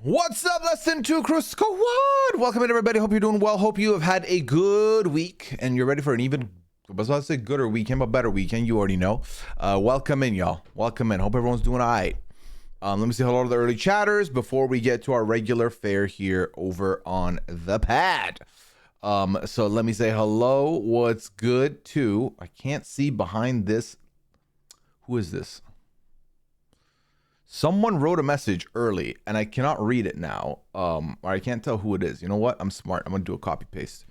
What's up, Lesson 2 Crew Squad? Welcome in, everybody. Hope you're doing well. Hope you have had a good week and you're ready for an even, I was about to say gooder weekend, but better weekend. You already know. Welcome in, y'all. Welcome in. Hope everyone's doing all right. Let me say hello to the early chatters before we get to our regular fare here over on the pad. So let me say hello. What's good to, I can't see behind this. Who is this? Someone wrote a message early and I cannot read it now. Or I can't tell who it is. You know what? I'm smart. I'm going to do a copy paste.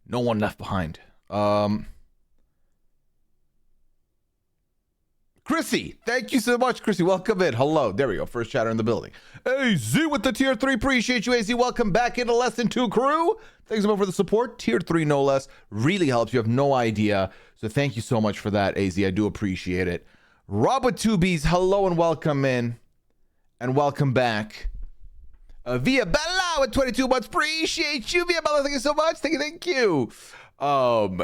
No one left behind. Chrissy, thank you so much, Chrissy. Welcome in. Hello. There we go. First chatter in the building. AZ with the tier 3. Appreciate you, AZ. Welcome back into Lesson 2 Crew. Thanks so much for the support. Tier 3, no less. Really helps. You have no idea. So thank you so much for that, AZ. I do appreciate it. Rob with 2Bs, hello and welcome in. And welcome back. Via Bella with 22 months. Appreciate you, Via Bella. Thank you so much. Thank you. Kalita,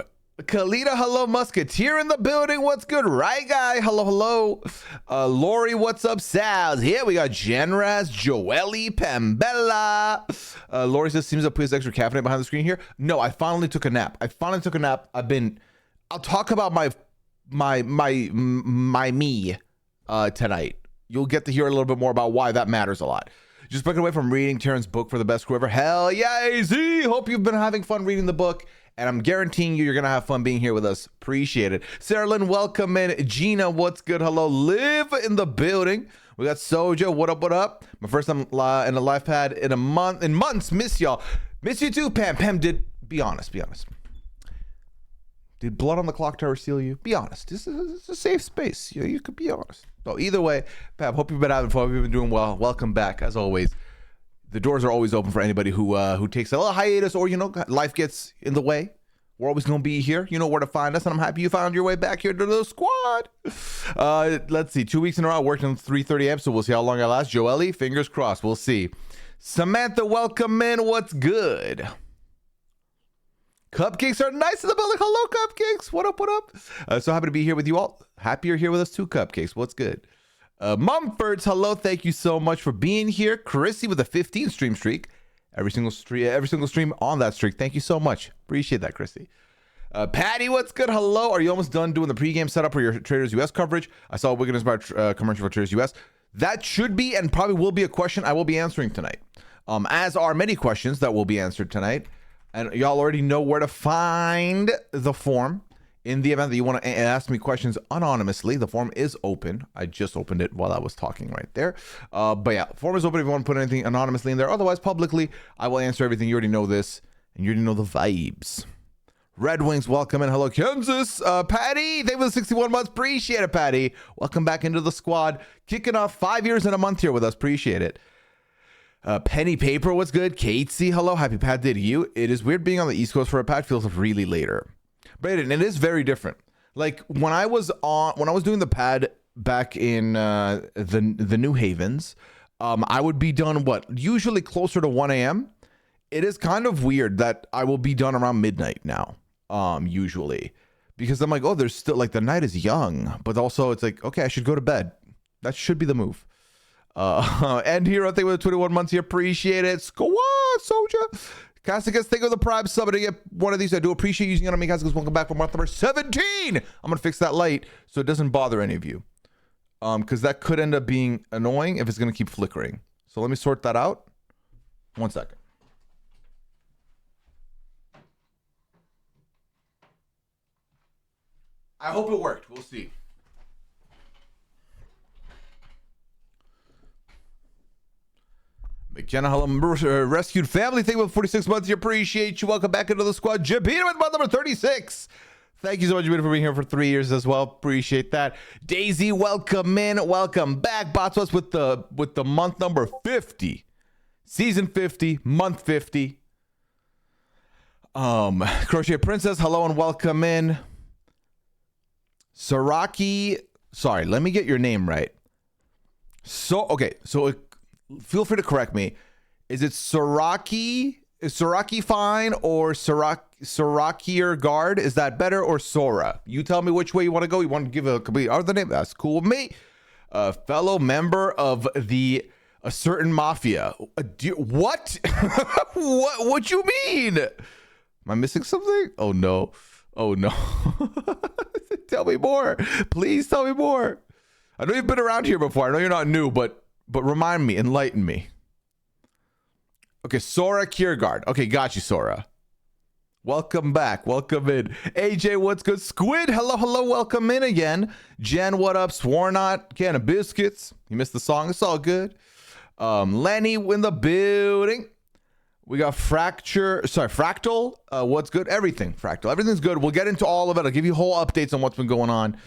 hello. Musketeer in the building. What's good? Right, guy? Hello. Lori, what's up? Sal's here. We got Genraz, Joelle, Pambella. Lori says, seems like Pooya's extra caffeine behind the screen here. No, I finally took a nap. I'll talk about my me tonight. You'll get to hear a little bit more about why that matters a lot. Just breaking away from reading Taryn's book for the best crew ever. Hell yeah, AZ! Hope you've been having fun reading the book, and I'm guaranteeing you're gonna have fun being here with us. Appreciate it. Sarah Lynn, welcome in. Gina, what's good? Hello. Live in the building. We got Soja. What up? What up? My first time in a live pad in months. Miss y'all. Miss you too, Pam. Pam, be honest. Did blood on the clock tower steal you? Be honest. This is a safe space. You could be honest. So either way, Pam, hope you've been having fun. Hope you've been doing well. Welcome back, as always. The doors are always open for anybody who takes a little hiatus or, life gets in the way. We're always going to be here. You know where to find us, and I'm happy you found your way back here to the squad. Let's see. 2 weeks in a row, I worked on 3:30 a.m., so we'll see how long I last. Joelle, fingers crossed. We'll see. Samantha, welcome in. What's good? Cupcakes are nice in the building. Hello, Cupcakes. What up? So happy to be here with you all. Happy you're here with us too, Cupcakes. What's good? Mumfords, hello. Thank you so much for being here. Chrissy with a 15 stream streak. Every single stream on that streak. Thank you so much. Appreciate that, Chrissy. Patty, what's good? Hello. Are you almost done doing the pregame setup for your Traitors US coverage? I saw a Wigan Inspired commercial for Traitors US. That should be and probably will be a question I will be answering tonight. As are many questions that will be answered tonight. And y'all already know where to find the form. In the event that you want to ask me questions anonymously, the form is open. I just opened it while I was talking right there. But yeah, form is open if you want to put anything anonymously in there. Otherwise, publicly, I will answer everything. You already know this, and you already know the vibes. Red Wings, welcome in. Hello, Kansas. Patty, thank you for the 61 months. Appreciate it, Patty. Welcome back into the squad. Kicking off 5 years and a month here with us. Appreciate it. Penny Paper, what's good? Katesy, hello. Happy pad day to you. It is weird being on the East Coast for a pad. Feels really later. Brayden, it is very different. Like when I was doing the pad back in the New Havens, I would be done usually closer to 1 a.m. It is kind of weird that I will be done around midnight now, usually. Because I'm like, oh, there's still the night is young, but also it's like, okay, I should go to bed. That should be the move. And here I think with 21 months here, appreciate it. Squad soldier. Cassicus, think of the prime sub to get one of these. I do appreciate using it on me. Cassicus, welcome back for month number 17. I'm gonna fix that light so it doesn't bother any of you. Because that could end up being annoying if it's gonna keep flickering. So let me sort that out. 1 second. I hope it worked. We'll see. McKenna, hello, rescued family. Thank you for 46 months. You appreciate you. Welcome back into the squad. Jabina with month number 36. Thank you so much, Jabina, for being here for 3 years as well. Appreciate that. Daisy, welcome in. Welcome back. Botswas with the month number 50. Season 50, month 50. Crochet Princess, hello and welcome in. Saraki, sorry, let me get your name right. So feel free to correct me. Is it Soraki? Is Soraki fine or Sorakier guard? Is that better or Sora? You tell me which way you want to go. You want to give a complete other name? That's cool with me. Fellow member of the A certain mafia. What? What you mean? Am I missing something? Oh no. Oh no. Tell me more. Please tell me more. I know you've been around here before. I know you're not new, but remind me, enlighten me. Okay, Sora Kiergaard. Okay, got you, Sora. Welcome back. Welcome in. AJ, what's good? Squid, hello, welcome in again. Jen, what up? Swarnot, can of biscuits. You missed the song. It's all good. Lenny in the building. We got Fractal. What's good? Everything, Fractal. Everything's good. We'll get into all of it. I'll give you whole updates on what's been going on.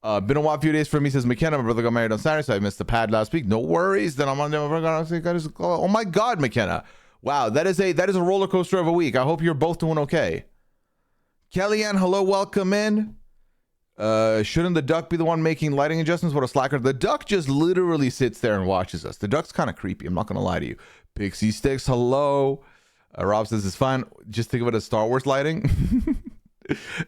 Been a few days for me, says McKenna. My brother got married on Saturday, so I missed the pad last week. No worries. Then I'm on there. Oh my God, McKenna. Wow, that is a roller coaster of a week. I hope you're both doing okay. Kellyanne, hello, welcome in. Shouldn't the duck be the one making lighting adjustments? What a slacker. The duck just literally sits there and watches us. The duck's kind of creepy. I'm not going to lie to you. Pixie Sticks, hello. Rob says it's fine. Just think of it as Star Wars lighting.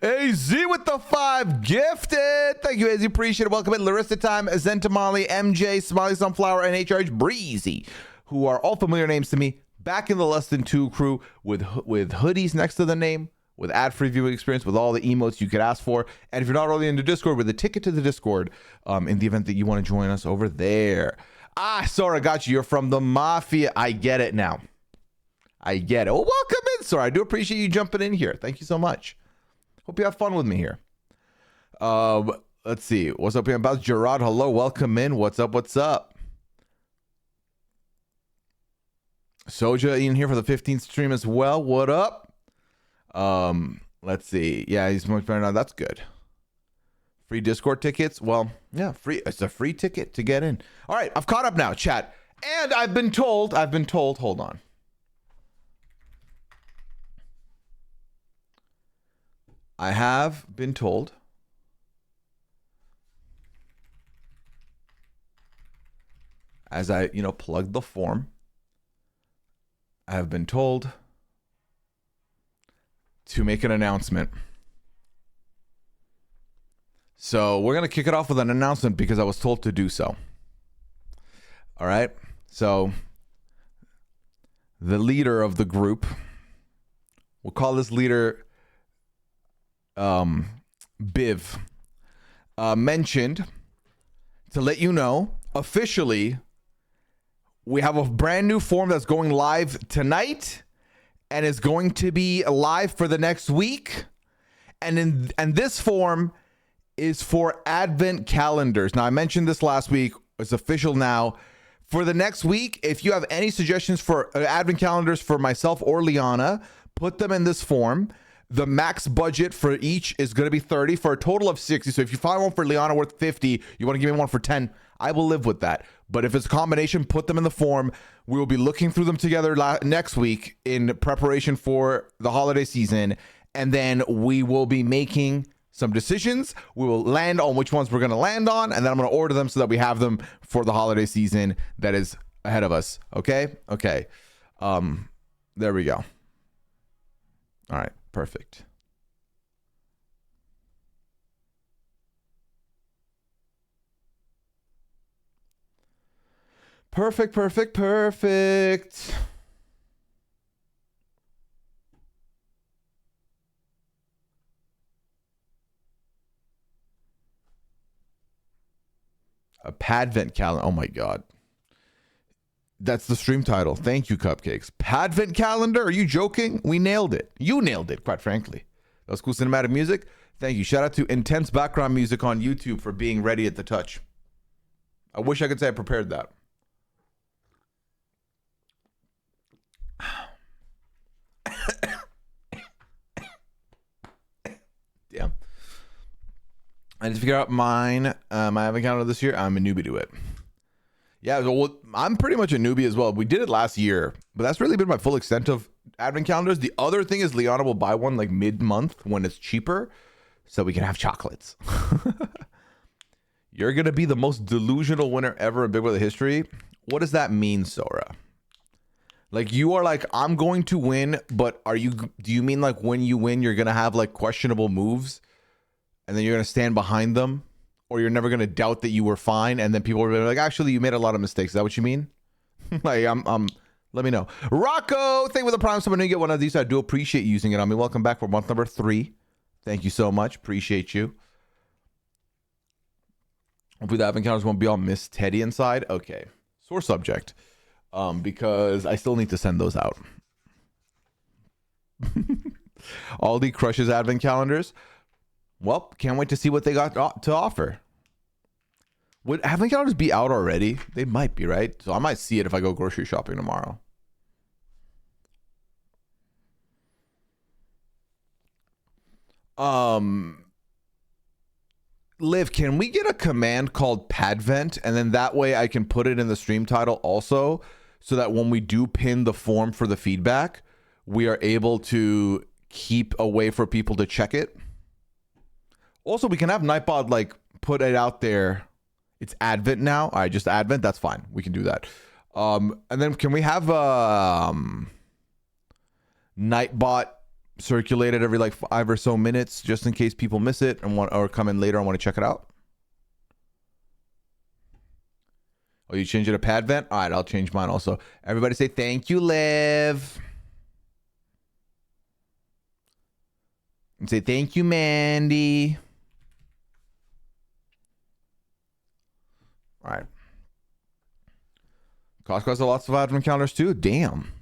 AZ with the 5 gifted. Thank you, AZ. Appreciate it. Welcome in. Larissa Time, Zentamali, MJ, Smiley Sunflower, and HRH Breezy, who are all familiar names to me. Back in the Less Than 2 crew with hoodies next to the name, with ad-free viewing experience, with all the emotes you could ask for. And if you're not already into Discord, with a ticket to the Discord in the event that you want to join us over there. Sora, got you. You're from the Mafia. I get it now. I get it. Well, welcome in, Sora. I do appreciate you jumping in here. Thank you so much. Hope you have fun with me here. Let's see. What's up here? About Gerard. Hello. Welcome in. What's up? What's up? Soja in here for the 15th stream as well. What up? Let's see. Yeah, he's much better now. That's good. Free Discord tickets. Well, yeah, free. It's a free ticket to get in. All right, I've caught up now, chat. And I've been told, hold on. I have been told as I, plug the form, I have been told to make an announcement. So we're going to kick it off with an announcement because I was told to do so. All right. So the leader of the group, we'll call this leader Biv, mentioned to let you know officially we have a brand new form that's going live tonight and is going to be live for the next week. And this form is for advent calendars. Now, I mentioned this last week. It's official now. For the next week, if you have any suggestions for advent calendars for myself or Liana, put them in this form. The max budget for each is going to be 30 for a total of 60. So if you find one for Liana worth 50, you want to give me one for 10, I will live with that. But if it's a combination, put them in the form. We will be looking through them together next week in preparation for the holiday season. And then we will be making some decisions. We will land on which ones we're going to land on. And then I'm going to order them so that we have them for the holiday season that is ahead of us. Okay? Okay. There we go. All right. Perfect. Perfect. A Padvent calendar. Oh my God. That's the stream title. Thank you, Cupcakes. Padvent calendar? Are you joking? We nailed it. You nailed it, quite frankly. That was cool cinematic music. Thank you. Shout out to Intense Background Music on YouTube for being ready at the touch. I wish I could say I prepared that. Damn. I need to figure out mine. My advent calendar this year. I'm a newbie to it. Yeah, well, I'm pretty much a newbie as well. We did it last year, but that's really been my full extent of advent calendars. The other thing is Liana will buy one like mid-month when it's cheaper so we can have chocolates. You're going to be the most delusional winner ever in Big Brother history. What does that mean, Sora? Like, you are like, I'm going to win, but do you mean like when you win, you're going to have like questionable moves and then you're going to stand behind them? Or you're never going to doubt that you were fine and then people are going to be like, actually, you made a lot of mistakes. Is that what you mean? Like, let me know. Rocco, thank you for the prime. Someone didn't get one of these. I do appreciate using it on me. Welcome back for month number 3. Thank you so much. Appreciate you. Hopefully the advent calendars won't be all Miss Teddy inside. Okay. Sore subject. Because I still need to send those out. Aldi crushes advent calendars. Well, can't wait to see what they got to offer. Would advent calendars be out already? They might be, right? So I might see it if I go grocery shopping tomorrow. Liv, can we get a command called padvent, and then that way I can put it in the stream title also, so that when we do pin the form for the feedback, we are able to keep a way for people to check it. Also, we can have Nightbot like put it out there. It's Advent now. All right, just Advent. That's fine. We can do that. And then can we have Nightbot circulated every like 5 or so minutes, just in case people miss it and want or come in later and want to check it out? Oh, you change it to Padvent? All right, I'll change mine also. Everybody say thank you, Liv. And say thank you, Mandy. All right. Costco has lots of advent calendars too. Damn.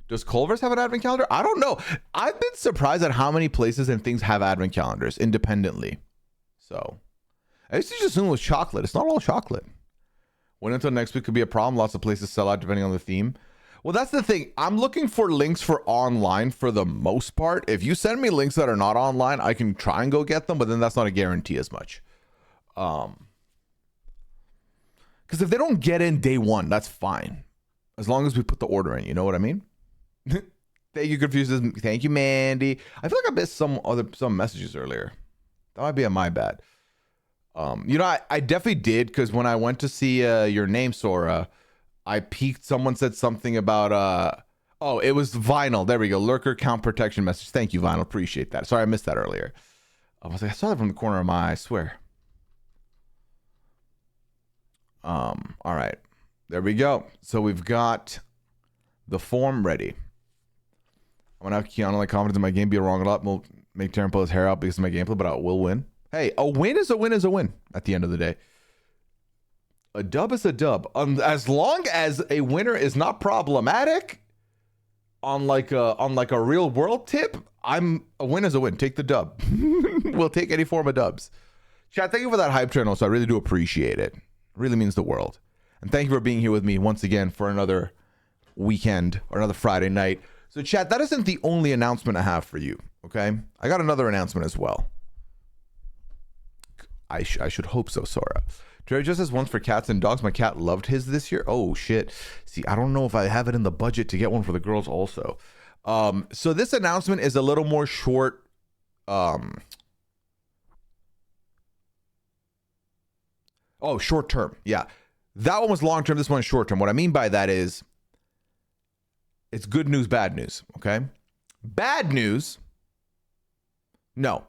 Does Culver's have an advent calendar? I don't know. I've been surprised at how many places and things have advent calendars independently. So I used to just assume it was chocolate. It's not all chocolate. Wait until next week could be a problem. Lots of places sell out depending on the theme. Well, that's the thing. I'm looking for links for online for the most part. If you send me links that are not online, I can try and go get them, but then that's not a guarantee as much. Because if they don't get in day one, that's fine. As long as we put the order in, you know what I mean? Thank you, Confuses. Thank you, Mandy. I feel like I missed some messages earlier. That might be my bad. You know, I definitely did, because when I went to see your name, Sora, I peeked. Someone said something about oh, it was Vinyl. There we go. Lurker count protection message. Thank you, Vinyl. Appreciate that. Sorry, I missed that earlier. I was like, I saw that from the corner of my eye, I swear. All right. There we go. So we've got the form ready. I'm gonna have Keanu like confidence in my game. Be wrong a lot. Will make Taran pull his hair out because of my gameplay, but I will win. Hey, a win is a win is a win at the end of the day. A dub is a dub. As long as a winner is not problematic on like a real world tip, a win is a win. Take the dub. We'll take any form of dubs. Chat, thank you for that hype train also. I really do appreciate it. It really means the world. And thank you for being here with me once again for another weekend or another Friday night. So chat, that isn't the only announcement I have for you, okay? I got another announcement as well. I should hope so, Sora. Trader just has ones for cats and dogs. My cat loved his this year. Oh, shit. See, I don't know if I have it in the budget to get one for the girls also. So this announcement is a little more short. Oh, short term. Yeah. That one was long term. This one's short term. What I mean by that is it's good news, bad news. Okay. Bad news. No.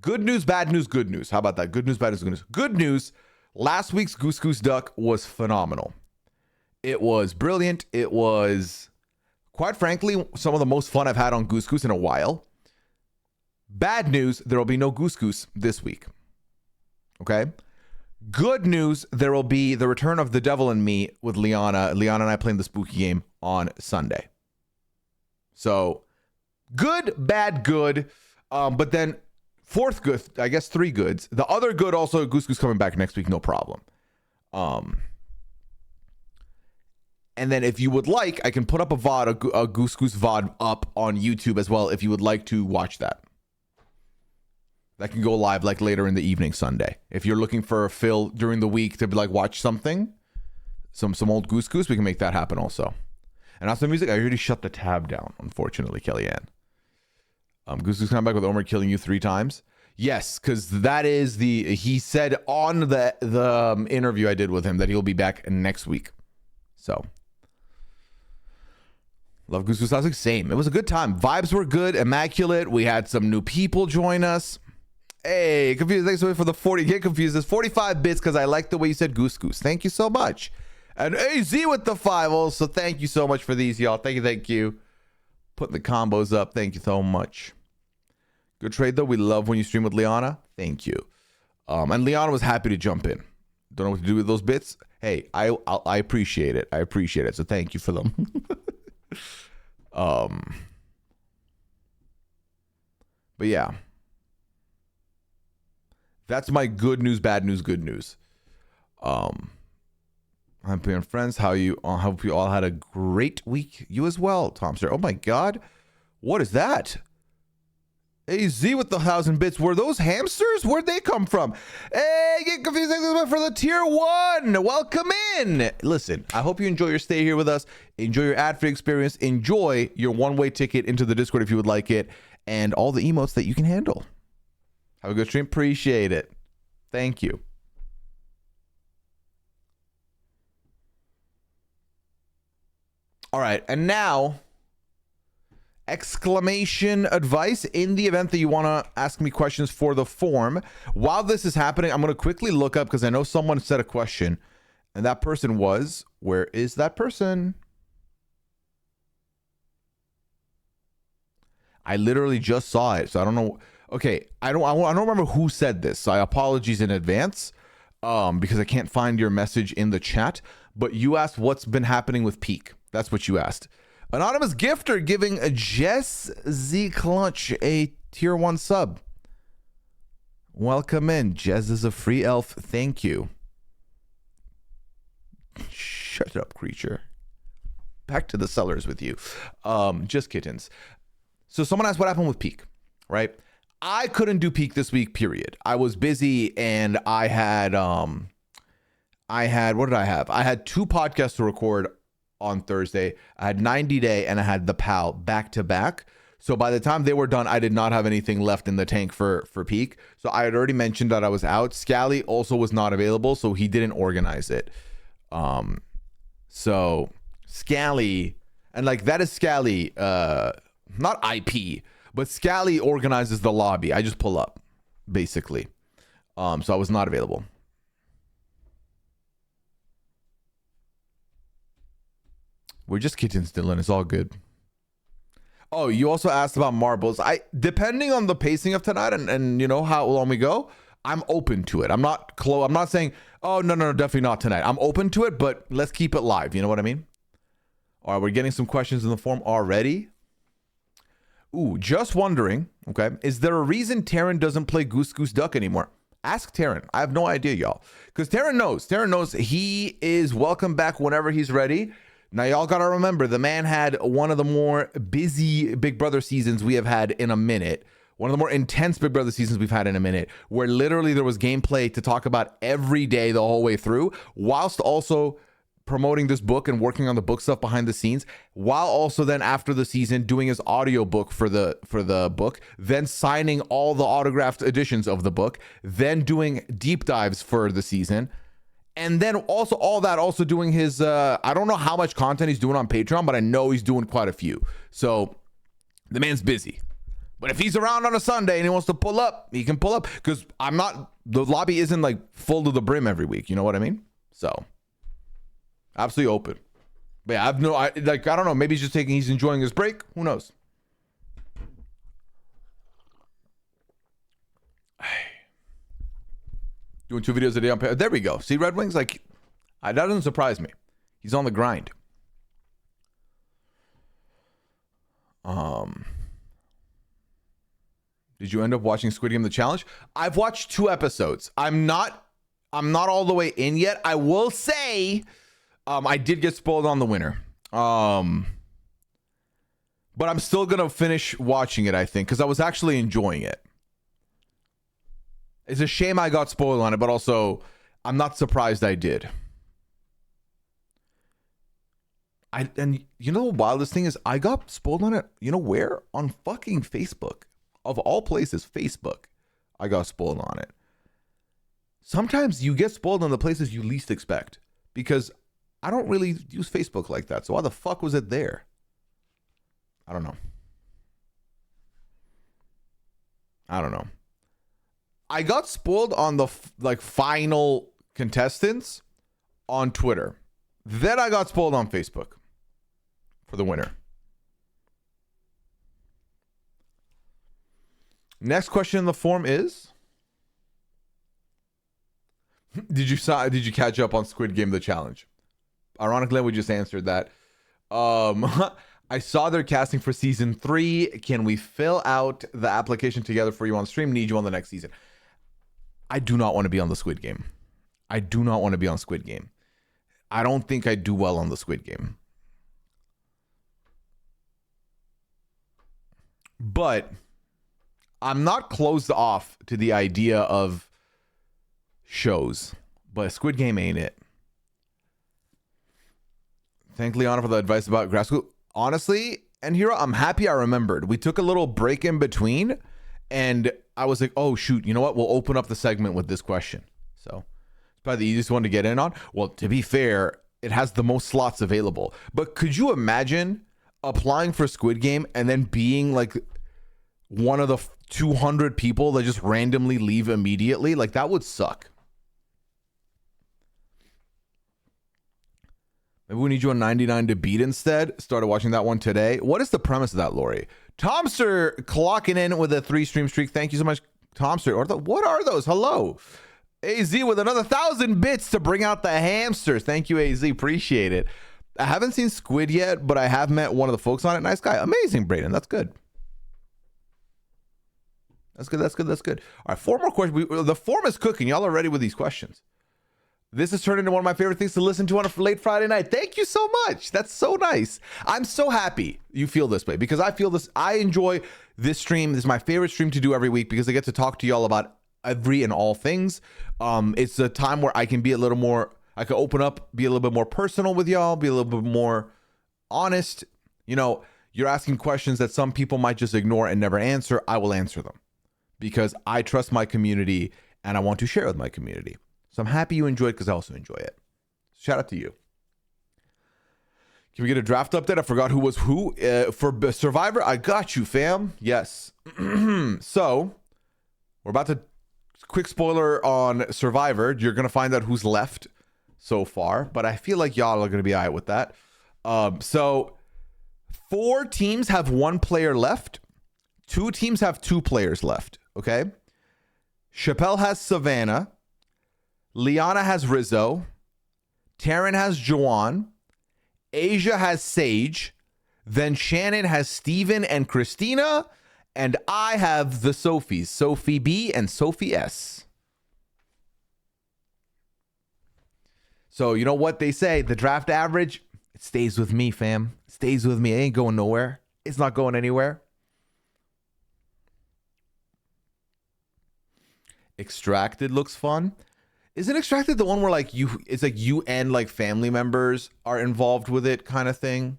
Good news, bad news, good news. How about that? Good news, bad news, good news. Good news. Last week's Goose Goose Duck was phenomenal. It was brilliant. It was, quite frankly, some of the most fun I've had on Goose Goose in a while. Bad news, there will be no Goose Goose this week. Okay? Good news, there will be the return of The Devil and Me with Liana. Liana and I playing the spooky game on Sunday. So, good, bad, good. But then, fourth good, I guess 3 goods. The other good also, Goose Goose coming back next week, no problem. And then if you would like, I can put up a VOD, a Goose Goose VOD up on YouTube as well if you would like to watch that. That can go live like later in the evening Sunday. If you're looking for a fill during the week to be like watch something, some old Goose Goose, we can make that happen also. And also music, I already shut the tab down, unfortunately, Kellyanne. Goose Goose coming back with Omer killing you 3 times. Yes, because that is he said on the interview I did with him that he'll be back next week. So love Goose Goose Classic. Same. It was a good time. Vibes were good, immaculate. We had some new people join us. Hey, confused. Thanks so much for the 40. Get confused. It's 45 bits because I like the way you said Goose Goose. Thank you so much. And AZ with the 5. Also, thank you so much for these, y'all. Thank you, thank you. Putting the combos up. Thank you so much. Good trade, though. We love when you stream with Liana. Thank you. And Liana was happy to jump in. Don't know what to do with those bits. Hey, I appreciate it. I appreciate it. So thank you for them. But yeah. That's my good news, bad news, good news. I'm being friends. How you? Hope you all had a great week. You as well, Tom sir. Oh my God, what is that? AZ with the 1,000 bits. Were those hamsters? Where'd they come from? Hey, get confused for the tier 1. Welcome in. Listen, I hope you enjoy your stay here with us. Enjoy your ad-free experience. Enjoy your one-way ticket into the Discord if you would like it, and all the emotes that you can handle. Have a good stream. Appreciate it. Thank you. All right, and now, exclamation advice in the event that you want to ask me questions for the form. While this is happening, I'm going to quickly look up because I know someone said a question, and that person was, where is that person? I literally just saw it, so I don't know. Okay, I don't remember who said this, so I apologize in advance because I can't find your message in the chat, but you asked what's been happening with Peak. That's what you asked. Anonymous gifter giving a Jess Z Clutch a tier 1 sub. Welcome in. Jez is a free elf. Thank you. Shut up, creature. Back to the cellars with you. Just kittens. So someone asked what happened with Peak, right? I couldn't do Peak this week, period. I was busy and I had what did I have? I had 2 podcasts to record on Thursday. I had 90 Day and I had the PAL back to back. So by the time they were done, I did not have anything left in the tank for Peak. So I had already mentioned that I was out. Scally also was not available, so he didn't organize it. So Scally, and like that is Scally, not IP, but Scally organizes the lobby. I just pull up, basically. So I was not available. We're just kittens, Dylan. It's all good. Oh, you also asked about marbles. Depending on the pacing of tonight and you know how long we go, I'm open to it. I'm not saying, oh no, definitely not tonight. I'm open to it, but let's keep it live. You know what I mean? All right, we're getting some questions in the form already. Ooh, just wondering. Okay, is there a reason Taryn doesn't play Goose Goose Duck anymore? Ask Taryn. I have no idea, y'all, because Taryn knows. Taryn knows he is welcome back whenever he's ready. Now, y'all got to remember, the man had one of the more busy Big Brother seasons we have had in a minute. One of the more intense Big Brother seasons we've had in a minute, where literally there was gameplay to talk about every day the whole way through, whilst also promoting this book and working on the book stuff behind the scenes, while also then after the season doing his audiobook for the book, then signing all the autographed editions of the book, then doing deep dives for the season. And then also all that, also doing his, I don't know how much content he's doing on Patreon, but I know he's doing quite a few. So the man's busy. But if he's around on a Sunday and he wants to pull up, he can pull up. Because the lobby isn't like full to the brim every week. You know what I mean? So absolutely open. But yeah, I don't know. Maybe he's enjoying his break. Who knows? Doing 2 videos a day on there we go. See, Red Wings, that doesn't surprise me. He's on the grind. Did you end up watching Squid Game The Challenge? I've watched 2 episodes. I'm not all the way in yet. I will say I did get spoiled on the winner. But I'm still gonna finish watching it, I think, because I was actually enjoying it. It's a shame I got spoiled on it, but also I'm not surprised I did. And you know the wildest thing is I got spoiled on it. You know where? On fucking Facebook. Of all places, Facebook. I got spoiled on it. Sometimes you get spoiled on the places you least expect, because I don't really use Facebook like that. So why the fuck was it there? I don't know. I got spoiled on the final contestants on Twitter. Then I got spoiled on Facebook for the winner. Next question in the form is, did you catch up on Squid Game The Challenge? Ironically, we just answered that. I saw they're casting for season 3. Can we fill out the application together for you on stream? Need you on the next season. I do not want to be on the Squid Game. I do not want to be on Squid Game. I don't think I do well on the Squid Game. But I'm not closed off to the idea of shows, but Squid Game ain't it. Thank Liana for the advice about grad school. Honestly, and here I'm happy I remembered. We took a little break in between, and I was like, oh, shoot, you know what? We'll open up the segment with this question. So it's probably the easiest one to get in on. Well, to be fair, it has the most slots available. But could you imagine applying for Squid Game and then being like one of the 200 people that just randomly leave immediately? Like, that would suck. Maybe we need you on 99 to beat instead. Started watching that one today. What is the premise of that, Lori? Tomster clocking in with a 3-stream streak. Thank you so much, Tomster. What are those? Hello. AZ with another 1,000 bits to bring out the hamsters. Thank you, AZ. Appreciate it. I haven't seen Squid yet, but I have met one of the folks on it. Nice guy. Amazing, Brayden. That's good. That's good. All right, 4 more questions. The form is cooking. Y'all are ready with these questions. This has turned into one of my favorite things to listen to on a late Friday night. Thank you so much. That's so nice. I'm so happy you feel this way because I feel this. I enjoy this stream. This is my favorite stream to do every week because I get to talk to y'all about every and all things. It's a time where I can be a little more, I can open up, be a little bit more personal with y'all, be a little bit more honest. You know, you're asking questions that some people might just ignore and never answer. I will answer them because I trust my community and I want to share with my community. So I'm happy you enjoyed because I also enjoy it. Shout out to you. Can we get a draft update? I forgot who was who. For Survivor, I got you, fam. Yes. So we're about to, quick spoiler on Survivor. You're going to find out who's left so far, but I feel like y'all are going to be all right with that. So 4 teams have 1 player left. 2 teams have 2 players left. Okay. Chappelle has Savannah. Liana has Rizzo. Taryn has Juwan. Asia has Sage. Then Shannon has Steven and Christina. And I have the Sophies, Sophie B and Sophie S. So you know what they say, the draft average, it stays with me, fam. It stays with me. It ain't going nowhere. It's not going anywhere. Extracted looks fun. Isn't Extracted the one where like it's like you and like family members are involved with it kind of thing?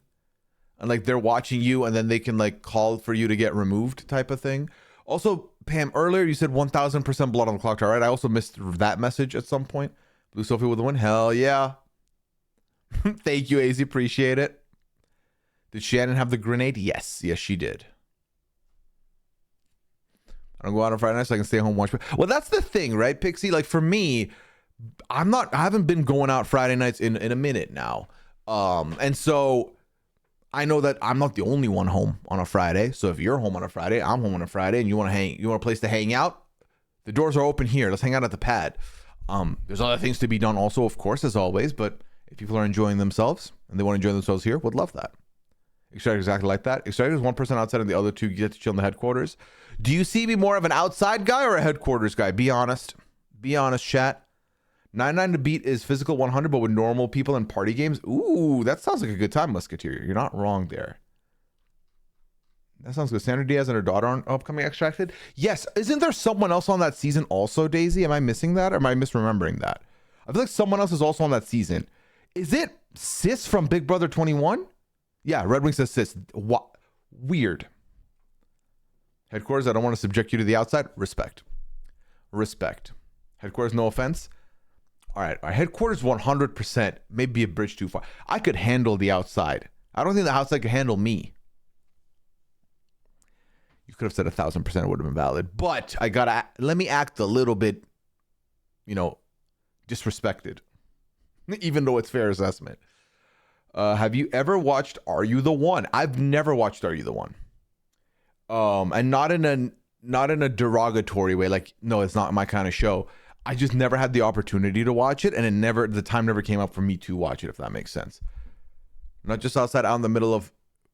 And like they're watching you and then they can like call for you to get removed type of thing. Also, Pam, earlier you said 1,000% blood on the clock tower, right? I also missed that message at some point. Blue Sophie with the win. Hell yeah. Thank you, AZ. Appreciate it. Did Shannon have the grenade? Yes. Yes, she did. I don't go out on Friday night so I can stay home and watch. Well, that's the thing, right, Pixie? Like for me, I haven't been going out Friday nights in a minute now. And so I know that I'm not the only one home on a Friday. So if you're home on a Friday, I'm home on a Friday, and you want a place to hang out, the doors are open here. Let's hang out at the pad. There's other things to be done also, of course, as always, but if people are enjoying themselves and they want to enjoy themselves here, would love that. Extracted exactly like that. Extracted is 1% outside and the other 2 get to chill in the headquarters. Do you see me more of an outside guy or a headquarters guy? Be honest. Be honest, chat. 99 to beat is physical 100, but with normal people in party games. Ooh, that sounds like a good time, Musketeer. You're not wrong there. That sounds good. Sandra Diaz and her daughter on upcoming Extracted. Yes. Isn't there someone else on that season also, Daisy? Am I missing that or am I misremembering that? I feel like someone else is also on that season. Is it Sis from Big Brother 21? Yeah, Red Wing says Sis. What? Weird. Headquarters, I don't want to subject you to the outside. Respect. Respect. Headquarters, no offense. All right. Our headquarters 100% may be a bridge too far. I could handle the outside. I don't think the outside could handle me. You could have said 1,000% would have been valid, but I gotta let me act a little bit, disrespected, even though it's fair assessment. Have you ever watched Are You the One? I've never watched Are You the One. And not in a derogatory way. Like, no, it's not my kind of show. I just never had the opportunity to watch it, and the time never came up for me to watch it, if that makes sense. Not just outside, out in the middle of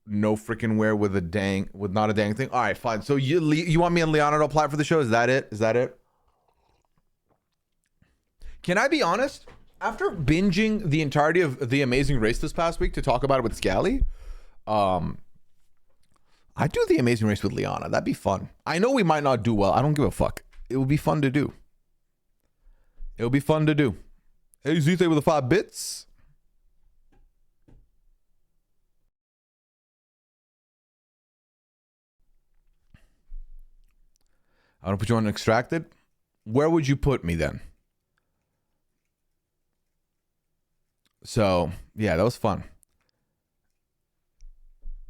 no freaking where with not a dang thing. All right, fine. So you want me and Liana to apply for the show? Is that it? Can I be honest? After binging the entirety of The Amazing Race this past week to talk about it with Scally, I do The Amazing Race with Liana. That'd be fun. I know we might not do well. I don't give a fuck. It would be fun to do. Hey, Zute with the 5 bits. I want to put you on Extracted. Where would you put me then? So, yeah, that was fun.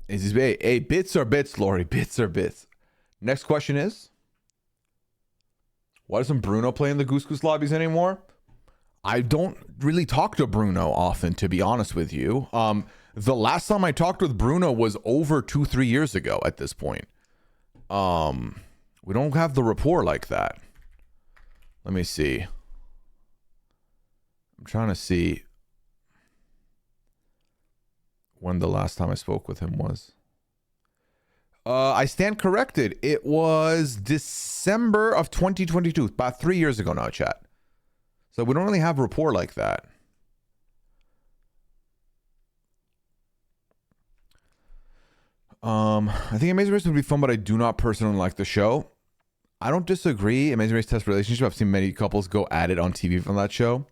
Hey, bits are bits, Lori. Bits are bits. Next question is, why doesn't Bruno play in the Goose Goose lobbies anymore? I don't really talk to Bruno often, to be honest with you. The last time I talked with Bruno was over 2-3 years ago at this point. We don't have the rapport like that. Let me see. I'm trying to see when the last time I spoke with him was. I stand corrected. It was December of 2022, about 3 years ago now, chat. So we don't really have rapport like that. I think Amazing Race would be fun, but I do not personally like the show. I don't disagree. Amazing Race test relationship. I've seen many couples go at it on TV from that show.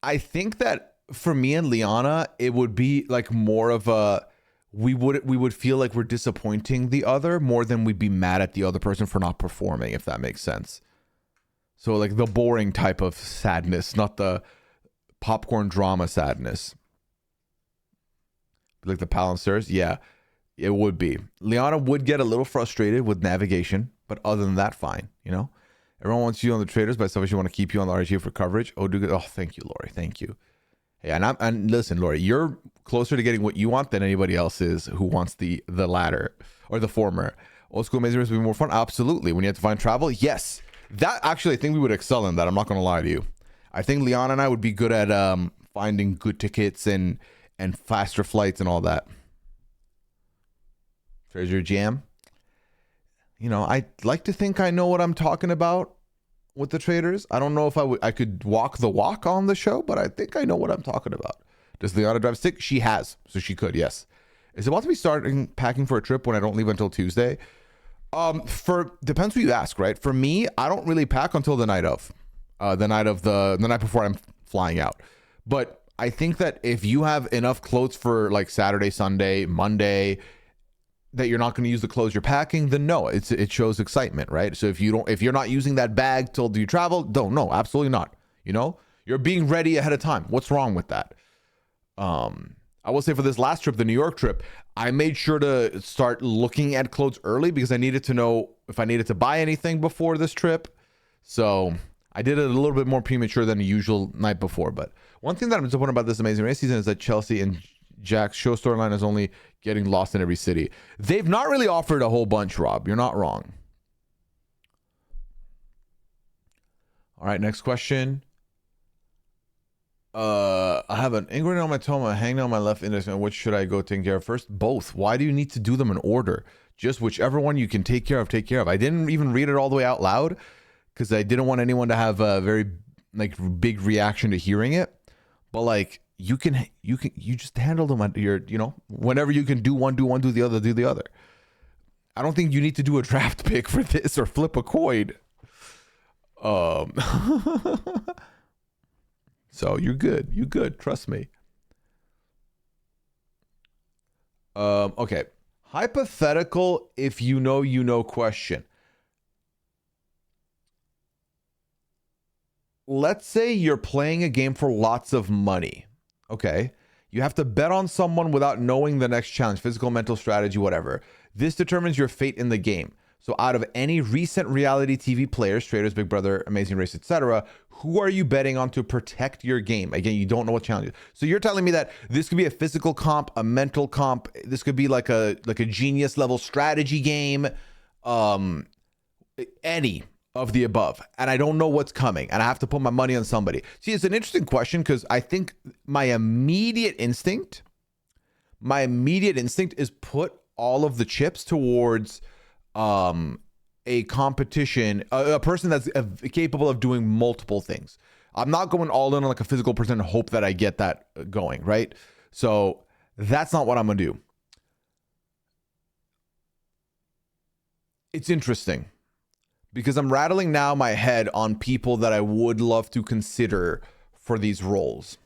I think that for me and Liana, it would be like more of a we would feel like we're disappointing the other more than we'd be mad at the other person for not performing, if that makes sense. So like the boring type of sadness, not the popcorn drama sadness. Like the Palancers, yeah, it would be. Liana would get a little frustrated with navigation, but other than that, fine, you know? Everyone wants you on the Traitors, but selfishly want to keep you on the RG for coverage. Oh, thank you, Lori. Thank you. Hey, and listen, Lori, you're closer to getting what you want than anybody else is who wants the latter or the former. Old school Amazing Race would be more fun. Absolutely. When you have to find travel, yes. That actually, I think we would excel in that. I'm not going to lie to you. I think Liana and I would be good at finding good tickets and faster flights and all that. Treasure Jam. You know, I like to think I know what I'm talking about with the Traitors. I don't know if I could walk the walk on the show, but I think I know what I'm talking about. Does Liana drive stick? She has, so she could, yes. Is it about to be starting packing for a trip when I don't leave until Tuesday? Depends who you ask, right? For me, I don't really pack until the night before I'm flying out. But I think that if you have enough clothes for like Saturday, Sunday, Monday, that you're not going to use the clothes you're packing, then no, it shows excitement, right? So if you're not using that bag till you travel, no, absolutely not. You know, you're being ready ahead of time. What's wrong with that? I will say for this last trip, the New York trip, I made sure to start looking at clothes early because I needed to know if I needed to buy anything before this trip. So I did it a little bit more premature than the usual night before. But one thing that I'm disappointed about this Amazing Race season is that Chelsea and Jack's show storyline is only getting lost in every city. They've not really offered a whole bunch, Rob. You're not wrong. All right, next question. I have an ingrown on my toe, a hanging on my left index. And which should I go take care of first? Both. Why do you need to do them in order? Just whichever one you can take care of, take care of. I didn't even read it all the way out loud because I didn't want anyone to have a very like big reaction to hearing it. But like you just handle them at your, you know, whenever you can do one, do the other. I don't think you need to do a draft pick for this or flip a coin. So you're good. Trust me. Okay. Hypothetical, if you know question. Let's say you're playing a game for lots of money. Okay. You have to bet on someone without knowing the next challenge, physical, mental, strategy, whatever. This determines your fate in the game. So out of any recent reality TV players, Traitors, Big Brother, Amazing Race, etc., who are you betting on to protect your game? Again, you don't know what challenges. So you're telling me that this could be a physical comp, a mental comp. This could be like a genius level strategy game, any of the above. And I don't know what's coming, and I have to put my money on somebody. See, it's an interesting question because I think my immediate instinct is put all of the chips towards a competition, a person that's capable of doing multiple things. I'm not going all in on like a physical person and hope that I get that going, right? So that's not what I'm gonna do. It's interesting because I'm rattling now my head on people that I would love to consider for these roles.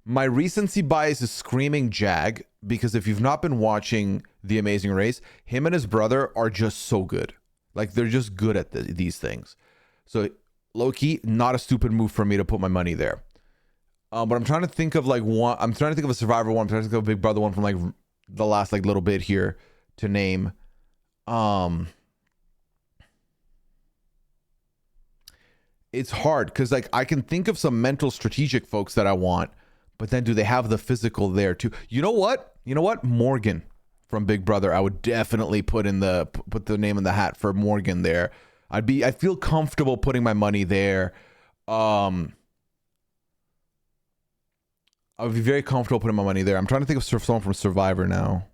My recency bias is screaming Jag, because if you've not been watching The Amazing Race, him and his brother are just so good. Like, they're just good at these things. So, low-key, not a stupid move for me to put my money there. But I'm trying to think of like one. I'm trying to think of a Survivor one. I'm trying to think of a Big Brother one from like the last like little bit here to name. It's hard because like I can think of some mental strategic folks that I want, but then do they have the physical there too? You know what? Morgan from Big Brother. I would definitely put the name in the hat for Morgan there. I feel comfortable putting my money there. I would be very comfortable putting my money there. I'm trying to think of someone from Survivor now.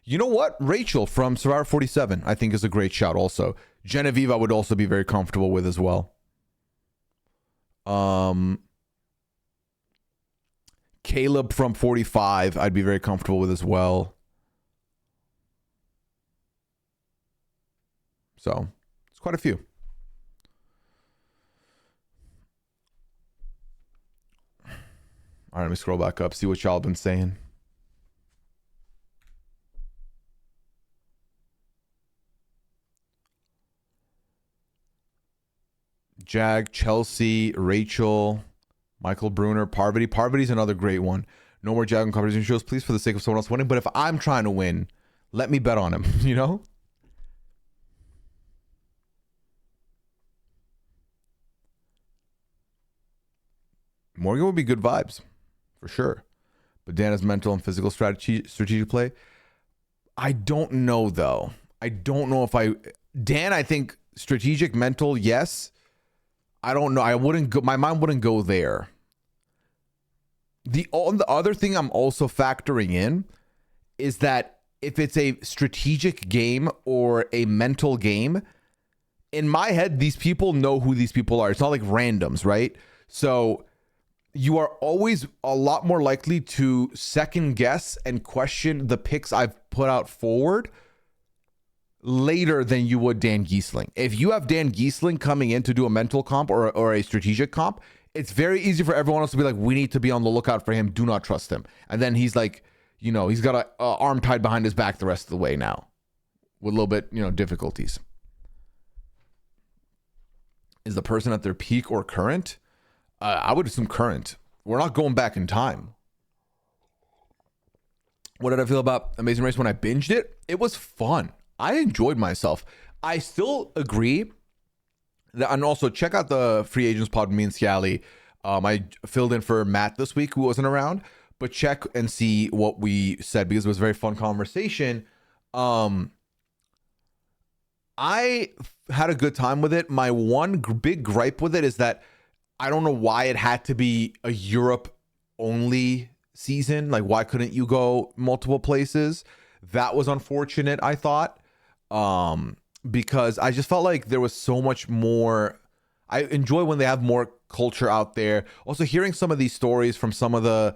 You know what? Rachel from Survivor 47, I think, is a great shout also. Genevieve, I would also be very comfortable with as well. Caleb from 45, I'd be very comfortable with as well. So, it's quite a few. All right, let me scroll back up, see what y'all have been saying. Jag, Chelsea, Rachel, Michael Bruner, Parvati. Parvati's another great one. No more Jag on competition shows, please, for the sake of someone else winning. But if I'm trying to win, let me bet on him, you know? Morgan would be good vibes, for sure. But Dana's mental and physical strategic play, I don't know, though. I don't know if Dan, I think strategic, mental, yes. I don't know. I wouldn't go. My mind wouldn't go there. The other thing I'm also factoring in is that if it's a strategic game or a mental game, in my head, these people know who these people are. It's not like randoms, right? So you are always a lot more likely to second guess and question the picks I've put out forward later than you would Dan Giesling. If you have Dan Giesling coming in to do a mental comp or a strategic comp, it's very easy for everyone else to be like, we need to be on the lookout for him. Do not trust him. And then he's like, he's got an arm tied behind his back the rest of the way now with a little bit, difficulties. Is the person at their peak or current? I would assume current. We're not going back in time. What did I feel about Amazing Race when I binged it? It was fun. I enjoyed myself. I still agree that, and also check out the Free Agents pod with me and Scally. I filled in for Matt this week, who wasn't around, but check and see what we said because it was a very fun conversation. I had a good time with it. My one big gripe with it is that I don't know why it had to be a Europe only season. Like, why couldn't you go multiple places? That was unfortunate, I thought. Because I just felt like there was so much more. I enjoy when they have more culture out there. Also, hearing some of these stories from some of the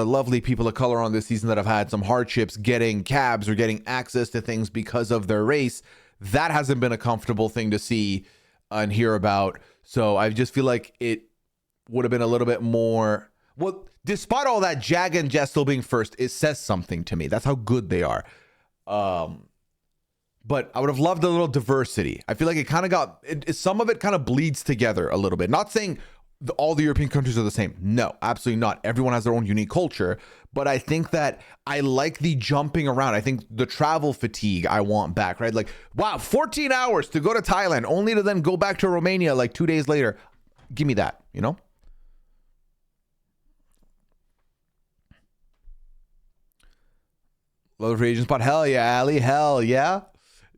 lovely people of color on this season that have had some hardships getting cabs or getting access to things because of their race, that hasn't been a comfortable thing to see and hear about. So I just feel like it would have been a little bit more. Well, despite all that, Jag and Jess still being first, it says something to me. That's how good they are. but I would have loved a little diversity. I feel like it kind of some of it kind of bleeds together a little bit. Not saying all the European countries are the same. No, absolutely not. Everyone has their own unique culture. But I think that I like the jumping around. I think the travel fatigue I want back, right? Like, wow, 14 hours to go to Thailand, only to then go back to Romania like 2 days later. Give me that, you know? Love for Asian spot. Hell yeah, Ali. Hell yeah.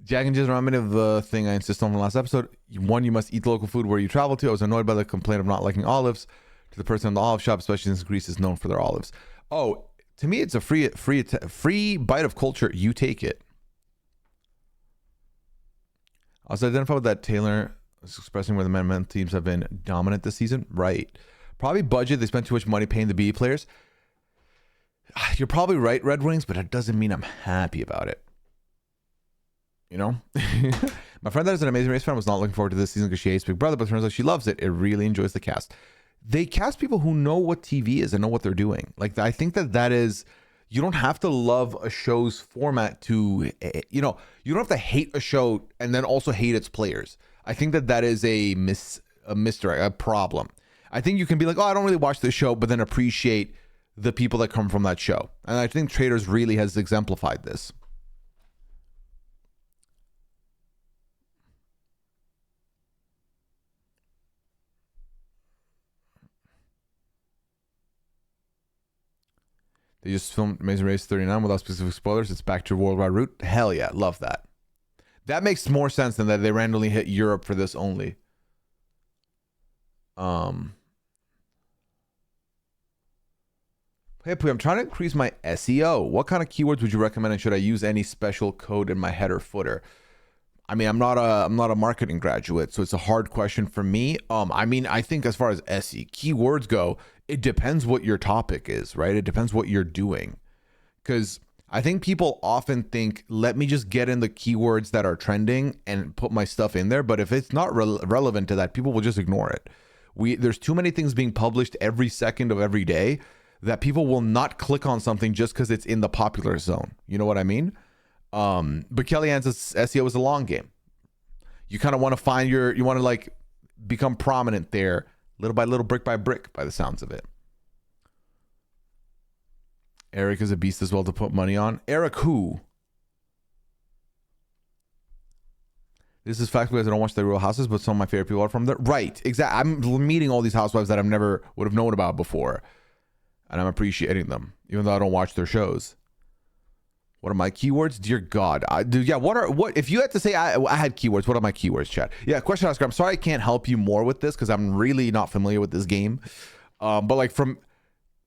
Jack and Jizz remind me of the thing I insisted on in the last episode. One, you must eat the local food where you travel to. I was annoyed by the complaint of not liking olives to the person in the olive shop, especially since Greece is known for their olives. Oh, to me, it's a free bite of culture. You take it. I was identified with that Taylor was expressing where the men teams have been dominant this season. Right. Probably budget. They spent too much money paying the B players. You're probably right, Red Wings, but it doesn't mean I'm happy about it. You know? My friend that is an Amazing Race fan was not looking forward to this season because she hates Big Brother, but it turns out she loves it. It really enjoys the cast. They cast people who know what TV is and know what they're doing. Like, I think that is, you don't have to love a show's format to, you know, you don't have to hate a show and then also hate its players. I think that is a misdirect, a problem. I think you can be like, oh, I don't really watch this show, but then appreciate the people that come from that show. And I think Traitors really has exemplified this. They just filmed Amazing Race 39 without specific spoilers. It's back to worldwide route. Hell yeah, love that. That makes more sense than that they randomly hit Europe for this only. Hey, Pooya, I'm trying to increase my SEO. What kind of keywords would you recommend, and should I use any special code in my header footer? I mean, I'm not a marketing graduate, so it's a hard question for me. I mean, I think as far as SEO keywords go, it depends what your topic is, right? It depends what you're doing. Because I think people often think, let me just get in the keywords that are trending and put my stuff in there. But if it's not relevant to that, people will just ignore it. There's too many things being published every second of every day that people will not click on something just because it's in the popular zone. You know what I mean? But Kellyanne's SEO is a long game. You kind of want to find you want to like become prominent there little by little, brick by brick, by the sounds of it. Eric is a beast as well to put money on. Eric who? This is fact because I don't watch the Real Houses, but some of my favorite people are from there. Right, exactly. I'm meeting all these housewives that I've never would have known about before, and I'm appreciating them, even though I don't watch their shows. What are my keywords? Dear God. What if you had to say I had keywords, what are my keywords, chat? Yeah, question Oscar. I'm sorry I can't help you more with this because I'm really not familiar with this game. But like from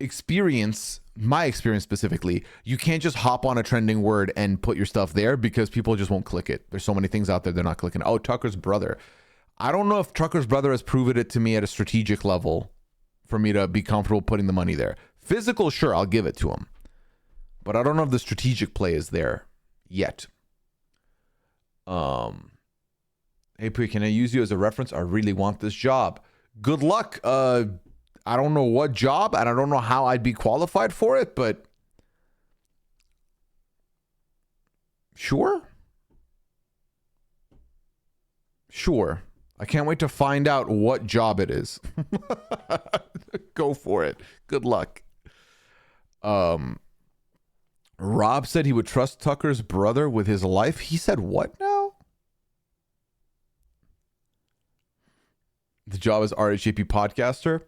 experience, my experience specifically, you can't just hop on a trending word and put your stuff there because people just won't click it. There's so many things out there they're not clicking. Oh, Tucker's brother. I don't know if Tucker's brother has proven it to me at a strategic level for me to be comfortable putting the money there. Physical, sure, I'll give it to him. But I don't know if the strategic play is there yet. Hey, Pooya, can I use you as a reference? I really want this job. Good luck. I don't know what job, and I don't know how I'd be qualified for it, but sure. Sure. I can't wait to find out what job it is. Go for it. Good luck. Rob said he would trust Tucker's brother with his life. He said what now? The job is RHAP podcaster.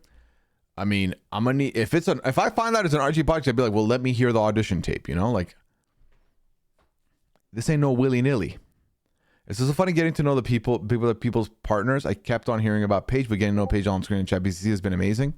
I mean, I'm gonna need if I find out it's an RHAP podcast, I'd be like, well, let me hear the audition tape. You know, like this ain't no willy nilly. It's just so funny getting to know the people's partners. I kept on hearing about Paige, but getting to know Paige on screen and chat BCC has been amazing.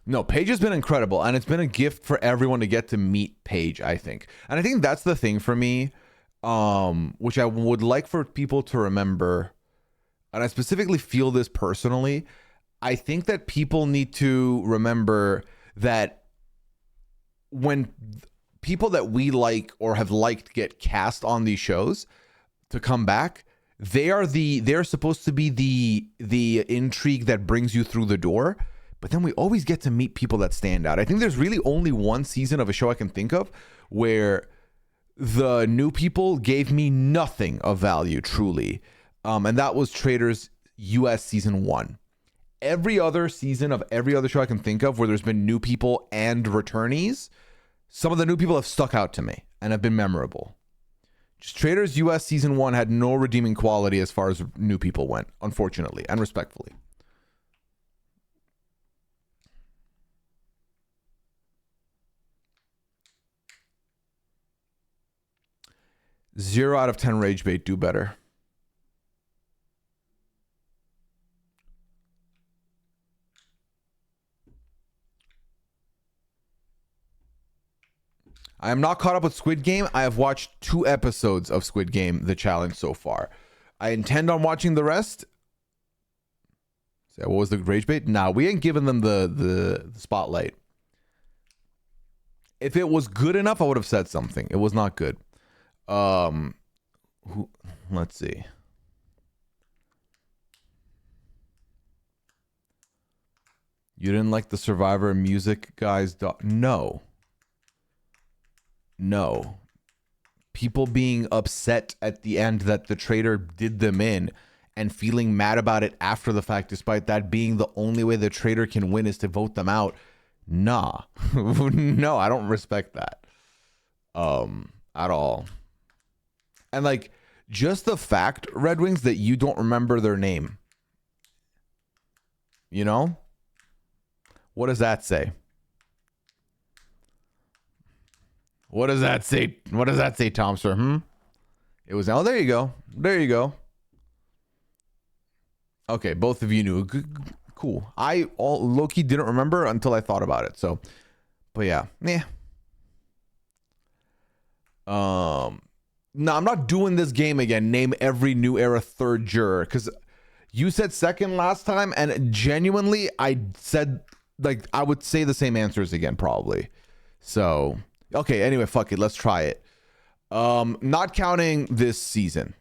No, Paige has been incredible, and it's been a gift for everyone to get to meet Paige, I think. And I think that's the thing for me, which I would like for people to remember, and I specifically feel this personally. I think that people need to remember that when people that we like or have liked get cast on these shows to come back. They're supposed to be the intrigue that brings you through the door, but then we always get to meet people that stand out. I think there's really only one season of a show I can think of where the new people gave me nothing of value, truly. And that was Traitors US season 1. Every other season of every other show I can think of where there's been new people and returnees, some of the new people have stuck out to me and have been memorable. Just Traitors US season 1 had no redeeming quality as far as new people went, unfortunately and respectfully. Zero out of 10 rage bait, do better. I am not caught up with Squid Game. I have watched 2 episodes of Squid Game, the challenge so far. I intend on watching the rest. So what was the rage bait? Nah, we ain't giving them the spotlight. If it was good enough, I would have said something. It was not good. Let's see. You didn't like the Survivor music guys? No. No. People being upset at the end that the traitor did them in and feeling mad about it after the fact, despite that being the only way the traitor can win is to vote them out. Nah. No, I don't respect that. At all. And like, just the fact, Red Wings, that you don't remember their name. You know? What does that say? What does that say? What does that say, Tom, sir? It was, oh, there you go. There you go. Okay, both of you knew. Cool. I low-key didn't remember until I thought about it. So, but yeah. No, I'm not doing this game again. Name every new era third juror. Because you said second last time, and genuinely, I said, like, I would say the same answers again, probably. So... okay, anyway, fuck it. Let's try it. Not counting this season,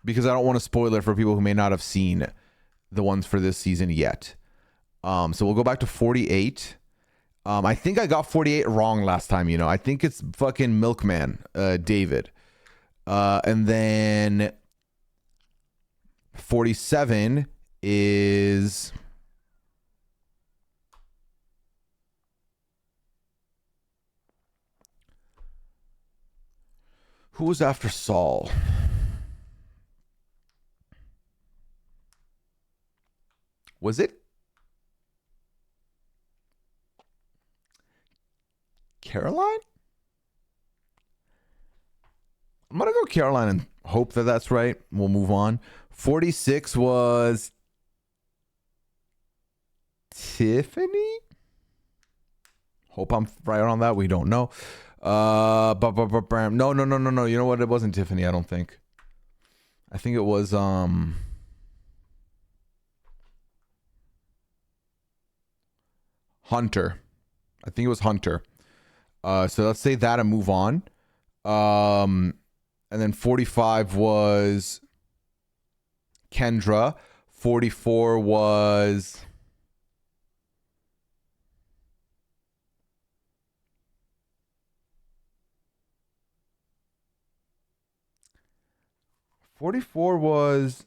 because I don't want to spoil it for people who may not have seen the ones for this season yet. So we'll go back to 48. I think I got 48 wrong last time, you know. I think it's fucking Milkman, David. And then 47 is... who was after Saul? Was it Caroline? I'm going to go Caroline and hope that that's right. We'll move on. 46 was Tiffany? Hope I'm right on that. We don't know. No. You know what? It wasn't Tiffany, I don't think. I think it was Hunter. I think it was Hunter. So let's say that and move on. And then 45 was Kendra. 44 was... 44 was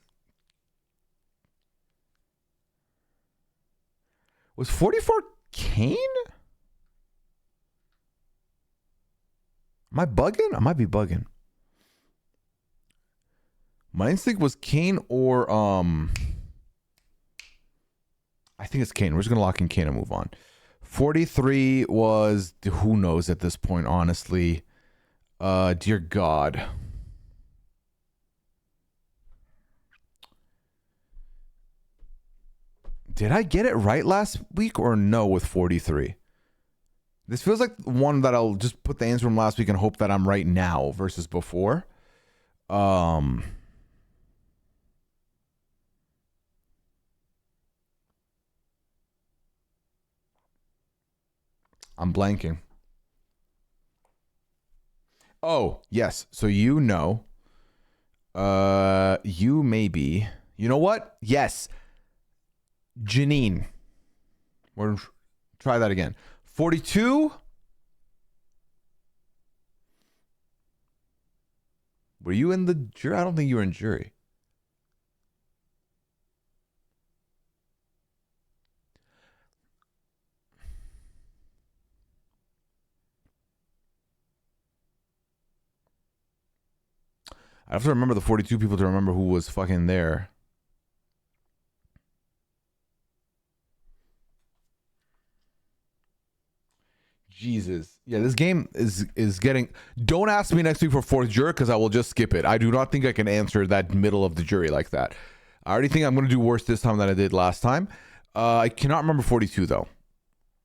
44 Kane? Am I bugging? I might be bugging. My instinct was Kane or I think it's Kane. We're just gonna lock in Kane and move on. 43 was, who knows at this point, honestly. Dear God. Did I get it right last week or no with 43? This feels like one that I'll just put the answer from last week and hope that I'm right now versus before. I'm blanking. Oh, yes. So you know, you may be. You know what? Yes. Janine. We're gonna try that again. 42. Were you in the jury? I don't think you were in jury. I have to remember the 42 people to remember who was fucking there. Jesus. Yeah, this game is getting... Don't ask me next week for fourth juror because I will just skip it. I do not think I can answer that middle of the jury like that. I already think I'm going to do worse this time than I did last time. I cannot remember 42 though.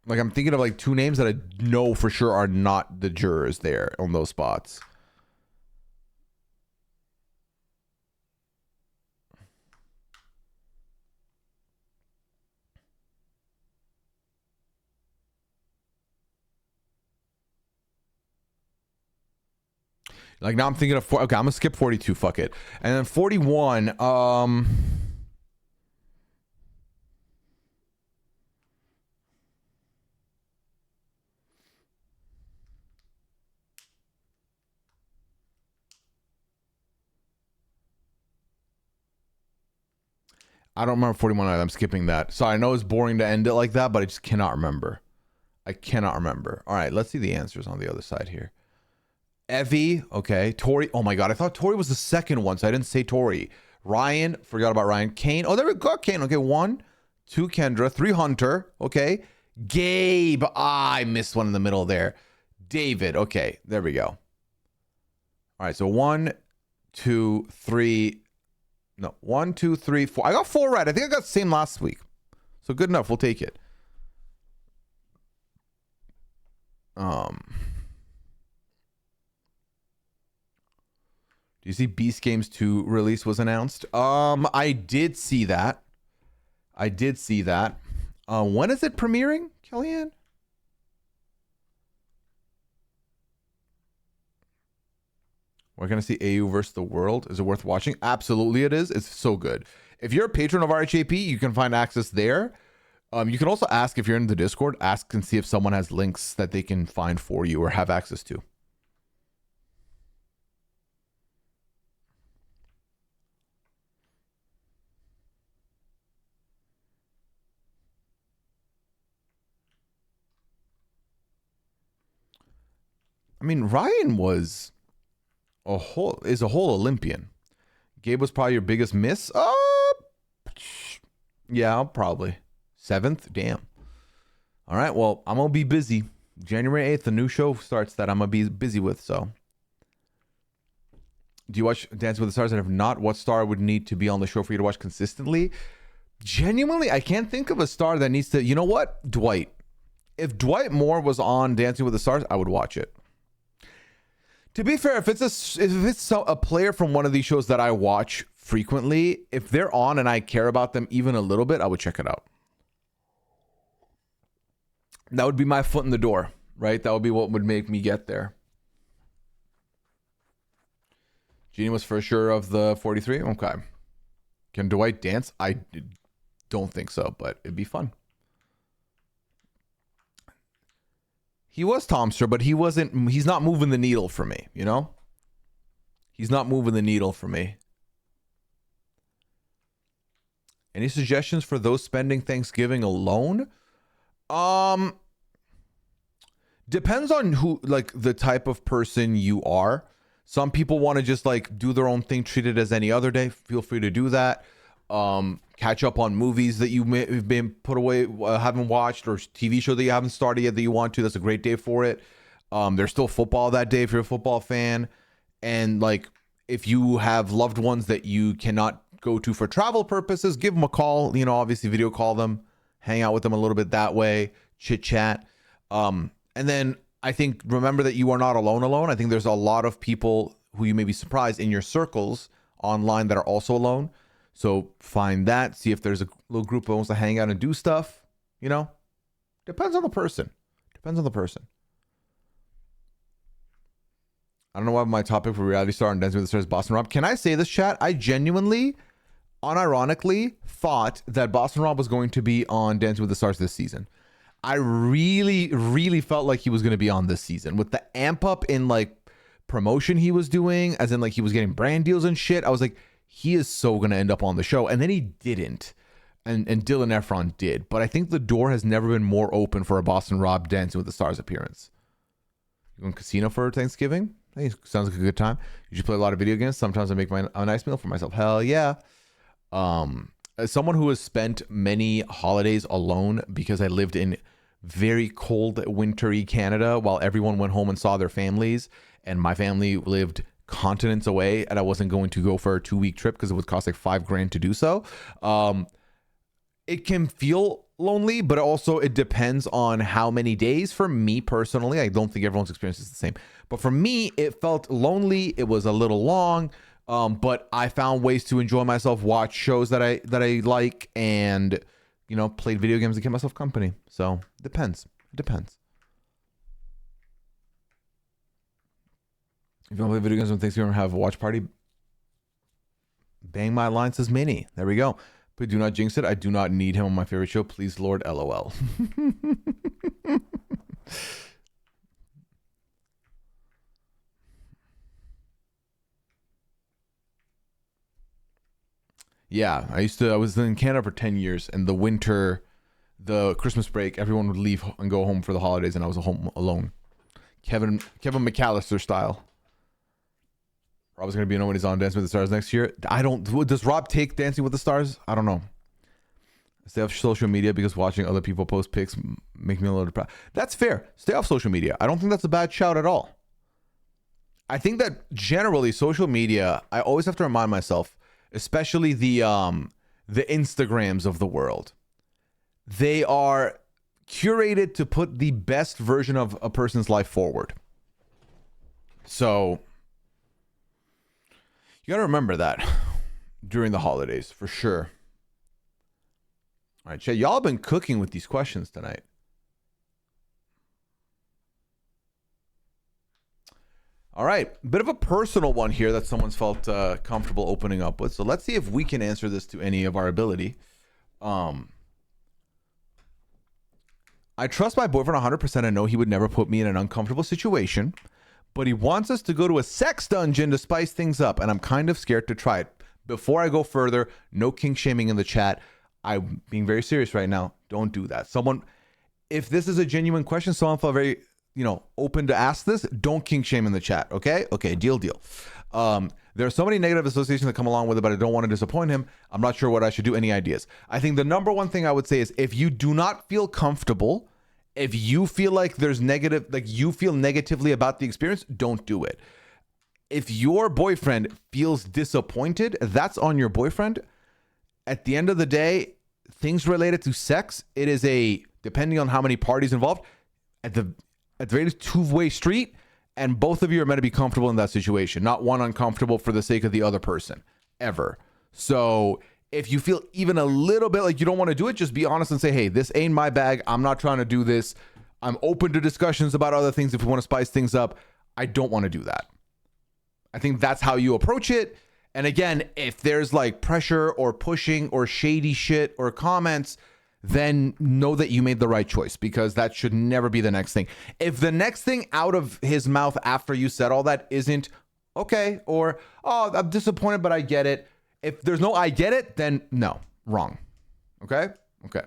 Like I'm thinking of like two names that I know for sure are not the jurors there on those spots. Like now I'm thinking of okay, I'm gonna skip 42, fuck it. And then 41, I don't remember 41 either. I'm skipping that. So I know it's boring to end it like that, but I just cannot remember. I cannot remember. All right, let's see the answers on the other side here. Evie, okay. Tori, oh my god, I thought Tori was the second one, so I didn't say Tori. Ryan, forgot about Ryan. Kane, oh, there we go, Kane. Okay, 1, 2, Kendra, 3, Hunter, okay. Gabe, I missed one in the middle there. David, okay, there we go. All right, so 1, 2, 3, no, 1, 2, 3, 4. I got 4 right. I think I got the same last week. So good enough, we'll take it. Do you see Beast Games 2 release was announced? I did see that. I did see that. When is it premiering, Kellyanne? We're going to see AU versus the world. Is it worth watching? Absolutely it is. It's so good. If you're a patron of RHAP, you can find access there. You can also ask if you're in the Discord, ask and see if someone has links that they can find for you or have access to. I mean, Ryan was a whole Olympian. Gabe was probably your biggest miss. Yeah, probably 7th. Damn. All right. Well, I'm gonna be busy. January 8th, the new show starts that I'm gonna be busy with. So, do you watch Dancing with the Stars? And if not, what star would need to be on the show for you to watch consistently? Genuinely, I can't think of a star that needs to. You know what? Dwight. If Dwight Moore was on Dancing with the Stars, I would watch it. To be fair, if it's a player from one of these shows that I watch frequently, if they're on and I care about them even a little bit, I would check it out. That would be my foot in the door, right? That would be what would make me get there. Jeannie was for sure of the 43. Okay. Can Dwight dance? I don't think so, but it'd be fun. He was Tomster, but he's not moving the needle for me, you know? He's not moving the needle for me. Any suggestions for those spending Thanksgiving alone? Depends on who, like the type of person you are. Some people want to just like do their own thing, treat it as any other day. Feel free to do that. Catch up on movies that you may have been put away, haven't watched, or TV show that you haven't started yet that you want to. That's a great day for it. There's still football that day if you're a football fan. And like, if you have loved ones that you cannot go to for travel purposes, give them a call, you know, obviously video call them, hang out with them a little bit that way, chit chat. And then I think, remember that you are not alone. I think there's a lot of people who you may be surprised in your circles online that are also alone. So find that, see if there's a little group that wants to hang out and do stuff, you know? Depends on the person. I don't know why my topic for reality star and Dancing with the Stars is Boston Rob. Can I say this, chat? I genuinely, unironically, thought that Boston Rob was going to be on Dancing with the Stars this season. I really, really felt like he was going to be on this season with the amp up in like promotion he was doing, as in like he was getting brand deals and shit. I was like, he is so going to end up on the show. And then he didn't. And Dylan Efron did. But I think the door has never been more open for a Boston Rob Dancing with the Stars appearance. You going casino for Thanksgiving? Hey, sounds like a good time. You should play a lot of video games. Sometimes I make a nice meal for myself. Hell yeah. As someone who has spent many holidays alone because I lived in very cold, wintry Canada while everyone went home and saw their families, and my family lived continents away, and I wasn't going to go for a 2-week trip because it would cost like $5,000 to do so. It can feel lonely, but also it depends on how many days. For me personally, I don't think everyone's experience is the same, but for me, it felt lonely. It was a little long, but I found ways to enjoy myself, watch shows that I like, and played video games to keep myself company. So it depends. It depends. If you want to play video games on Thanksgiving or have a watch party, bang my line, says Minnie. There we go. But do not jinx it. I do not need him on my favorite show. Please, Lord, LOL. Yeah, I was in Canada for 10 years, and the Christmas break, everyone would leave and go home for the holidays, and I was home alone. Kevin McAllister style. Rob's going to be when he's on Dancing with the Stars next year. Does Rob take Dancing with the Stars? I don't know. Stay off social media because watching other people post pics make me a little depressed. That's fair. Stay off social media. I don't think that's a bad shout at all. I think that generally social media, I always have to remind myself, especially the Instagrams of the world, they are curated to put the best version of a person's life forward. So you got to remember that during the holidays, for sure. All right, Chet, y'all have been cooking with these questions tonight. All right, bit of a personal one here that someone's felt comfortable opening up with. So let's see if we can answer this to any of our ability. I trust my boyfriend 100% and know he would never put me in an uncomfortable situation, but he wants us to go to a sex dungeon to spice things up, and I'm kind of scared to try it. Before I go further, no kink shaming in the chat. I'm being very serious right now. Don't do that. If this is a genuine question, someone felt very, open to ask this, don't kink shame in the chat, okay? Okay, deal. There are so many negative associations that come along with it, but I don't want to disappoint him. I'm not sure what I should do. Any ideas? I think the number one thing I would say is if you do not feel comfortable, if you feel like there's negative, like you feel negatively about the experience, don't do it. If your boyfriend feels disappointed, that's on your boyfriend. At the end of the day, things related to sex, it is depending on how many parties involved, at the very least, two-way street, and both of you are meant to be comfortable in that situation, not one uncomfortable for the sake of the other person, ever. So if you feel even a little bit like you don't want to do it, just be honest and say, hey, this ain't my bag. I'm not trying to do this. I'm open to discussions about other things if we want to spice things up. I don't want to do that. I think that's how you approach it. And again, if there's like pressure or pushing or shady shit or comments, then know that you made the right choice, because that should never be the next thing. If the next thing out of his mouth after you said all that isn't okay, or, oh, I'm disappointed, but I get it. If there's no I get it, then no, wrong. Okay? Okay.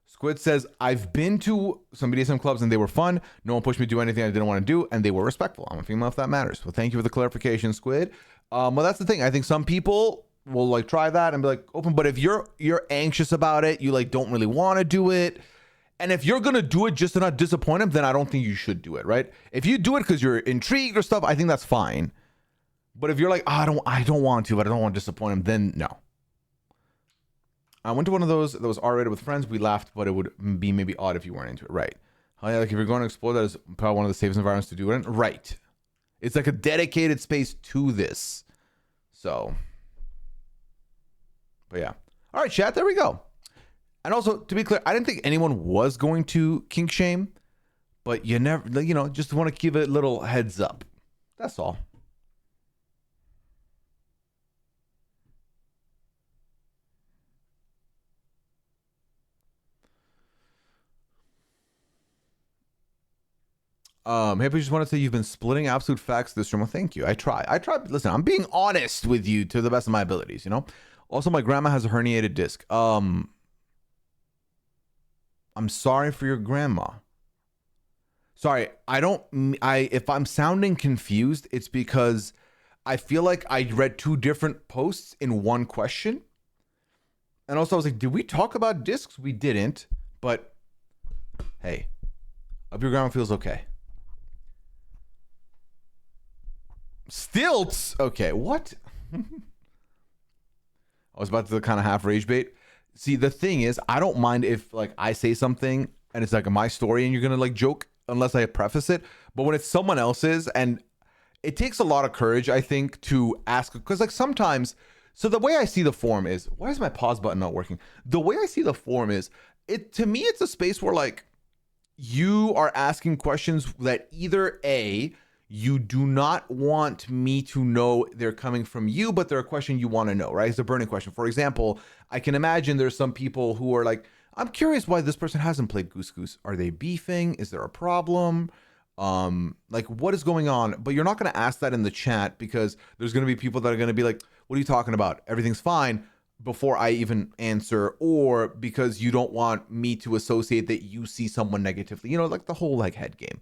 Squid says, I've been to some BDSM clubs and they were fun. No one pushed me to do anything I didn't want to do, and they were respectful. I'm a female if that matters. Well, thank you for the clarification, Squid. Well, that's the thing. I think some people will like try that and be like open, but if you're anxious about it, you like don't really want to do it, and if you're gonna do it just to not disappoint him, then I don't think you should do it, right? If you do it because you're intrigued or stuff, I think that's fine. But if you're like, oh, I don't want to, but I don't want to disappoint him, then no. I went to one of those that was R-rated with friends. We laughed, but it would be maybe odd if you weren't into it, right? Oh yeah, like if you're going to explore, that is probably one of the safest environments to do it in, right? It's like a dedicated space to this. So, but yeah. All right, chat, there we go. And also, to be clear, I didn't think anyone was going to kink shame, but you never, you know, just want to give it a little heads up. That's all. Hey, I just want to say you've been splitting absolute facts this room. Well, thank you. I try. Listen, I'm being honest with you to the best of my abilities, you know? Also, my grandma has a herniated disc. I'm sorry for your grandma. Sorry, if I'm sounding confused, it's because I feel like I read two different posts in one question. And also I was like, did we talk about discs? We didn't, but hey, I hope your grandma feels okay. Stilts? Okay, what? I was about to kind of half rage bait. See, the thing is, I don't mind if like I say something and it's like my story and you're gonna like joke unless I preface it. But when it's someone else's, and it takes a lot of courage, I think, to ask, because like sometimes, so the way I see the forum is, why is my pause button not working? The way I see the forum is, to me, it's a space where like you are asking questions that either A, you do not want me to know they're coming from you, but they're a question you want to know, right? It's a burning question. For example, I can imagine there's some people who are like, I'm curious why this person hasn't played Goose Goose. Are they beefing? Is there a problem? Like what is going on? But you're not going to ask that in the chat because there's going to be people that are going to be like, what are you talking about? Everything's fine, before I even answer, or because you don't want me to associate that you see someone negatively, you know, like the whole like head game.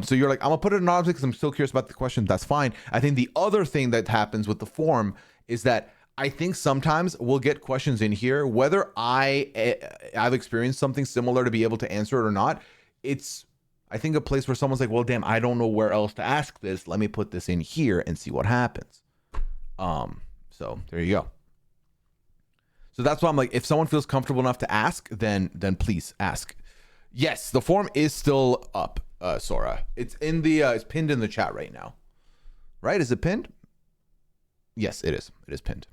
So you're like, I'm gonna put it in anonymous because I'm still curious about the question. That's fine. I think the other thing that happens with the forum is that I think sometimes we'll get questions in here, whether I've experienced something similar to be able to answer it or not. It's, I think, a place where someone's like, well, damn, I don't know where else to ask this. Let me put this in here and see what happens. So there you go. So that's why I'm like, if someone feels comfortable enough to ask, then please ask. Yes, the form is still up, Sora. It's in the it's pinned in the chat right now. Right? Is it pinned? Yes, it is. It is pinned.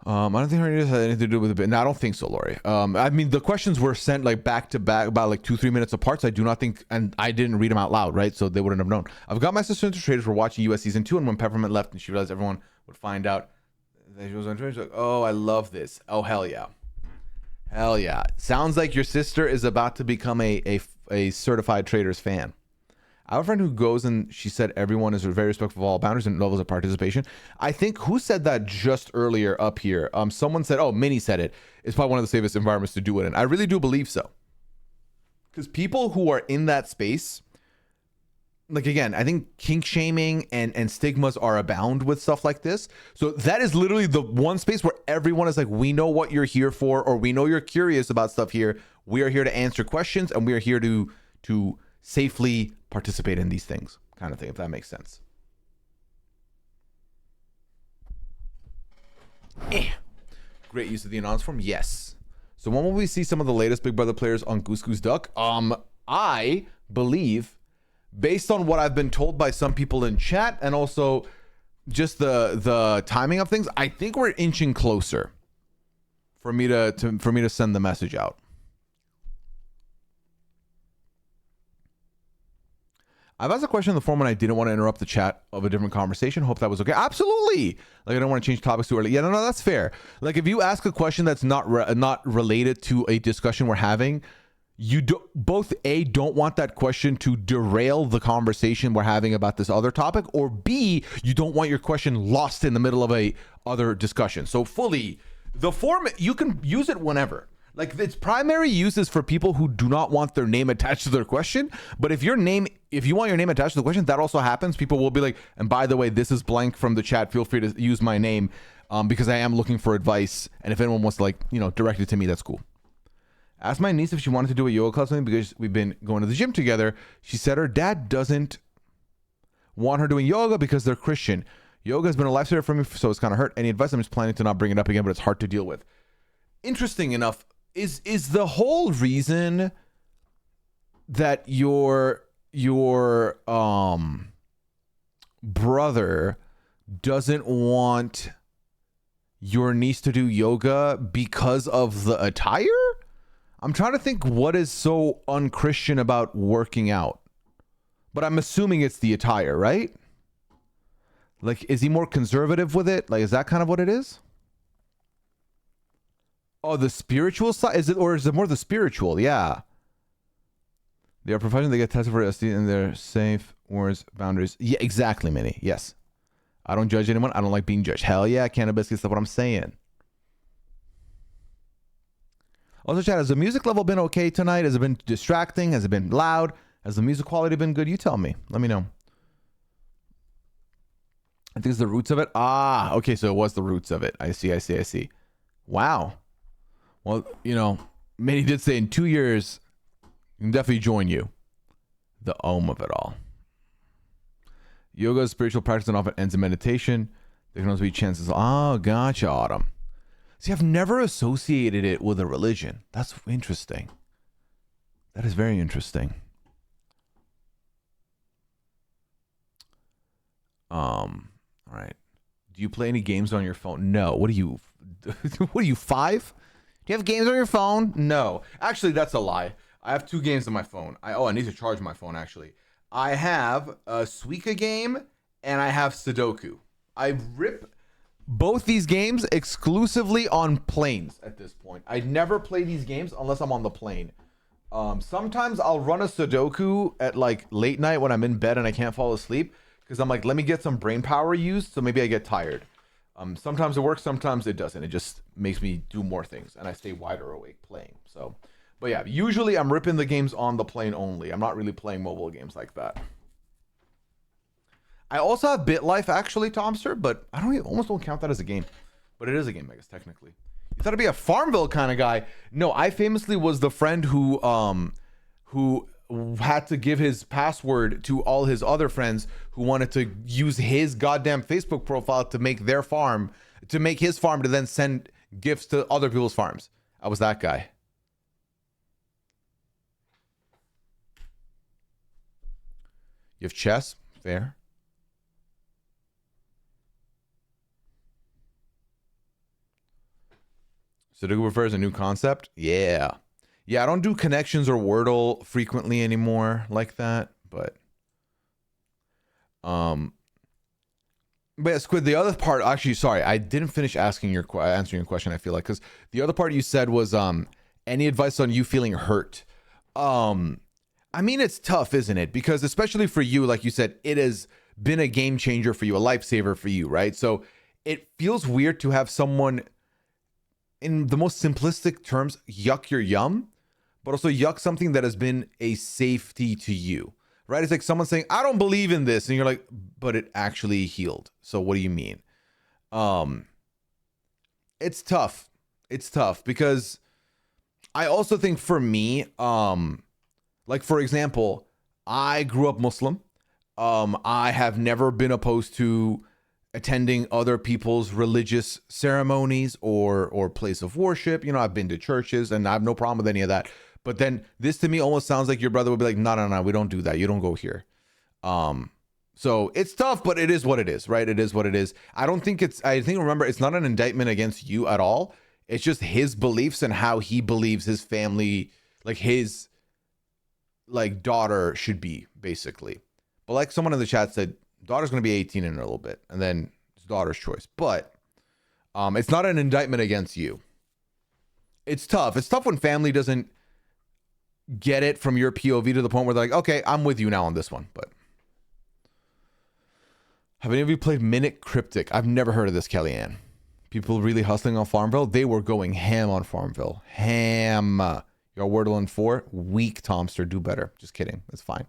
I don't think her had anything to do with it. No, I don't think so, Lori. I mean, the questions were sent like back to back, about like 2-3 minutes apart. So I do not think, and I didn't read them out loud, right? So they wouldn't have known. I've got my sister into Traitors. We're watching US season 2, and when Peppermint left, and she realized everyone would find out. She was on Twitter. She's like, oh, I love this. Oh, hell yeah. Hell yeah. Sounds like your sister is about to become a certified Traitors fan. I have a friend who goes and she said everyone is very respectful of all boundaries and levels of participation. I think, who said that just earlier up here? Someone said, oh, Minnie said it. It's probably one of the safest environments to do it in. I really do believe so. Because people who are in that space, like, again, I think kink shaming and stigmas are abound with stuff like this. So that is literally the one space where everyone is like, we know what you're here for, or we know you're curious about stuff here. We are here to answer questions, and we are here to safely participate in these things, kind of thing, if that makes sense. Great use of the anonymous form. Yes. So when will we see some of the latest Big Brother players on Goose Goose Duck? I believe, based on what I've been told by some people in chat, and also just the timing of things, I think we're inching closer for me to send the message out. I've asked a question in the forum and I didn't want to interrupt the chat of a different conversation. Hope that was okay. Absolutely. Like, I don't want to change topics too early. Yeah, no, that's fair. Like, if you ask a question that's not related to a discussion we're having, you both A, don't want that question to derail the conversation we're having about this other topic, or B, you don't want your question lost in the middle of a other discussion. So fully, the form, you can use it whenever. Like, its primary use is for people who do not want their name attached to their question. But if you want your name attached to the question, that also happens. People will be like, and by the way, this is blank from the chat. Feel free to use my name because I am looking for advice. And if anyone wants to, like, direct it to me, that's cool. Asked my niece if she wanted to do a yoga class with me because we've been going to the gym together. She said her dad doesn't want her doing yoga because they're Christian. Yoga has been a lifesaver for me, so it's kind of hurt. Any advice? I'm just planning to not bring it up again, but it's hard to deal with. Interesting enough, is the whole reason that your brother doesn't want your niece to do yoga because of the attire? I'm trying to think what is so unchristian about working out. But I'm assuming it's the attire, right? Like, is he more conservative with it? Like, is that kind of what it is? Oh, the spiritual side? Is it, or is it more the spiritual? Yeah. They are professional. They get tested for SD and they're safe words, boundaries. Yeah, exactly, Minnie. Yes. I don't judge anyone. I don't like being judged. Hell yeah, cannabis. That's what I'm saying. Also, chat, has the music level been okay tonight? Has it been distracting? Has it been loud? Has the music quality been good? You tell me. Let me know. I think it's the roots of it. Ah, okay, so it was the roots of it. I see. Wow. Well, you know, Minnie did say in 2 years, we can definitely join you. The of it all. Yoga is spiritual practice and often ends in meditation. There can also be chances. Oh, gotcha, Autumn. See, I've never associated it with a religion. That's interesting. That is very interesting. All right. Do you play any games on your phone? No. What are you? What are you, 5? Do you have games on your phone? No. Actually, that's a lie. I have 2 games on my phone. I need to charge my phone, actually. I have a Suika game and I have Sudoku. I rip both these games exclusively on planes at this point. I never play these games unless I'm on the plane. Sometimes I'll run a Sudoku at like late night when I'm in bed and I can't fall asleep because I'm like, let me get some brain power used, so maybe I get tired. Sometimes it works, sometimes it doesn't. It just makes me do more things and I stay wider awake playing. So, but yeah, usually I'm ripping the games on the plane only. I'm not really playing mobile games like that. I also have BitLife actually, Tomster, but I almost don't count that as a game. But it is a game, I guess, technically. You thought I'd be a Farmville kind of guy. No, I famously was the friend who had to give his password to all his other friends who wanted to use his goddamn Facebook profile to make their farm, to make his farm to then send gifts to other people's farms. I was that guy. You have chess? Fair. Sudoku refers a new concept? Yeah. Yeah, I don't do connections or Wordle frequently anymore like that, but yeah, Squid, the other part, actually, sorry, I didn't finish answering your question, I feel like, because the other part you said was any advice on you feeling hurt? I mean, it's tough, isn't it? Because especially for you, like you said, it has been a game changer for you, a lifesaver for you, right? So it feels weird to have someone, in the most simplistic terms, yuck your yum, but also yuck something that has been a safety to you, right? It's like someone saying, I don't believe in this. And you're like, but it actually healed. So what do you mean? It's tough. It's tough because I also think for me, like, for example, I grew up Muslim. I have never been opposed to attending other people's religious ceremonies or place of worship. You know, I've been to churches and I have no problem with any of that. But then this to me almost sounds like your brother would be like, no, we don't do that. You don't go here. So it's tough, but it is what it is, right? It is what it is. Remember, it's not an indictment against you at all. It's just his beliefs and how he believes his family, like his like daughter should be, basically. But like someone in the chat said, daughter's going to be 18 in a little bit, and then it's daughter's choice. But it's not an indictment against you. It's tough. It's tough when family doesn't get it from your POV to the point where they're like, okay, I'm with you now on this one. But have any of you played Minute Cryptic? I've never heard of this, Kellyanne. People really hustling on Farmville? They were going ham on Farmville. Ham. Your Wordle in 4? Weak, Tomster. Do better. Just kidding. It's fine.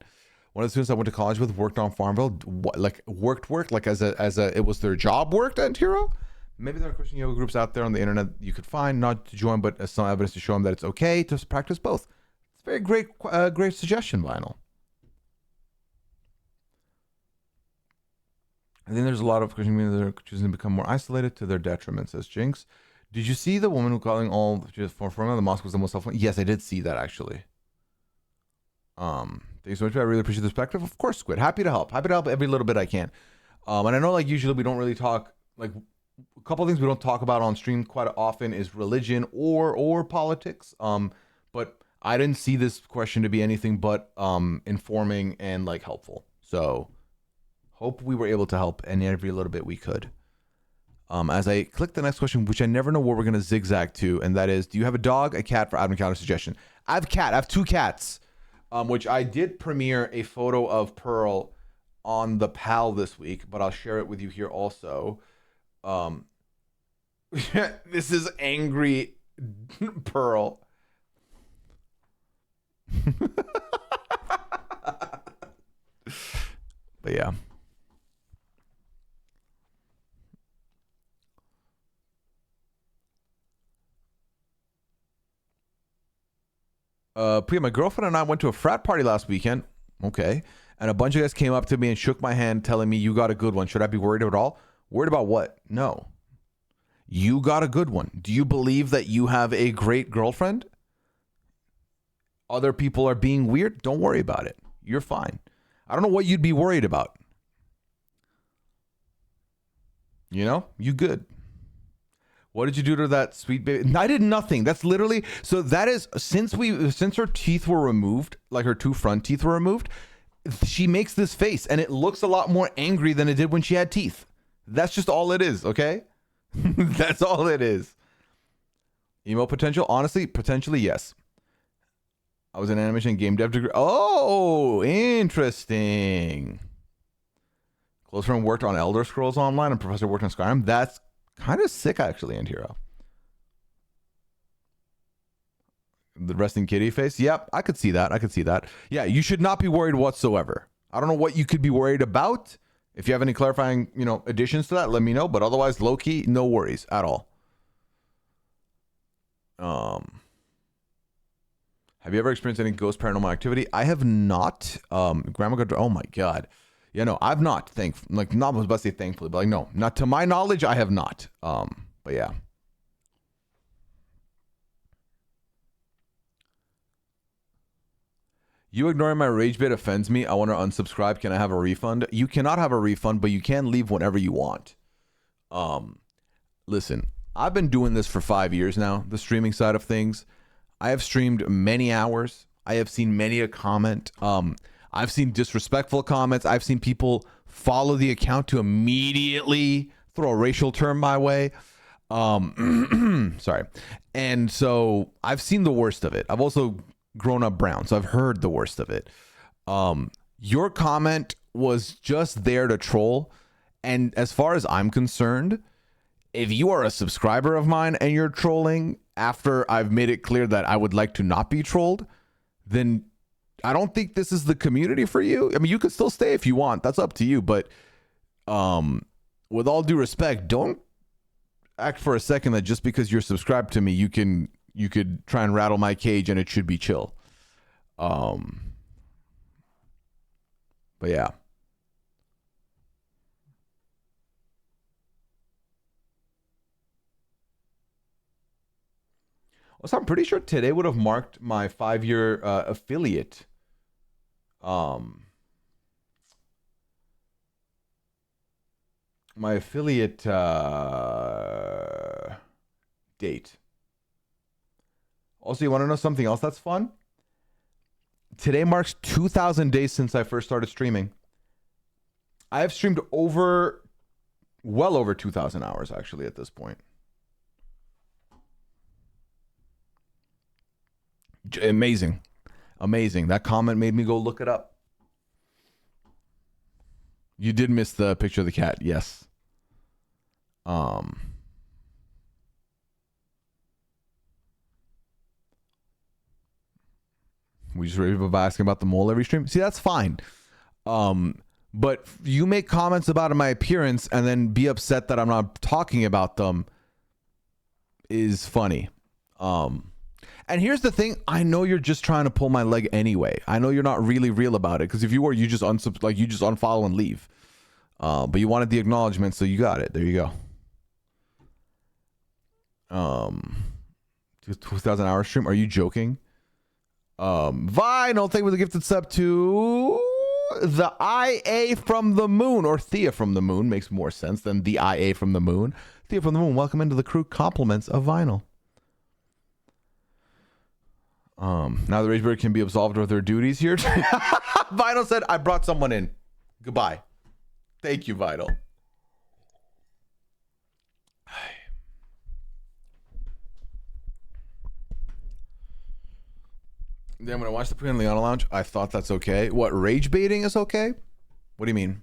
One of the students I went to college with worked on Farmville. Worked like as a it was their job worked at Hero. Maybe there are Christian yoga groups out there on the internet you could find, not to join, but as some evidence to show them that it's okay to practice both. It's a very great suggestion, Vinyl. I think there's a lot of Christian communities that are choosing to become more isolated to their detriment, says Jinx. Did you see the woman who calling all from the mosque was the most helpful? Yes, I did see that, actually. Thank you so much. I really appreciate the perspective. Of course, Squid. Happy to help. Happy to help every little bit I can. And I know, like, usually we don't really talk, like, a couple of things we don't talk about on stream quite often is religion or politics. But I didn't see this question to be anything but informing and like helpful. So hope we were able to help in every little bit we could. As I click the next question, which I never know where we're going to zigzag to, and that is, do you have a dog, a cat for Adam Counter suggestion? I have a cat. I have 2 cats, which I did premiere a photo of Pearl on the PAL this week, but I'll share it with you here also. This is angry Pearl. But yeah. Pooya, my girlfriend and I went to a frat party last weekend. Okay. And a bunch of guys came up to me and shook my hand telling me, you got a good one. Should I be worried at all? Worried about what? No. You got a good one. Do you believe that you have a great girlfriend? Other people are being weird? Don't worry about it. You're fine. I don't know what you'd be worried about. You know? You good. What did you do to that sweet baby? I did nothing. That's literally, so that is, since her teeth were removed, like her 2 front teeth were removed, she makes this face and it looks a lot more angry than it did when she had teeth. That's just all it is, okay? That's all it is. Emo potential? Honestly, potentially, yes. I was an animation game dev degree. Oh, interesting. Close friend worked on Elder Scrolls Online and professor worked on Skyrim. That's kind of sick, actually, and hero. The resting kitty face. Yep, I could see that. I could see that. Yeah, you should not be worried whatsoever. I don't know what you could be worried about. If you have any clarifying, additions to that, let me know. But otherwise, low key, no worries at all. Have you ever experienced any ghost paranormal activity? I have not. Grandma got. Oh my god. Yeah, no, I've not. Not was about to say thankfully, but no, not to my knowledge, I have not. But yeah. You ignoring my rage bit offends me. I want to unsubscribe. Can I have a refund? You cannot have a refund, but you can leave whenever you want. Listen, I've been doing this for 5 years now, the streaming side of things. I have streamed many hours. I have seen many a comment. I've seen disrespectful comments. I've seen people follow the account to immediately throw a racial term my way. Sorry. And so I've seen the worst of it. I've also grown up brown, so I've heard the worst of it. Your comment was just there to troll. And as far as I'm concerned, if you are a subscriber of mine and you're trolling after I've made it clear that I would like to not be trolled, then I don't think this is the community for you. I mean, you could still stay if you want. That's up to you. But with all due respect, don't act for a second that just because you're subscribed to me, you could try and rattle my cage and it should be chill. But yeah. Also, I'm pretty sure today would have marked my 5-year affiliate. My affiliate date. Also, you want to know something else that's fun? Today marks 2,000 days since I first started streaming. I have streamed well over 2,000 hours, actually, at this point. Amazing. Amazing. That comment made me go look it up. You did miss the picture of the cat. Yes. We just ready by asking about the mole every stream. See, that's fine. But you make comments about my appearance and then be upset that I'm not talking about them is funny. And here's the thing. I know you're just trying to pull my leg anyway. I know you're not really real about it. Because if you were, you just unfollow and leave. But you wanted the acknowledgement, so you got it. There you go. 2,000 hour stream. Are you joking? Vinyl, thank you for the gifted sub to the IA from the moon, or Thea from the moon. Makes more sense than the IA from the moon. Thea from the moon, welcome into the crew. Compliments of Vinyl. Now the Rageberry can be absolved of their duties here. Vinyl said, I brought someone in. Goodbye. Thank you, Vinyl. Then when I watched the Pooya and Liana Lounge, I thought that's okay. What, rage baiting is okay? What do you mean?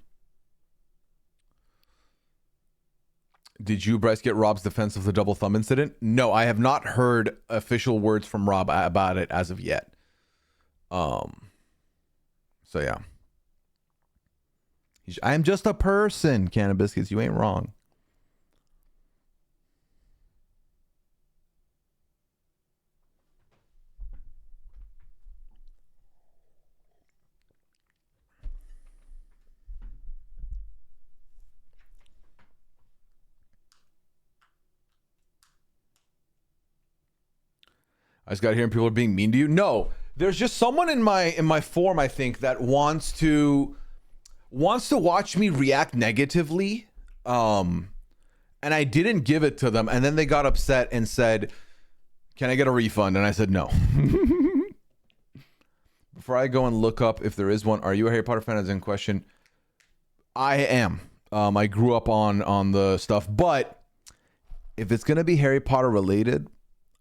Did you, Bryce, get Rob's defense of the double thumb incident? No, I have not heard official words from Rob about it as of yet. So yeah. I am just a person, Can of Biscuits. You ain't wrong. I just got here and people are being mean to you. No, there's just someone in my forum, I think, that wants to watch me react negatively. And I didn't give it to them. And then they got upset and said, can I get a refund? And I said, no. Before I go and look up if there is one, are you a Harry Potter fan? As in question. I am. I grew up on the stuff, but if it's going to be Harry Potter related,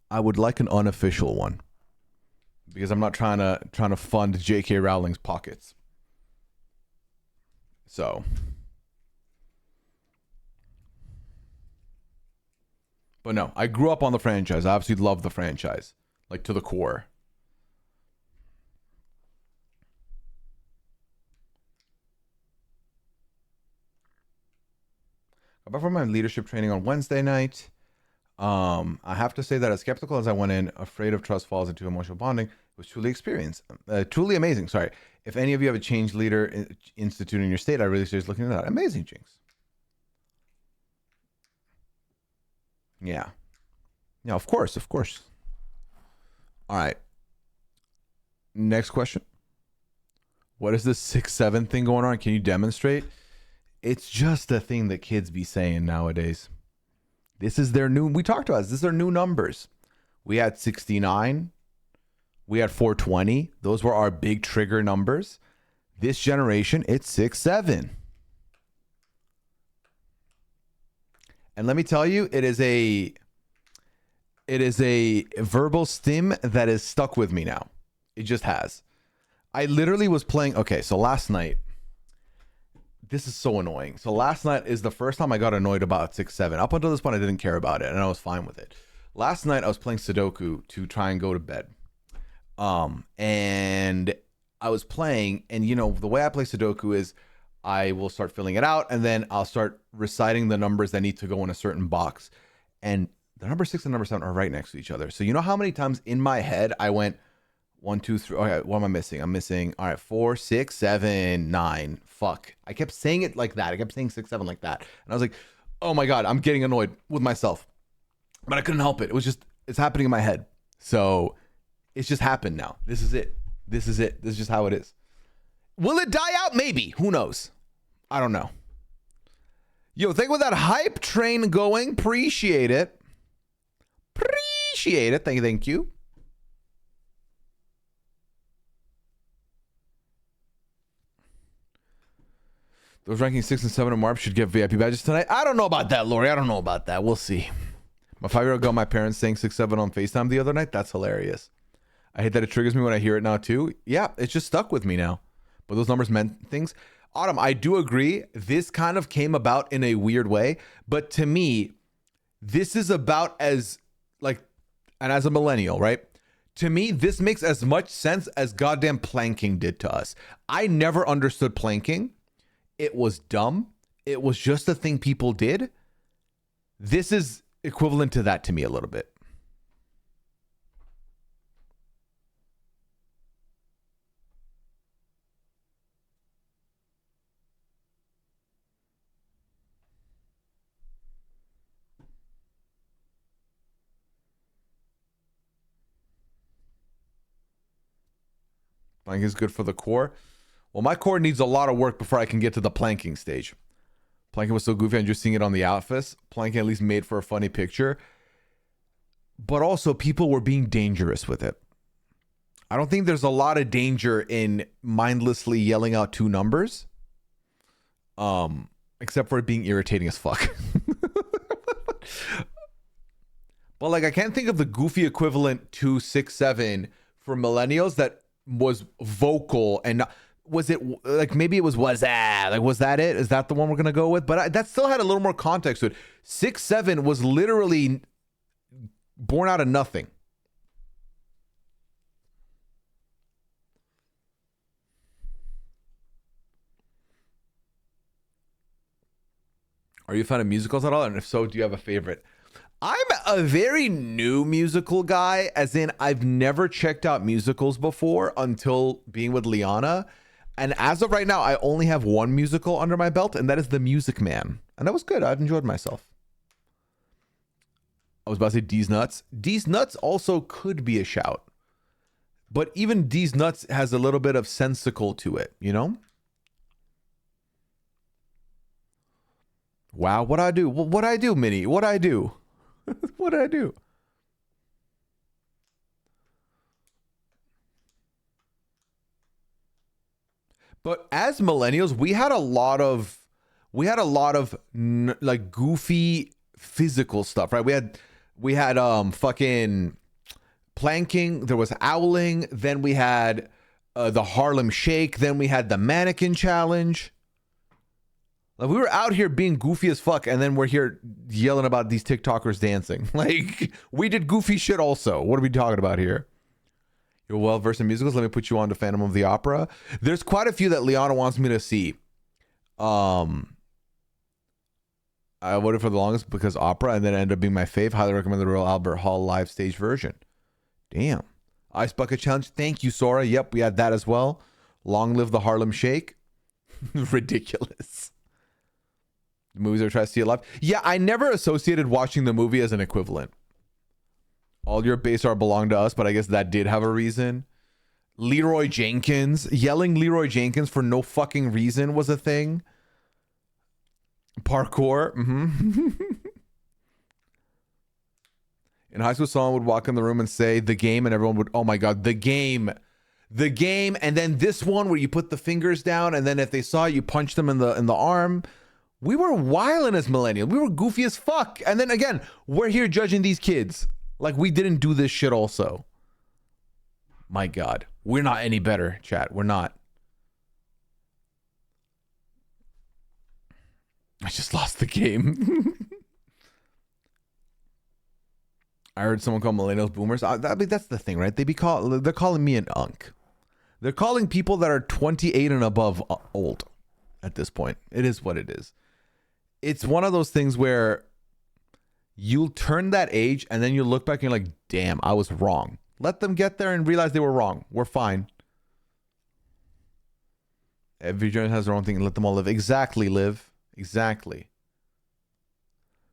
I would like an unofficial one, because I'm not trying to fund J.K. Rowling's pockets. So, but no, I grew up on the franchise. I absolutely love the franchise, like to the core. Apart from my leadership training on Wednesday night, I have to say that as skeptical as I went in, afraid of trust falls into emotional bonding, it was truly amazing. Sorry. If any of you have a change leader institute in your state, I really suggest looking at that. Amazing, Jinx. Yeah. Yeah, of course. All right. Next question. What is this 6-7 thing going on? Can you demonstrate? It's just a thing that kids be saying nowadays. This is their new, we talked about this. This is their new numbers. We had 69. We had 420. Those were our big trigger numbers. This generation, it's 6-7. And let me tell you, it is a verbal stim that is stuck with me now. It just has. I literally was playing, okay, so last night, this is so annoying. So last night is the first time I got annoyed about 6-7. Up until this point, I didn't care about it, and I was fine with it. Last night, I was playing Sudoku to try and go to bed. And I was playing, and you know, the way I play Sudoku is I will start filling it out, and then I'll start reciting the numbers that need to go in a certain box. And the number 6 and number 7 are right next to each other. So you know how many times in my head I went 1, 2, 3. Okay, what am I missing? I'm missing. All right, 4, 6, 7, 9. Fuck. I kept saying it like that. I kept saying 6, 7 like that. And I was like, oh my God, I'm getting annoyed with myself. But I couldn't help it. It's happening in my head. So it's just happened now. This is it. This is just how it is. Will it die out? Maybe. Who knows? I don't know. Yo, thank you for that hype train going. Appreciate it. Thank you. Those ranking 6 and 7 in Marp should get VIP badges tonight. I don't know about that, Lori. I don't know about that. We'll see. My 5-year-old got my parents saying 6-7 on FaceTime the other night. That's hilarious. I hate that it triggers me when I hear it now too. Yeah, it's just stuck with me now. But those numbers meant things. Autumn, I do agree. This kind of came about in a weird way. But to me, this is about as like, and as a millennial, right? To me, this makes as much sense as goddamn planking did to us. I never understood planking. It was dumb. It was just a thing people did. This is equivalent to that to me a little bit. Planking is good for the core. Well, my core needs a lot of work before I can get to the planking stage. Planking was so goofy, I'm just seeing it on the outfits. Planking at least made for a funny picture. But also, people were being dangerous with it. I don't think there's a lot of danger in mindlessly yelling out two numbers. Except for it being irritating as fuck. But like, I can't think of the goofy equivalent to 6-7 for millennials that was vocal and not, was it like, maybe it was that like, was that it? Is that the one we're gonna go with? But that still had a little more context to it. 6-7 was literally born out of nothing. Are you a fan of musicals at all? And if so, do you have a favorite? I'm a very new musical guy, as in I've never checked out musicals before until being with Liana. And as of right now, I only have one musical under my belt, and that is The Music Man. And that was good. I've enjoyed myself. I was about to say D's Nuts. D's Nuts also could be a shout. But even D's Nuts has a little bit of sensical to it, you know? Wow, what'd I do? What'd I do, Minnie? What'd I do? What did I do? But as millennials, we had a lot of like goofy physical stuff, right? We had fucking planking, there was owling, then we had the Harlem Shake, then we had the mannequin challenge. Like, we were out here being goofy as fuck, and then we're here yelling about these TikTokers dancing. Like, we did goofy shit also. What are we talking about here? You're well versed in musicals. Let me put you on to Phantom of the Opera. There's quite a few that Liana wants me to see. I voted for the longest because opera, and then it ended up being my fave. Highly recommend the Royal Albert Hall live stage version. Damn. Ice Bucket Challenge. Thank you, Sora. Yep, we had that as well. Long live the Harlem Shake. Ridiculous. The movies I try to see it live. Yeah, I never associated watching the movie as an equivalent. All Your Base Are Belong to Us, but I guess that did have a reason. Leroy Jenkins. Yelling Leroy Jenkins for no fucking reason was a thing. Parkour. Mm-hmm. In high school, someone would walk in the room and say, "The Game," and everyone would, oh my God, The Game. The Game. And then this one where you put the fingers down, and then if they saw it, you punch them in the arm. We were wilding as millennials. We were goofy as fuck. And then again, we're here judging these kids. Like, we didn't do this shit also. My God. We're not any better, chat. We're not. I just lost the game. I heard someone call millennials boomers. I mean, that's the thing, right? They're calling me an unk. They're calling people that are 28 and above old at this point. It is what it is. It's one of those things where you'll turn that age and then you look back and you're like, damn, I was wrong. Let them get there and realize they were wrong. We're fine. Every generation has their own thing. Let them all live. Exactly, Liv. Exactly.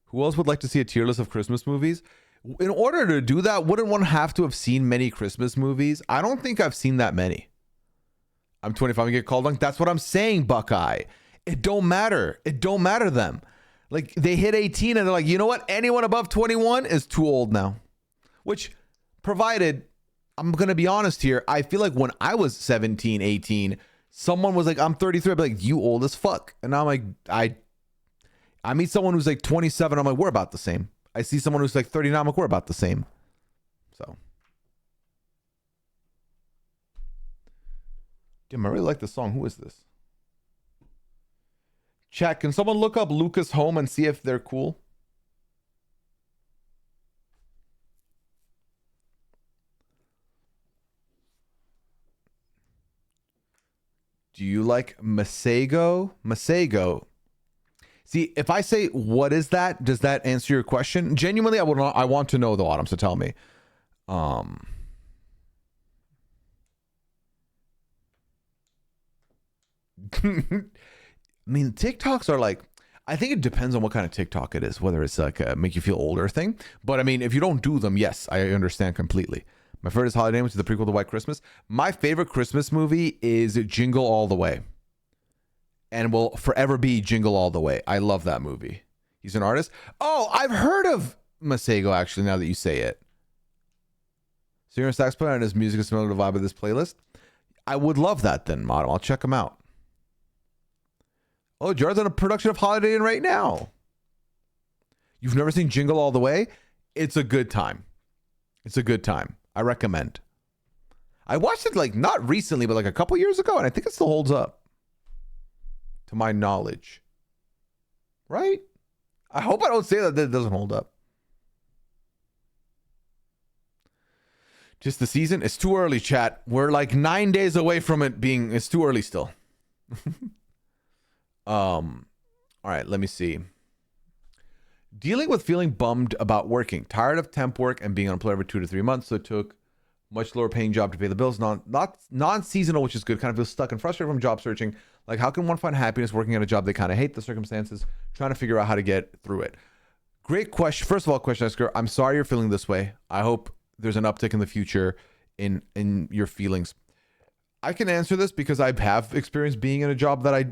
Who else would like to see a tier list of Christmas movies? In order to do that, wouldn't one have to have seen many Christmas movies? I don't think I've seen that many. I'm 25 and get called on. That's what I'm saying, Buckeye. It don't matter. It don't matter to them. Like, they hit 18 and they're like, you know what? Anyone above 21 is too old now. Which, provided, I'm going to be honest here, I feel like when I was 17, 18, someone was like, I'm 33. I'd be like, you old as fuck. And I'm like, I meet someone who's like 27. I'm like, we're about the same. I see someone who's like 39. I'm like, we're about the same. So. Damn, I really like the song. Who is this? Chat, can someone look up Lucas Home and see if they're cool? Do you like Masego? Masego. See, if I say, what is that? Does that answer your question? Genuinely, I want to know, though, Autumn, so tell me. I mean, TikToks are like, I think it depends on what kind of TikTok it is, whether it's like a make you feel older thing. But I mean, if you don't do them, yes, I understand completely. My favorite is Holiday, which is the prequel to White Christmas. My favorite Christmas movie is Jingle All the Way. And will forever be Jingle All the Way. I love that movie. He's an artist. Oh, I've heard of Masego, actually, now that you say it. So you're a sax player and his music is similar to the vibe of this playlist? I would love that then, Model. I'll check him out. Oh, Jared's on a production of Holiday Inn right now. You've never seen Jingle All the Way? It's a good time. It's a good time. I recommend. I watched it like not recently, but like a couple years ago, and I think it still holds up. To my knowledge. Right? I hope I don't say that it doesn't hold up. Just the season? It's too early, chat. We're like 9 days away from it being... It's too early still. All right, let me see. Dealing with feeling bummed about working. Tired of temp work and being unemployed for 2 to 3 months, so took much lower paying job to pay the bills. Not non-seasonal, which is good. Kind of feel stuck and frustrated from job searching. Like, how can one find happiness working at a job they kind of hate? The circumstances, trying to figure out how to get through it. Great question. First of all, question asker, I'm sorry you're feeling this way. I hope there's an uptick in the future in your feelings. I can answer this because I have experienced being in a job that I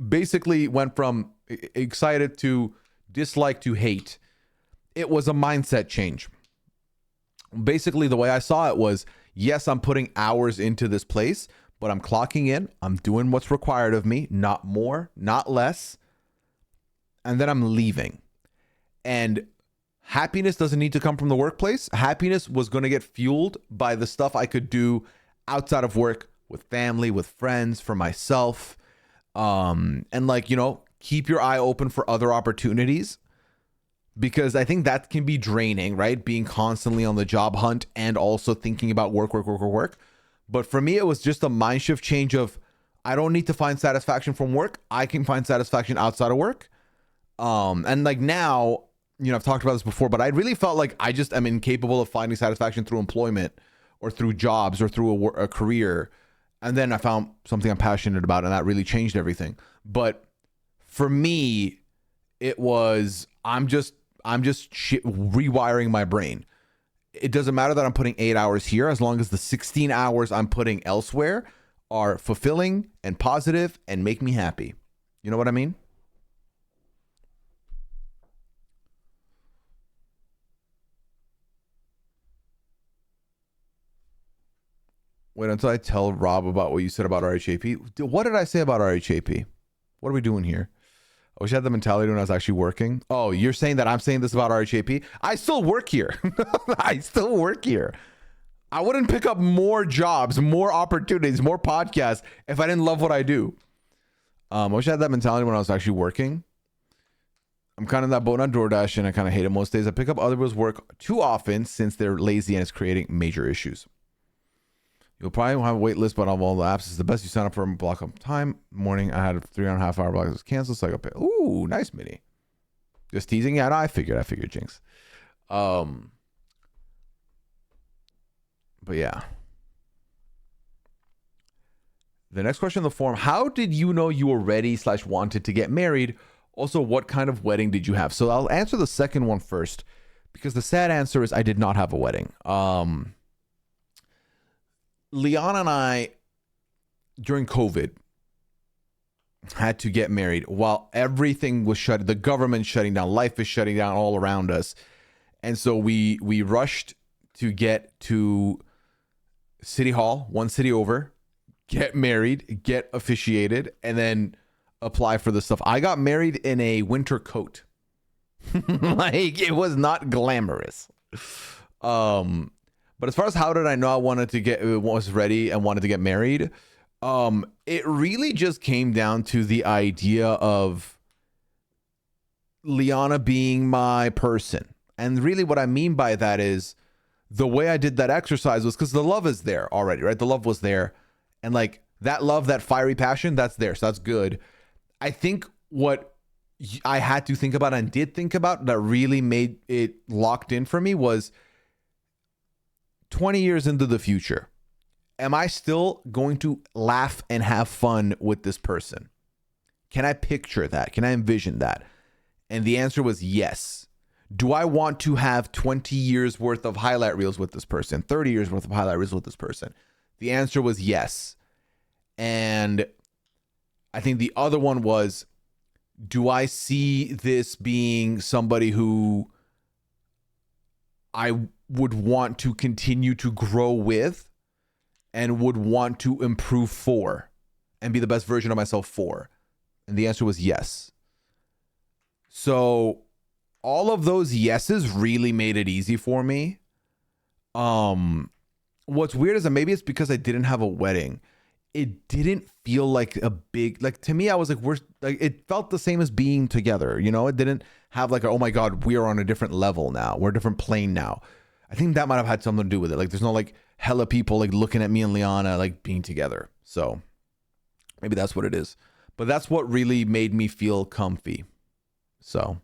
basically went from excited to dislike to hate. It was a mindset change. Basically, the way I saw it was, yes, I'm putting hours into this place, but I'm clocking in. I'm doing what's required of me, not more, not less. And then I'm leaving. And happiness doesn't need to come from the workplace. Happiness was going to get fueled by the stuff I could do outside of work, with family, with friends, for myself. And like, you know, keep your eye open for other opportunities, because I think that can be draining, right? Being constantly on the job hunt and also thinking about work. But for me, it was just a mind shift change of, I don't need to find satisfaction from work. I can find satisfaction outside of work. And like now, you know, I've talked about this before, but I really felt like I just am incapable of finding satisfaction through employment or through jobs or through a career. And then I found something I'm passionate about, and that really changed everything. But for me, it was, I'm just rewiring my brain. It doesn't matter that I'm putting 8 hours here, as long as the 16 hours I'm putting elsewhere are fulfilling and positive and make me happy. You know what I mean? Wait until I tell Rob about what you said about RHAP. What did I say about RHAP? What are we doing here? I wish I had the mentality when I was actually working. Oh, you're saying that I'm saying this about RHAP? I still work here. I still work here. I wouldn't pick up more jobs, more opportunities, more podcasts if I didn't love what I do. I wish I had that mentality when I was actually working. I'm kind of that boat on DoorDash, and I kind of hate it most days. I pick up other people's work too often since they're lazy and it's creating major issues. You'll probably have a wait list, but of all the apps, it's the best. You sign up for a block of time. Morning, I had a 3.5 hour block that was canceled, so I got paid. Ooh, nice, Mini. Just teasing. Yeah, no, I figured, Jinx. But yeah. The next question in the forum: how did you know you were ready / wanted to get married? Also, what kind of wedding did you have? So I'll answer the second one first, because the sad answer is I did not have a wedding. Leon and I, during COVID, had to get married while everything was shut. The government shutting down, life is shutting down all around us. And so we rushed to get to City Hall, one city over, get married, get officiated, and then apply for the stuff. I got married in a winter coat. Like, it was not glamorous. But as far as how did I know I was ready and wanted to get married, it really just came down to the idea of Liana being my person. And really what I mean by that is the way I did that exercise was because the love is there already, right? The love was there. And like that love, that fiery passion, that's there. So that's good. I think what I had to think about and did think about that really made it locked in for me was 20 years into the future, am I still going to laugh and have fun with this person? Can I picture that? Can I envision that? And the answer was yes. Do I want to have 20 years worth of highlight reels with this person? 30 years worth of highlight reels with this person? The answer was yes. And I think the other one was, do I see this being somebody who I would want to continue to grow with and would want to improve for and be the best version of myself for? And the answer was yes. So all of those yeses really made it easy for me. What's weird is that maybe it's because I didn't have a wedding. It didn't feel like a big, like, to me, I was like, it felt the same as being together. You know, it didn't have like, oh my God, we are on a different level now. We're a different plane now. I think that might have had something to do with it. Like, there's no like hella people like looking at me and Liana like being together. So maybe that's what it is. But that's what really made me feel comfy. So.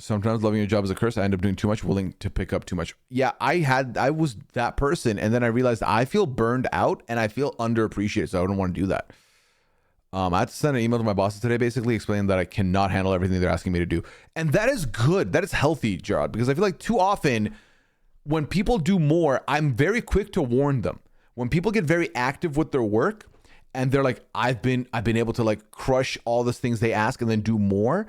Sometimes loving your job is a curse. I end up doing too much, willing to pick up too much. Yeah, I was that person. And then I realized I feel burned out and I feel underappreciated. So I don't want to do that. I had to send an email to my bosses today, basically explaining that I cannot handle everything they're asking me to do. And that is good. That is healthy, Gerard, because I feel like too often when people do more, I'm very quick to warn them. When people get very active with their work and they're like, I've been able to like crush all these things they ask and then do more.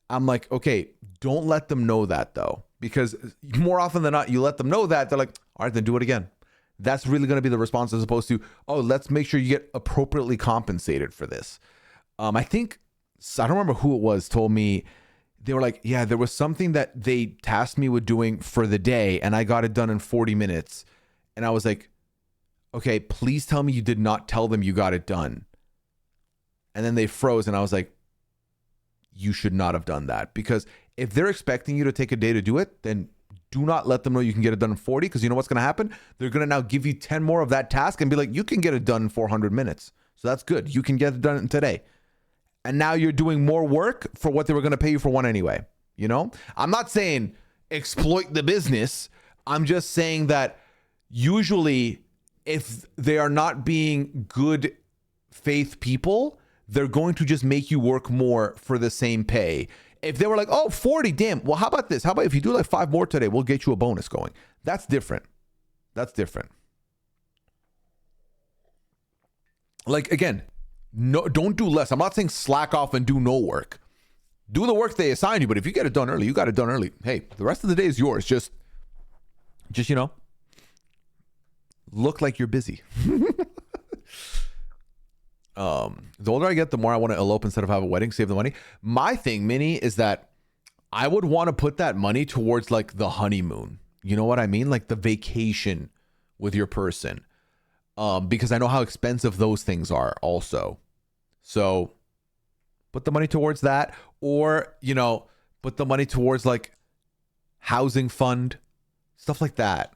I'm like, okay, don't let them know that though, because more often than not, you let them know that, they're like, all right, then do it again. That's really going to be the response, as opposed to, oh, let's make sure you get appropriately compensated for this. I think, I don't remember who it was, told me, they were like, yeah, there was something that they tasked me with doing for the day and I got it done in 40 minutes. And I was like, okay, please tell me you did not tell them you got it done. And then they froze and I was like, you should not have done that, because if they're expecting you to take a day to do it, then do not let them know you can get it done in 40, because you know what's going to happen? They're going to now give you 10 more of that task and be like, you can get it done in 400 minutes. So that's good. You can get it done today. And now you're doing more work for what they were going to pay you for one anyway. You know, I'm not saying exploit the business. I'm just saying that usually if they are not being good faith people, they're going to just make you work more for the same pay. If they were like, oh, 40, damn. Well, how about this? How about if you do like 5 more today, we'll get you a bonus going. That's different. That's different. Like, again, no, don't do less. I'm not saying slack off and do no work. Do the work they assign you, but if you get it done early, you got it done early. Hey, the rest of the day is yours. Just you know, look like you're busy. The older I get, the more I want to elope instead of have a wedding, save the money. My thing, Minnie, is that I would want to put that money towards like the honeymoon. You know what I mean? Like the vacation with your person. Because I know how expensive those things are also. So put the money towards that, or, you know, put the money towards like housing fund, stuff like that.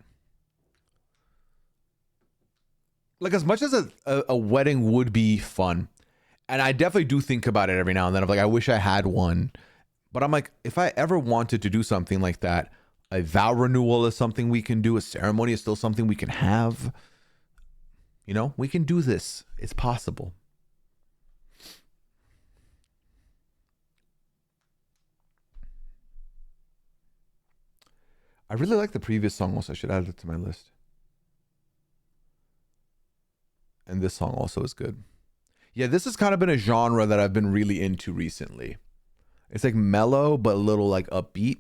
Like, as much as a wedding would be fun, and I definitely do think about it every now and then, of like, I wish I had one. But I'm like, if I ever wanted to do something like that, a vow renewal is something we can do. A ceremony is still something we can have. You know, we can do this. It's possible. I really like the previous song also. I should add it to my list. And this song also is good. Yeah, this has kind of been a genre that I've been really into recently. It's like mellow, but a little like upbeat.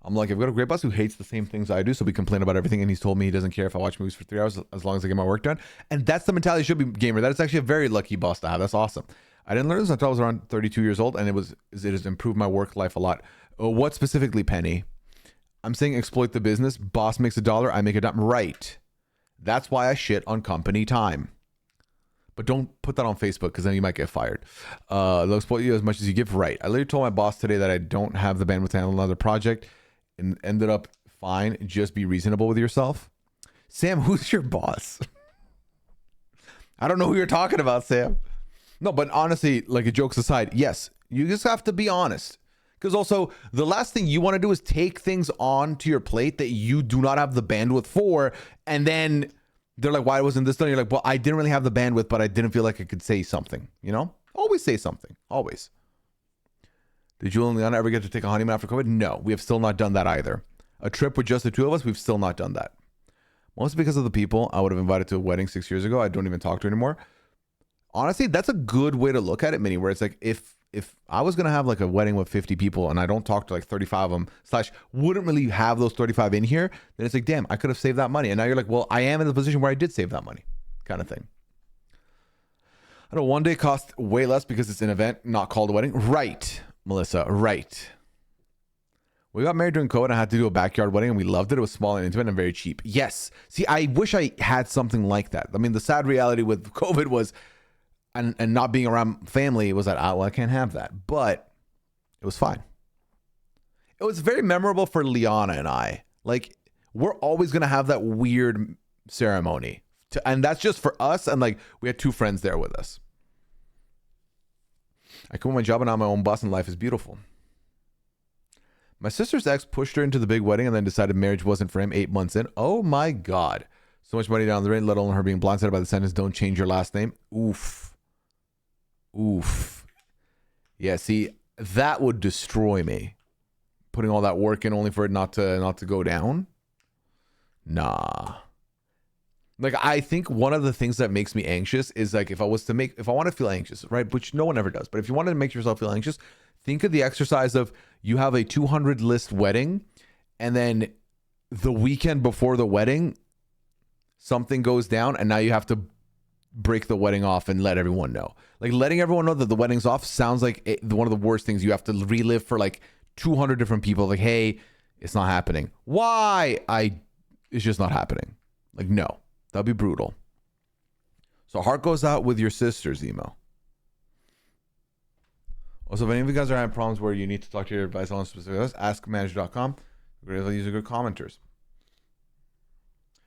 I'm like, I've got a great boss who hates the same things I do, so we complain about everything, and he's told me he doesn't care if I watch movies for 3 hours as long as I get my work done. And that's the mentality you should be, gamer. That is actually a very lucky boss to have. That's awesome. I didn't learn this until I was around 32 years old, and it has improved my work life a lot. What specifically, Penny? I'm saying exploit the business. Boss makes $1, I make $10. Right. That's why I shit on company time. But don't put that on Facebook, because then you might get fired. They'll exploit you as much as you give. Right. I literally told my boss today that I don't have the bandwidth to handle another project, and ended up fine. Just be reasonable with yourself. Sam, who's your boss? I don't know who you're talking about, Sam. No, but honestly, like, jokes aside, yes, you just have to be honest. Because also, the last thing you want to do is take things on to your plate that you do not have the bandwidth for, and then they're like, why wasn't this done? You're like, well, I didn't really have the bandwidth, but I didn't feel like I could say something, you know? Always say something, always. Did you and Liana ever get to take a honeymoon after COVID? No, we have still not done that either. A trip with just the two of us, we've still not done that. Mostly because of the people I would have invited to a wedding 6 years ago, I don't even talk to anymore. Honestly, that's a good way to look at it, Minnie, where it's like, if if I was gonna have like a wedding with 50 people and I don't talk to like 35 of them, slash wouldn't really have those 35 in here, then it's like, damn, I could have saved that money. And now you're like, well, I am in the position where I did save that money, kind of thing. I know one day cost way less because it's an event, not called a wedding. Right, Melissa, right. We got married during COVID and I had to do a backyard wedding and we loved it. It was small and intimate and very cheap. Yes. See, I wish I had something like that. I mean, the sad reality with COVID was, and not being around family was that, well, I can't have that. But it was fine. It was very memorable for Liana and I. Like, we're always going to have that weird ceremony. And that's just for us. And like, we had 2 friends there with us. I quit my job and now I'm my own boss and life is beautiful. My sister's ex pushed her into the big wedding and then decided marriage wasn't for him 8 months in. Oh my God. So much money down the drain, let alone her being blindsided by the sentence, don't change your last name. Oof. Oof. Yeah, see, that would destroy me. Putting all that work in only for it not to go down. Nah. Like, I think one of the things that makes me anxious is like, if I want to feel anxious, right? Which no one ever does. But if you wanted to make yourself feel anxious, think of the exercise of you have a 200 list wedding and then the weekend before the wedding, something goes down and now you have to break the wedding off and let everyone know. Like, letting everyone know that the wedding's off sounds like one of the worst things. You have to relive for like 200 different people. Like, hey, it's not happening. Why? It's just not happening. Like, no, that'd be brutal. So heart goes out with your sister's email. Also, if any of you guys are having problems where you need to talk to your advice on specific, askmanager.com. These are good commenters.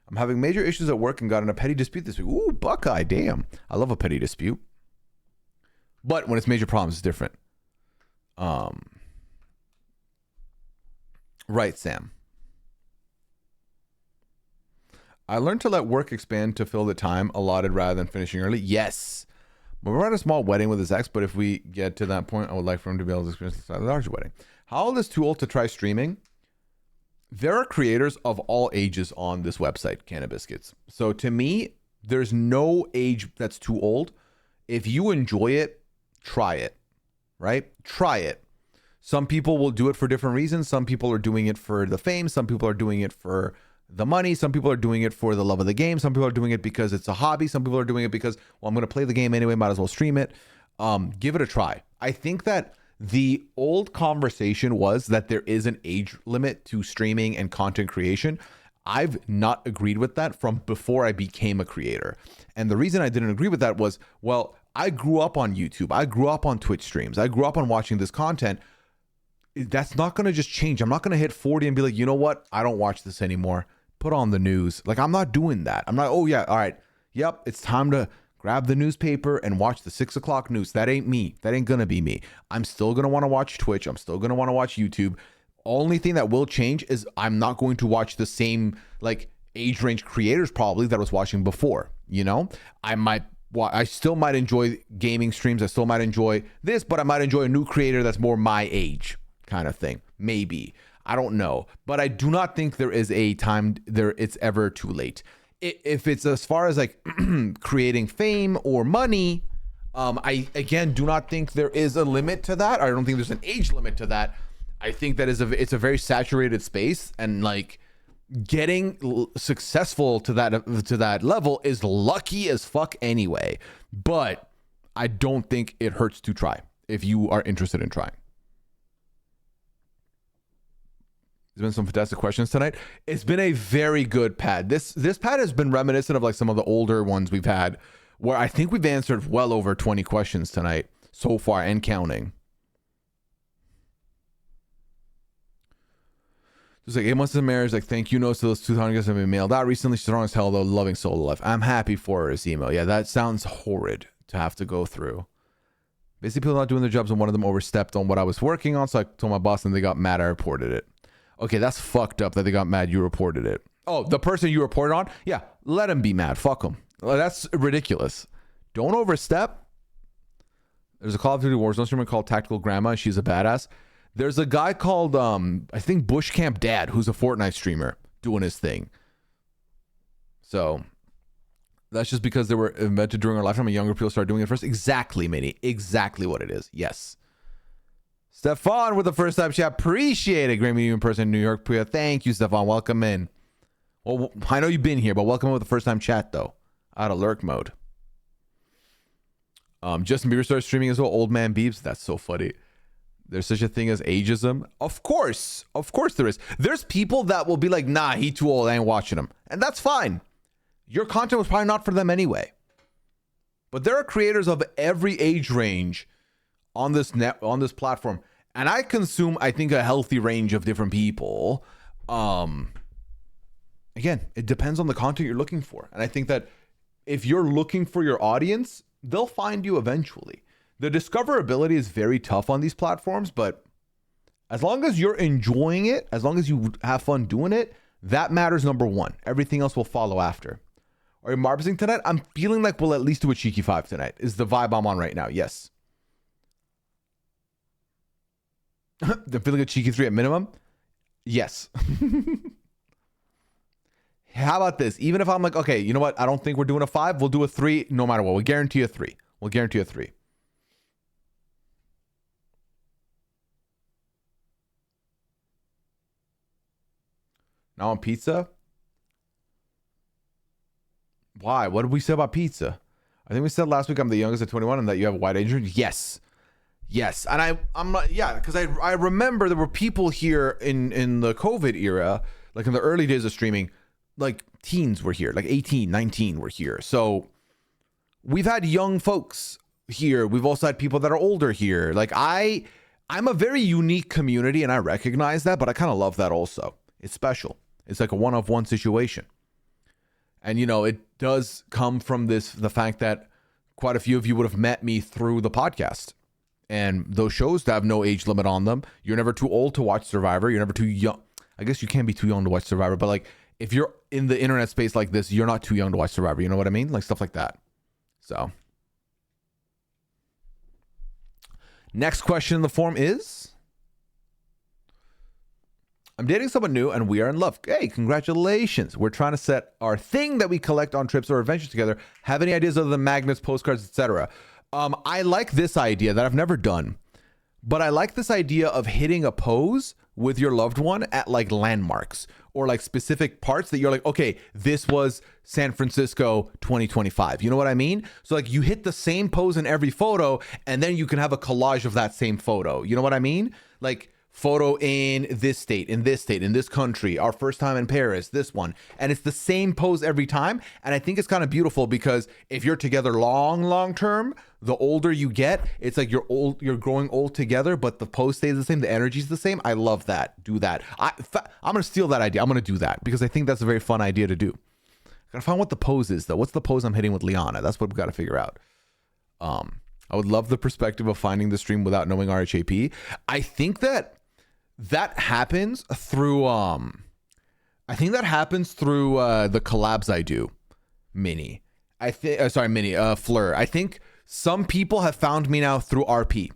I'm having major issues at work and got in a petty dispute this week. Ooh, Buckeye, damn. I love a petty dispute. But when it's major problems, it's different. Right, Sam. I learned to let work expand to fill the time allotted rather than finishing early. Yes. We're at a small wedding with his ex, but if we get to that point, I would like for him to be able to experience a larger wedding. How old is too old to try streaming? There are creators of all ages on this website, Cannabiscuits. So to me, there's no age that's too old. If you enjoy it, try it, right? Try it. Some people will do it for different reasons. Some people are doing it for the fame. Some people are doing it for the money. Some people are doing it for the love of the game. Some people are doing it because it's a hobby. Some people are doing it because, well, I'm going to play the game anyway, might as well stream it. Give it a try. I think that the old conversation was that there is an age limit to streaming and content creation. I've not agreed with that from before I became a creator. And the reason I didn't agree with that was, well, I grew up on YouTube. I grew up on Twitch streams. I grew up on watching this content. That's not going to just change. I'm not going to hit 40 and be like, you know what? I don't watch this anymore. Put on the news. Like, I'm not doing that. I'm not, oh yeah, all right. Yep, it's time to grab the newspaper and watch the 6 o'clock news. That ain't me. That ain't going to be me. I'm still going to want to watch Twitch. I'm still going to want to watch YouTube. Only thing that will change is I'm not going to watch the same like age range creators probably that I was watching before. You know, I still might enjoy gaming streams. I still might enjoy this, but I might enjoy a new creator that's more my age kind of thing. Maybe. I don't know. But I do not think there is a time there it's ever too late. If it's as far as like creating fame or money, I again do not think there is a limit to that. I don't think there's an age limit to that. I think that it's a very saturated space, and like getting successful to that level is lucky as fuck anyway. But I don't think it hurts to try if you are interested in trying. There's been some fantastic questions tonight. It's been a very good pad. This pad has been reminiscent of like some of the older ones we've had, where I think we've answered well over 20 questions tonight so far and counting. Just like 8 months of marriage, like thank you notes to those 200 guys have been mailed out recently. Strong as hell though, loving soul life. I'm happy for his email. Yeah, that sounds horrid to have to go through. Basically, people not doing their jobs, and one of them overstepped on what I was working on, so I told my boss and they got mad. I reported it. Okay, that's fucked up that they got mad you reported it. Oh, the person you reported on? Yeah, let him be mad. Fuck him. That's ridiculous. Don't overstep. There's a Call of Duty Warzone streamer called Tactical Grandma, and she's a badass. There's a guy called, I think Bush Camp Dad, who's a Fortnite streamer doing his thing. So that's just because they were invented during our lifetime and younger people started doing it first. Exactly, Minnie. Exactly what it is. Yes. Stefan with the first time chat. Appreciate it. Great meeting you in person in New York. Pooya. Thank you, Stefan. Welcome in. Well, I know you've been here, but welcome with the first time chat, though. Out of lurk mode. Justin Bieber started streaming as well. Old man Beebs. That's so funny. There's such a thing as ageism. Of course there is. There's people that will be like, nah, he too old. I ain't watching him. And that's fine. Your content was probably not for them anyway. But there are creators of every age range on this platform. And I consume, I think, a healthy range of different people. Again, it depends on the content you're looking for. And I think that if you're looking for your audience, they'll find you eventually. The discoverability is very tough on these platforms, but as long as you're enjoying it, as long as you have fun doing it, that matters number one. Everything else will follow after. Are you marbles tonight? I'm feeling like we'll at least do a cheeky 5 tonight. Is the vibe I'm on right now. Yes. I'm feeling a cheeky 3 at minimum. Yes. How about this? Even if I'm like, okay, you know what? I don't think we're doing a 5. We'll do a 3 no matter what. We'll guarantee a 3. We'll guarantee a 3. Now on pizza? Why? What did we say about pizza? I think we said last week I'm the youngest at 21 and that you have a wide age range. Yes. Yes. And I'm not, yeah, because I remember there were people here in the COVID era, like in the early days of streaming, like teens were here, like 18, 19 were here. So we've had young folks here. We've also had people that are older here. Like I'm a very unique community and I recognize that, but I kind of love that also. It's special. It's like a one-of-one situation. And, you know, it does come from the fact that quite a few of you would have met me through the podcast. And those shows have no age limit on them. You're never too old to watch Survivor. You're never too young. I guess you can be too young to watch Survivor. But, like, if you're in the internet space like this, you're not too young to watch Survivor. You know what I mean? Like, stuff like that. So. Next question in the form is... I'm dating someone new and we are in love. Hey, congratulations. We're trying to set our thing that we collect on trips or adventures together. Have any ideas other than magnets, postcards, etc.? I like this idea that I've never done, but I like this idea of hitting a pose with your loved one at like landmarks or like specific parts that you're like, okay, this was San Francisco 2025. You know what I mean? So like you hit the same pose in every photo and then you can have a collage of that same photo. You know what I mean? Like, photo in this state, in this country, our first time in Paris, this one. And it's the same pose every time. And I think it's kind of beautiful because if you're together long term, the older you get, it's like you're growing old together, but the pose stays the same. The energy's the same. I love that. Do that. I'm going to steal that idea. I'm going to do that because I think that's a very fun idea to do. Gotta find what the pose is though. What's the pose I'm hitting with Liana? That's what we got to figure out. I would love the perspective of finding the stream without knowing RHAP. I think that happens through the collabs I do. Fleur. I think some people have found me now through RP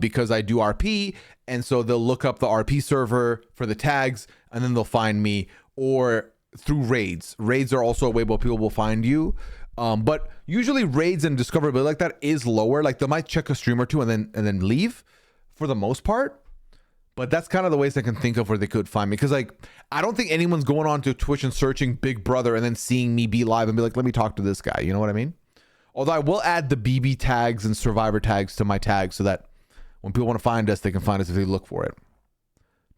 because I do RP, and so they'll look up the RP server for the tags and then they'll find me, or through raids. Raids are also a way where people will find you. But usually raids and discoverability like that is lower. Like they might check a stream or two and then leave for the most part. But that's kind of the ways I can think of where they could find me. Because, like, I don't think anyone's going on to Twitch and searching Big Brother and then seeing me be live and be like, let me talk to this guy. You know what I mean? Although I will add the BB tags and Survivor tags to my tags so that when people want to find us, they can find us if they look for it.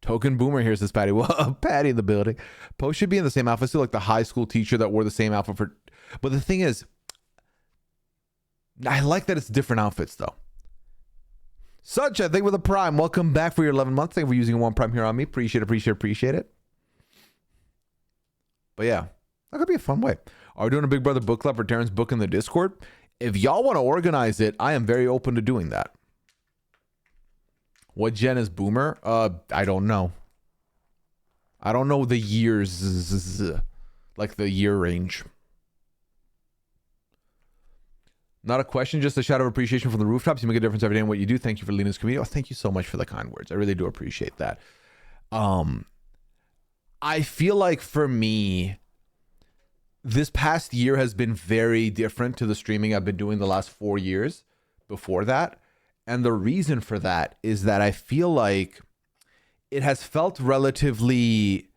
Token Boomer here says Patty. Well, Patty in the building. Post should be in the same outfit. Still like the high school teacher that wore the same outfit for... But the thing is, I like that it's different outfits, though. Such, I think, with a Prime. Welcome back for your 11 months. Thank you for using one Prime here on me. Appreciate it. But yeah, that could be a fun way. Are we doing a Big Brother book club for Darren's book in the Discord? If y'all want to organize it, I am very open to doing that. What gen is Boomer? I don't know. I don't know the years, like the year range. Not a question, just a shout of appreciation from the rooftops. You make a difference every day in what you do. Thank you for leading this community. Oh, thank you so much for the kind words. I really do appreciate that. I feel like for me, this past year has been very different to the streaming I've been doing the last 4 years before that. And the reason for that is that I feel like it has felt relatively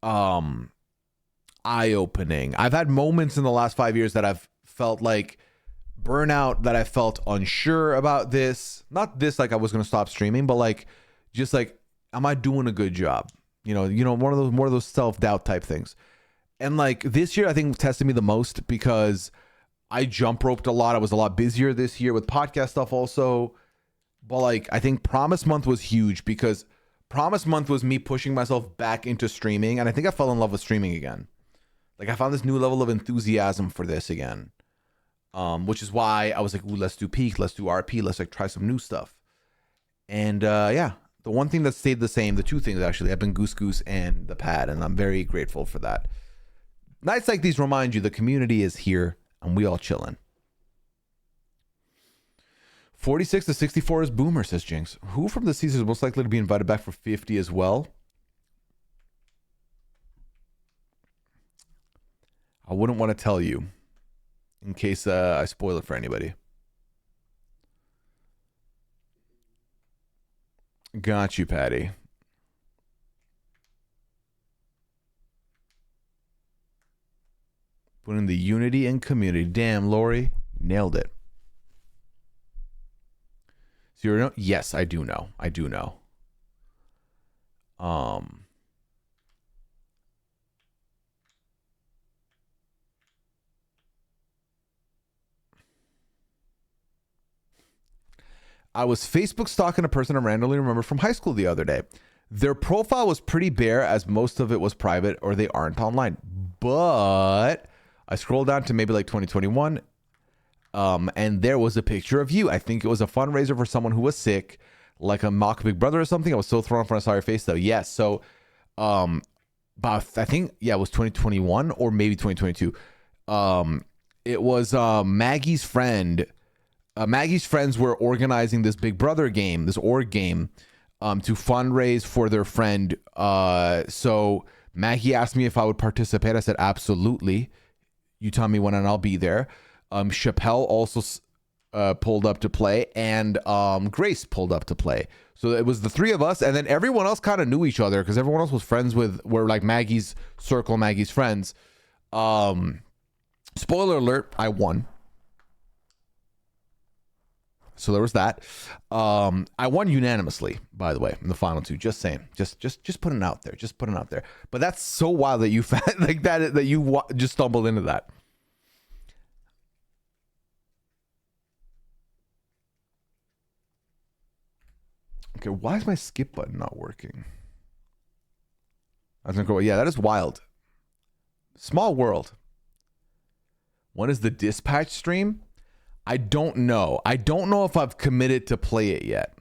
eye-opening. I've had moments in the last 5 years that I've felt like burnout, that I felt unsure about this. Not this like I was going to stop streaming, but like just like, am I doing a good job? You know, one of those more of those self-doubt type things. And like this year, I think tested me the most because I jump roped a lot. I was a lot busier this year with podcast stuff also. But like, I think Promise Month was huge because Promise Month was me pushing myself back into streaming. And I think I fell in love with streaming again. Like I found this new level of enthusiasm for this again. Which is why I was like, ooh, let's do Peak, let's do RP, let's like try some new stuff. And yeah, the one thing that stayed the same, the two things actually, have been Goose Goose and the pad. And I'm very grateful for that. Nights like these remind you the community is here and we all chilling. 46 to 64 is Boomer, says Jinx. Who from the season is most likely to be invited back for 50 as well? I wouldn't want to tell you in case I spoil it for anybody. Got you, Patty. Put in the unity and community. Damn, Lori, nailed it. So you know? Yes, I do know. I do know. I was Facebook stalking a person I randomly remember from high school the other day. Their profile was pretty bare as most of it was private or they aren't online. But I scrolled down to maybe like 2021 and there was a picture of you. I think it was a fundraiser for someone who was sick, like a mock Big Brother or something. I was so thrown off when I saw your face though. Yes. So about, I think, yeah, it was 2021 or maybe 2022. It was Maggie's friend. Maggie's friends were organizing this Big Brother game, this org game, to fundraise for their friend. So Maggie asked me if I would participate. I said, absolutely. You tell me when and I'll be there. Chappelle also pulled up to play, and Grace pulled up to play. So it was the three of us, and then everyone else kind of knew each other because everyone else was friends with, were like Maggie's circle, Maggie's friends. Spoiler alert, I won. So there was that. I won unanimously, by the way, in the final two. Just saying, just putting it out there, just putting it out there. But that's so wild that you like that you just stumbled into that. Okay, why is my skip button not working? I was gonna go. Yeah, that is wild. Small world. When is the dispatch stream? I don't know. I don't know if I've committed to play it yet.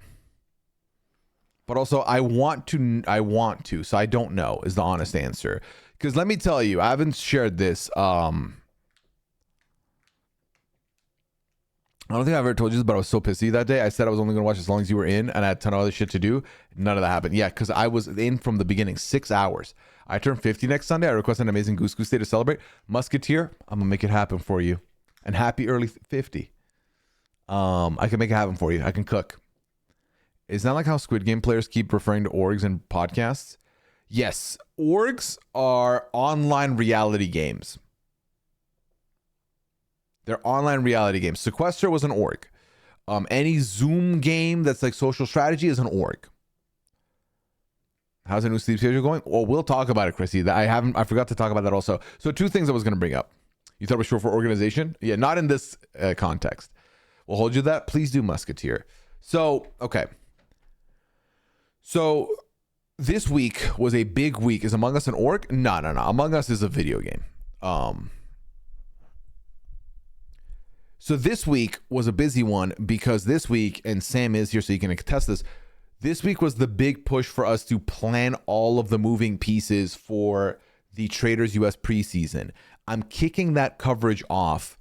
But also I want to. So I don't know is the honest answer. Because let me tell you, I haven't shared this. I don't think I've ever told you this, but I was so pissy that day. I said I was only going to watch as long as you were in, and I had a ton of other shit to do. None of that happened. Yeah, because I was in from the beginning, 6 hours. I turn 50 next Sunday. I request an amazing Goose Goose Day to celebrate. Musketeer, I'm going to make it happen for you. And happy early 50. I can make it happen for you. I can cook. Is that like how Squid Game players keep referring to orgs in podcasts? Yes. Orgs are online reality games. They're online reality games. Sequester was an org. Any Zoom game that's like social strategy is an org. How's the new sleep schedule going? Well, we'll talk about it, Chrissy. I forgot to talk about that also. So 2 things I was going to bring up. You thought it was short for organization? Yeah, not in this context. We'll hold you to that. Please do, Musketeer. So, okay. So, this week was a big week. Is Among Us an org? No. Among Us is a video game. So, this week was a busy one because this week, and Sam is here so you can attest this week was the big push for us to plan all of the moving pieces for the Traitors US preseason. I'm kicking that coverage off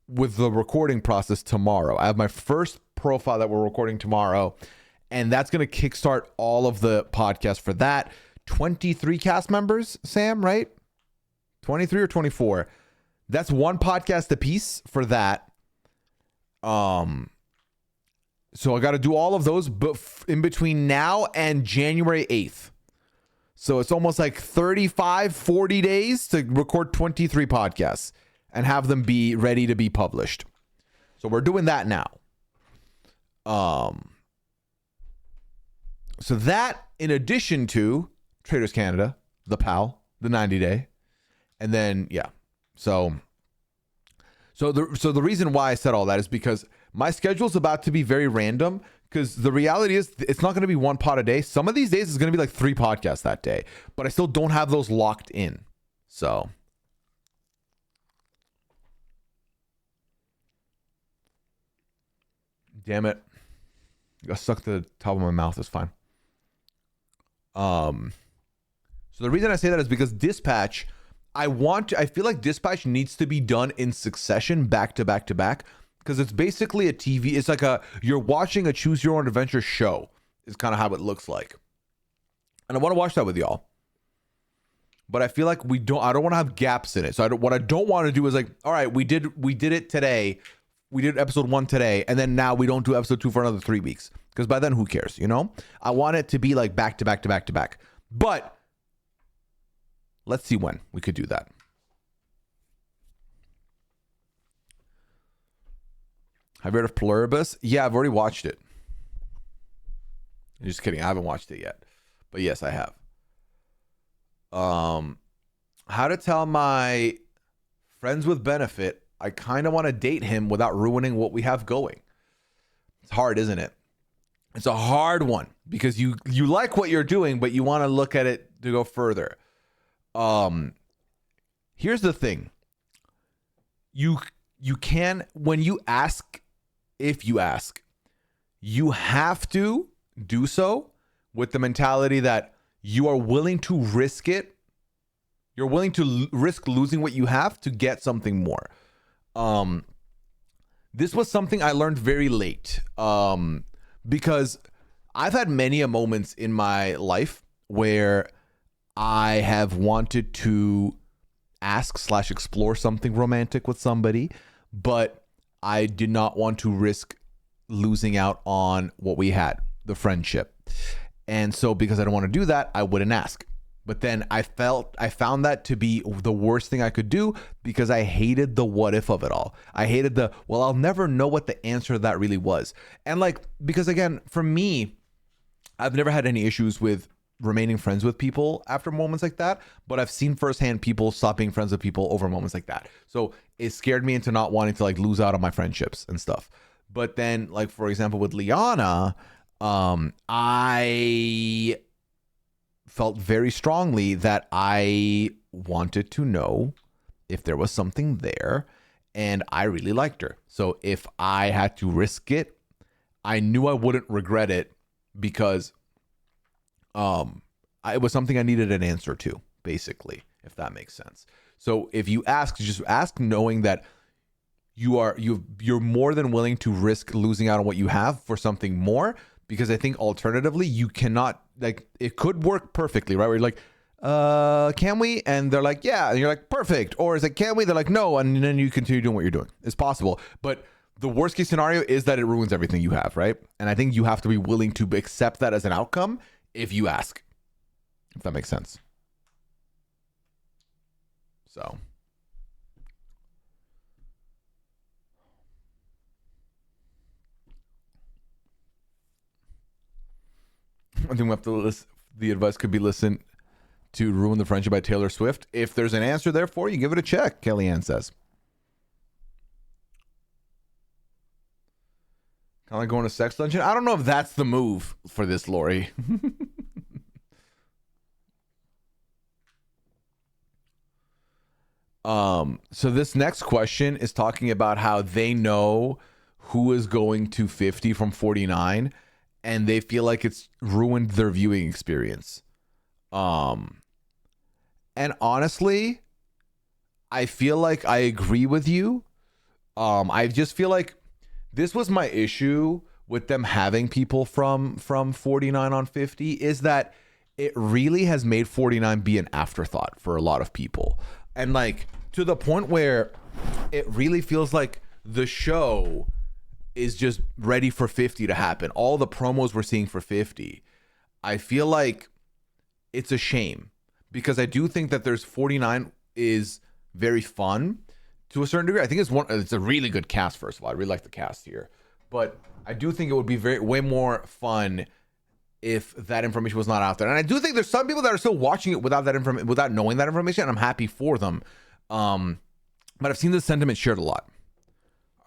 with the recording process tomorrow. I have my first profile that we're recording tomorrow, and that's going to kickstart all of the podcasts for that. 23 cast members, Sam, right? 23 or 24. That's one podcast a piece for that. So I got to do all of those, but in between now and January 8th. So it's almost like 35, 40 days to record 23 podcasts and have them be ready to be published. So we're doing that now. So that, in addition to Traitors Canada, the PAL, the 90 day, and then So the reason why I said all that is because my schedule's about to be very random, because the reality is it's not going to be one pod a day. Some of these days it's going to be like 3 podcasts that day, but I still don't have those locked in. So damn it. I got stuck to the top of my mouth. It's fine. So the reason I say that is because Dispatch, I feel like Dispatch needs to be done in succession, back to back to back, because it's basically a TV. It's like you're watching a choose your own adventure show is kind of how it looks like. And I want to watch that with y'all. But I feel like I don't want to have gaps in it. So what I don't want to do is like, all right, we did it today. We did episode 1 today, and then now we don't do episode 2 for another 3 weeks. Because by then, who cares, you know? I want it to be like back to back to back to back. But let's see when we could do that. Have you heard of Pluribus? Yeah, I've already watched it. Just kidding. I haven't watched it yet. But yes, I have. How to tell my friends with benefit I kind of want to date him without ruining what we have going. It's hard, isn't it? It's a hard one because you like what you're doing, but you want to look at it to go further. Here's the thing. You can, when you ask, if you ask, you have to do so with the mentality that you are willing to risk it. You're willing to risk losing what you have to get something more. This was something I learned very late, because I've had many moments in my life where I have wanted to ask/explore something romantic with somebody, but I did not want to risk losing out on what we had, the friendship. And so because I don't want to do that, I wouldn't ask. But then I found that to be the worst thing I could do because I hated the what if of it all. I hated I'll never know what the answer to that really was. And because again, for me, I've never had any issues with remaining friends with people after moments like that, but I've seen firsthand people stop being friends with people over moments like that. So it scared me into not wanting to lose out on my friendships and stuff. But then for example, with Liana, I felt very strongly that I wanted to know if there was something there, and I really liked her. So if I had to risk it, I knew I wouldn't regret it because it was something I needed an answer to, basically, if that makes sense. So if you ask, just ask knowing that you're more than willing to risk losing out on what you have for something more. Because I think alternatively, you cannot, it could work perfectly, right? Where you're like, can we? And they're like, yeah. And you're like, perfect. Or is it, can we? They're like, no. And then you continue doing what you're doing. It's possible. But the worst case scenario is that it ruins everything you have, right? And I think you have to be willing to accept that as an outcome if you ask. If that makes sense. So. I think we have to listen. The advice could be listen to Ruin the Friendship by Taylor Swift. If there's an answer there for you, give it a check, Kellyanne says. Kind of like going to sex dungeon. I don't know if that's the move for this, Lori. So this next question is talking about how they know who is going to 50 from 49. And they feel like it's ruined their viewing experience. And honestly, I feel like I agree with you. I just feel like this was my issue with them having people from 49 on 50 is that it really has made 49 be an afterthought for a lot of people. And to the point where it really feels like the show is just ready for 50 to happen. All the promos we're seeing for 50, I feel like it's a shame, because I do think that there's 49 is very fun to a certain degree. I think it's a really good cast. First of all, I really like the cast here, but I do think it would be way more fun if that information was not out there. And I do think there's some people that are still watching it without that information, without knowing that information, and I'm happy for them. But I've seen this sentiment shared a lot.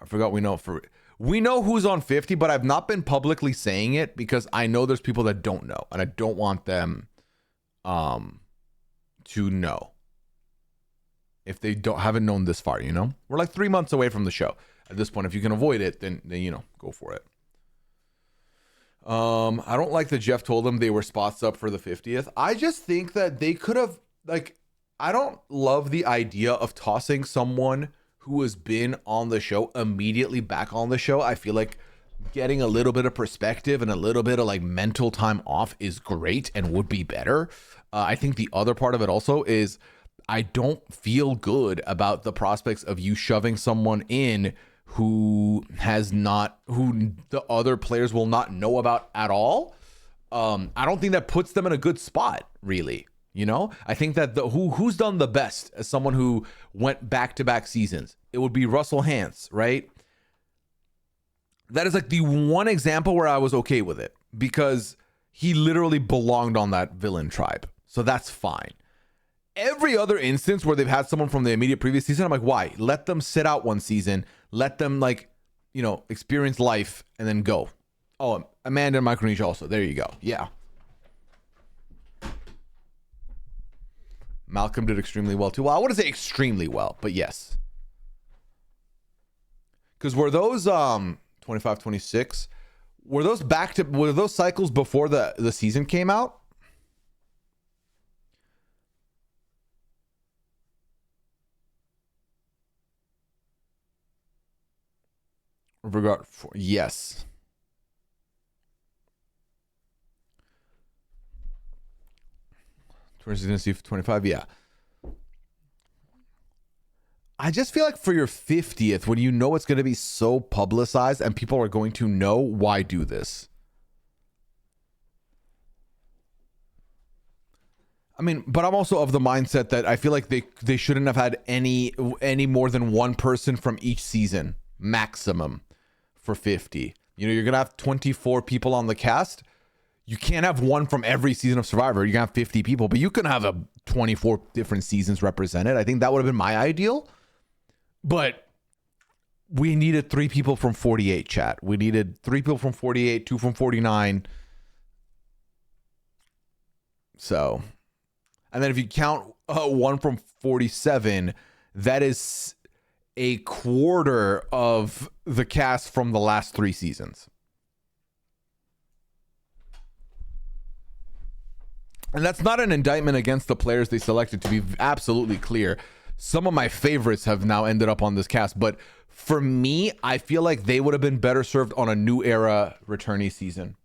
I forgot we know who's on 50, but I've not been publicly saying it because I know there's people that don't know, and I don't want them to know if they haven't known this far. We're like 3 months away from the show at this point. If you can avoid it, then go for it. I don't like that Jeff told them they were spots up for the 50th. I just think that they could have, I don't love the idea of tossing someone who has been on the show immediately back on the show. I feel like getting a little bit of perspective and a little bit of mental time off is great and would be better. I think the other part of it also is I don't feel good about the prospects of you shoving someone in who the other players will not know about at all. I don't think that puts them in a good spot, really. I think that who's done the best as someone who went back-to-back seasons, it would be Russell Hantz, right? That is the one example where I was okay with it, because he literally belonged on that villain tribe. So that's fine. Every other instance where they've had someone from the immediate previous season, I'm like, why? Let them sit out one season. Let them experience life and then go. Oh, Amanda and Micronesia also. There you go. Yeah. Malcolm did extremely well too. Well, I wouldn't say extremely well, but yes. Because were those 25, 26, were those cycles before the season came out? Yes. Towards 25, yeah. I just feel like for your 50th, when you know it's going to be so publicized and people are going to know, why do this? I mean, but I'm also of the mindset that I feel like they shouldn't have had any more than one person from each season maximum for 50. You're going to have 24 people on the cast. You can't have one from every season of Survivor. You can have 50 people, but you can have 24 different seasons represented. I think that would have been my ideal. But we needed 3 people from 48, chat. We needed 3 people from 48, 2 from 49. So, and then if you count 1 from 47, that is a quarter of the cast from the last 3 seasons. And that's not an indictment against the players they selected, to be absolutely clear. Some of my favorites have now ended up on this cast, but for me, I feel like they would have been better served on a new era returnee season.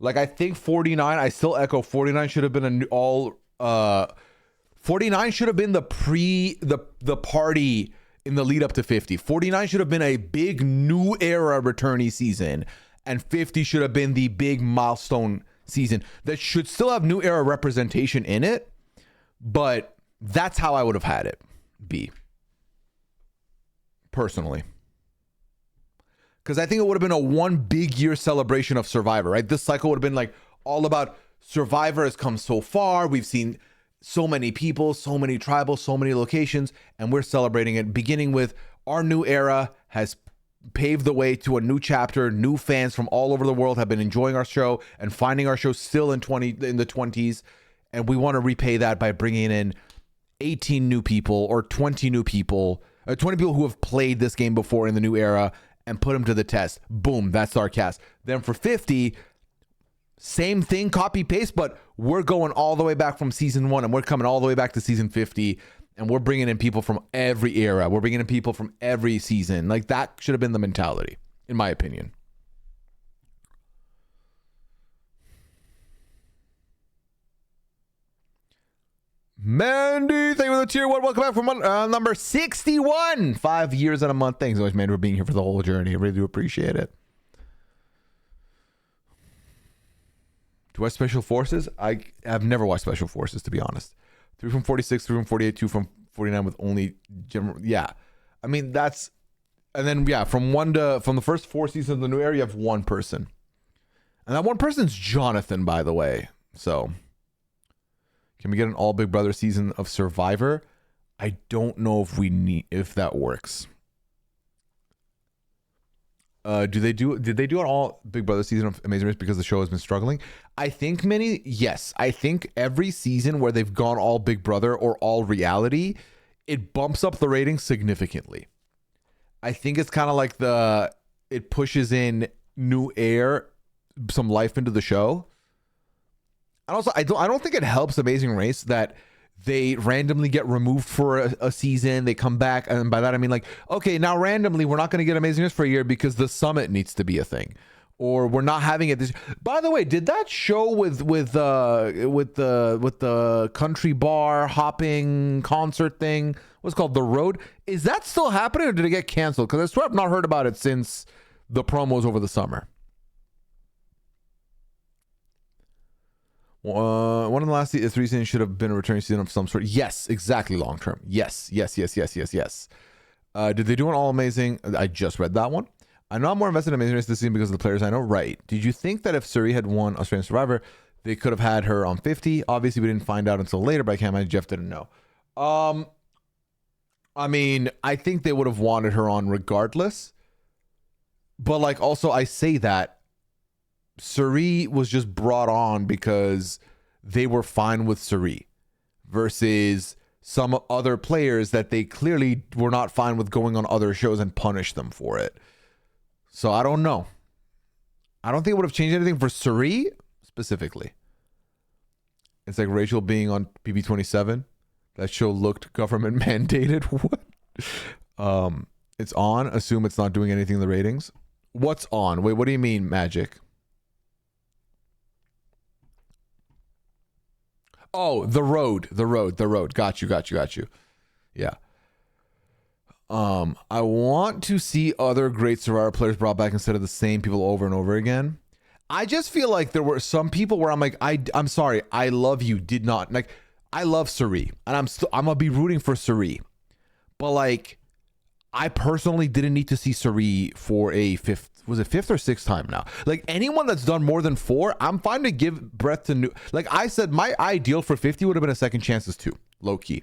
I think 49, I still echo 49 should have been 49 should have been the party in the lead up to 50. 49 should have been a big new era returnee season, and 50 should have been the big milestone season that should still have new era representation in it, but that's how I would have had it be, personally. Because I think it would have been a one big year celebration of Survivor, right? This cycle would have been all about Survivor has come so far. We've seen so many people, so many tribals, so many locations, and we're celebrating it, beginning with our new era has paved the way to a new chapter. New fans from all over the world have been enjoying our show and finding our show still in the 20s, and we want to repay that by bringing in 18 new people or 20 new people, 20 people who have played this game before in the new era, and put them to the test. Boom, that's our cast. Then for 50, same thing, copy paste, but we're going all the way back from season 1 and we're coming all the way back to season 50, and we're bringing in people from every era. We're bringing in people from every season. That should have been the mentality, in my opinion. Mandy, thank you for the tier 1. Welcome back from number 61. 5 years and a month. Thanks so much, Mandy, for being here for the whole journey. I really do appreciate it. Do I watch Special Forces? I have never watched Special Forces, to be honest. 3 from 46, 3 from 48, 2 from 49 with only general. Yeah. I mean, that's. And then, yeah, from the first 4 seasons of the new era, you have one person. And that one person's Jonathan, by the way. So. Can we get an all Big Brother season of Survivor? I don't know if that works. Did they do an all Big Brother season of Amazing Race because the show has been struggling? I think yes. I think every season where they've gone all Big Brother or all reality, it bumps up the ratings significantly. I think it's kind of like it pushes in new air, some life into the show. And also, I don't think it helps Amazing Race that they randomly get removed for a season. They come back. And by that, I mean, like, okay, now randomly, we're not going to get Amazing Race for a year because the summit needs to be a thing. Or we're not having it this. By the way, did that show with the country bar hopping concert thing, what's called The Road? Is that still happening or did it get canceled? Because I swear I've not heard about it since the promos over the summer. One of the last 3 seasons should have been a returning season of some sort. Yes, exactly. Long term. Yes. Did they do an all amazing? I just read that one. I know I'm more invested in Amazing Race this season because of the players I know. Right. Did you think that if Suri had won Australian Survivor, they could have had her on 50? Obviously, we didn't find out until later, but I can't imagine Jeff didn't know. I mean, I think they would have wanted her on regardless. But like, also, I say that Suri was just brought on because they were fine with Suri versus some other players that they clearly were not fine with going on other shows and punish them for it. So I don't know. I don't think it would have changed anything for Suri specifically. It's like Rachel being on PB27. That show looked government mandated. What? It's on. Assume it's not doing anything in the ratings. What's on? Wait, what do you mean, Magic? Oh, the road. Got you. Yeah. I want to see other great Survivor players brought back instead of the same people over and over again. I just feel like there were some people where I'm like, I'm sorry, I love you, did not. Like, I love Suri, and I'm gonna be rooting for Suri. But like, I personally didn't need to see Suri for a fifth or sixth time now. Like, anyone that's done more than 4, I'm fine to give breath to new. Like I said, my ideal for 50 would have been a second chances too, low key.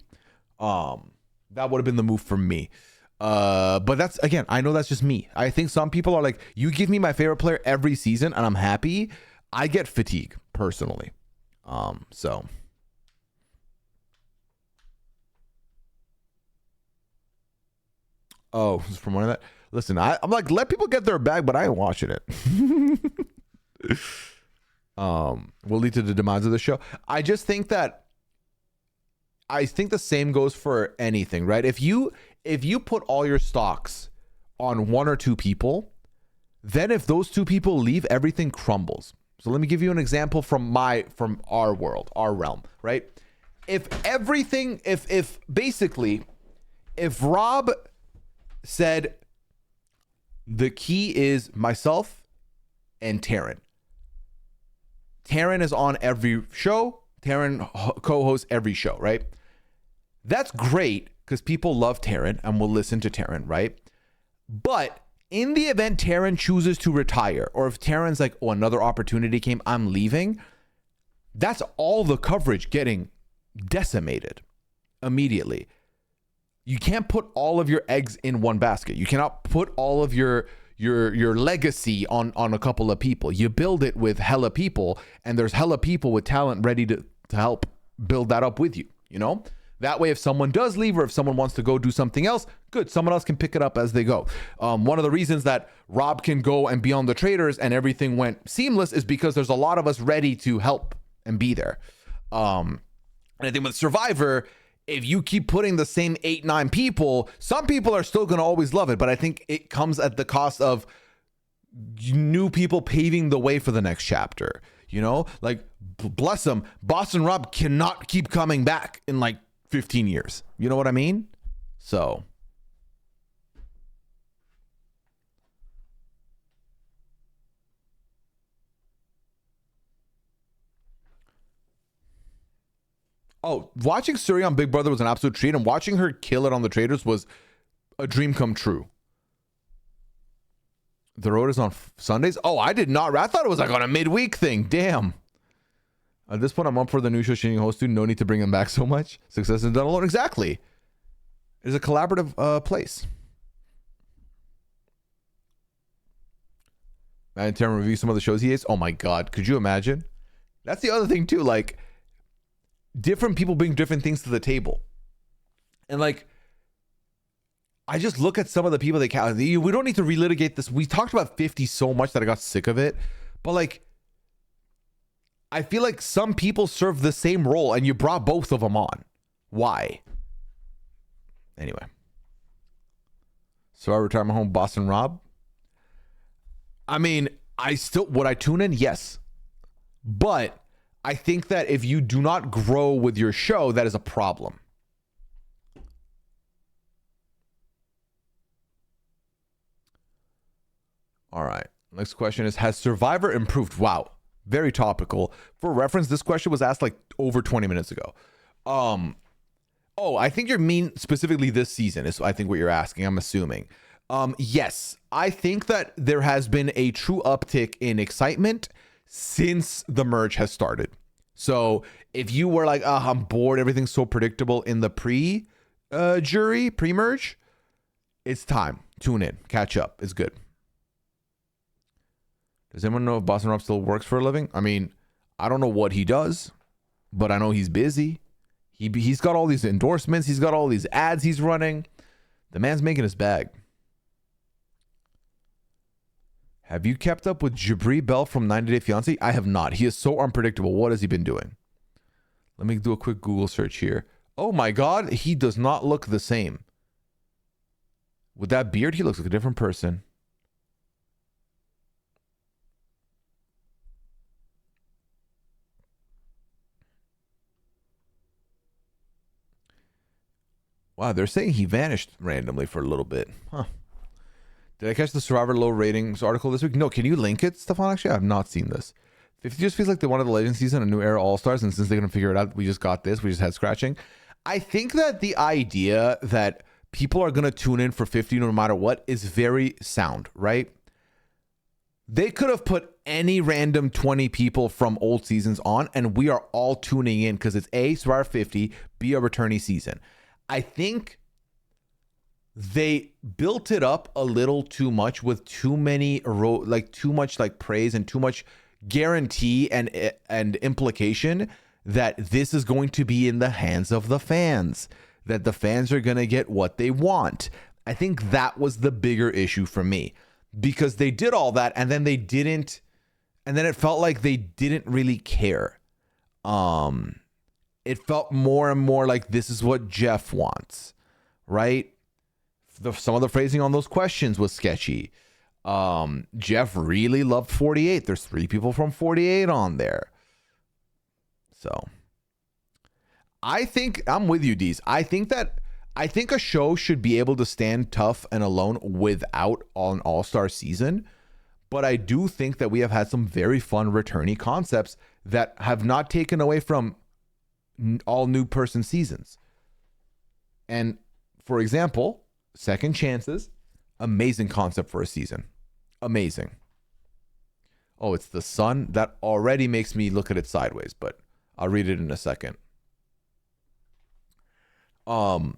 That would have been the move for me. But that's, again, I know that's just me. I think some people are like, you give me my favorite player every season and I'm happy. I get fatigue personally. So. Oh, from one of that. Listen, I'm like, let people get their bag, but I ain't watching it. Will lead to the demise of the show. I just think that I think the same goes for anything, right? If you put all your stocks on 1 or 2 people, then if those 2 people leave, everything crumbles. So let me give you an example from our world, our realm, right? If Rob said the key is myself and Taryn. Taryn is on every show. Taryn co-hosts every show, right? That's great because people love Taryn and will listen to Taryn, right? But in the event Taryn chooses to retire, or if Taryn's like, oh, another opportunity came, I'm leaving, that's all the coverage getting decimated immediately. You can't put all of your eggs in one basket. You cannot put all of your legacy on a couple of people. You build it with hella people, and there's hella people with talent ready to help build that up with you, you know? That way, if someone does leave or if someone wants to go do something else, good, someone else can pick it up as they go. One of the reasons that Rob can go and be on the Traitors and everything went seamless is because there's a lot of us ready to help and be there. And I think with Survivor, if you keep putting the same 8-9 people, some people are still going to always love it, but I think it comes at the cost of new people paving the way for the next chapter. You know, like bless them, Boston Rob cannot keep coming back in like 15 years. You know what I mean? So. Oh, watching Suri on Big Brother was an absolute treat, and watching her kill it on the Traitors was a dream come true. The road is on Sundays? Oh, I did not. I thought it was like on a midweek thing. Damn. At this point, I'm up for the new show Shinny host to. No need to bring him back so much. Success is done alone. Exactly. It's a collaborative place. Man, Terran review some of the shows he hates. Oh my God. Could you imagine? That's the other thing too. Like, different people bring different things to the table. And like, I just look at some of the people they count. We don't need to relitigate this. We talked about 50 so much that I got sick of it. But like, I feel like some people serve the same role and you brought both of them on. Why? Anyway. So I retire my home, Boston Rob. I mean, would I tune in? Yes. But I think that if you do not grow with your show, that is a problem. All right. Next question is, has Survivor improved? Wow. Very topical. For reference, this question was asked like over 20 minutes ago. I think you mean specifically this season is I think what you're asking, I'm assuming. Yes, I think that there has been a true uptick in excitement since the merge has started. So if you were like, I'm bored, everything's so predictable in the pre-merge, it's time. Tune in, catch up. It's good. Does anyone know if Boston Rob still works for a living? I mean, I don't know what he does, but I know he's busy. He's got all these endorsements. He's got all these ads he's running. The man's making his bag. Have you kept up with Jabri Bell from 90 Day Fiancé? I have not. He is so unpredictable. What has he been doing? Let me do a quick Google search here. Oh my God, he does not look the same. With that beard, he looks like a different person. Wow, they're saying he vanished randomly for a little bit. Huh. Did I catch the Survivor low ratings article this week? No, can you link it, Stefan? Actually, I have not seen this. 50 just feels like they wanted the Legend season, a new era All-Stars, and since they're going to figure it out, we just got this. We just had scratching. I think that the idea that people are going to tune in for 50 no matter what is very sound, right? They could have put any random 20 people from old seasons on, and we are all tuning in because it's A, Survivor 50, B, a returnee season. I think they built it up a little too much with too many, too much like praise and too much guarantee and implication that this is going to be in the hands of the fans, that the fans are going to get what they want. I think that was the bigger issue for me because they did all that and then they didn't, and then it felt like they didn't really care. It felt more and more like this is what Jeff wants, right? Some of the phrasing on those questions was sketchy. Jeff really loved 48. There's 3 people from 48 on there. So I think I'm with you, Deez. I think a show should be able to stand tough and alone without an all-star season. But I do think that we have had some very fun returnee concepts that have not taken away from all new person seasons. And for example, Second Chances, amazing concept for a season. Amazing. Oh, it's the sun. That already makes me look at it sideways, but I'll read it in a second. What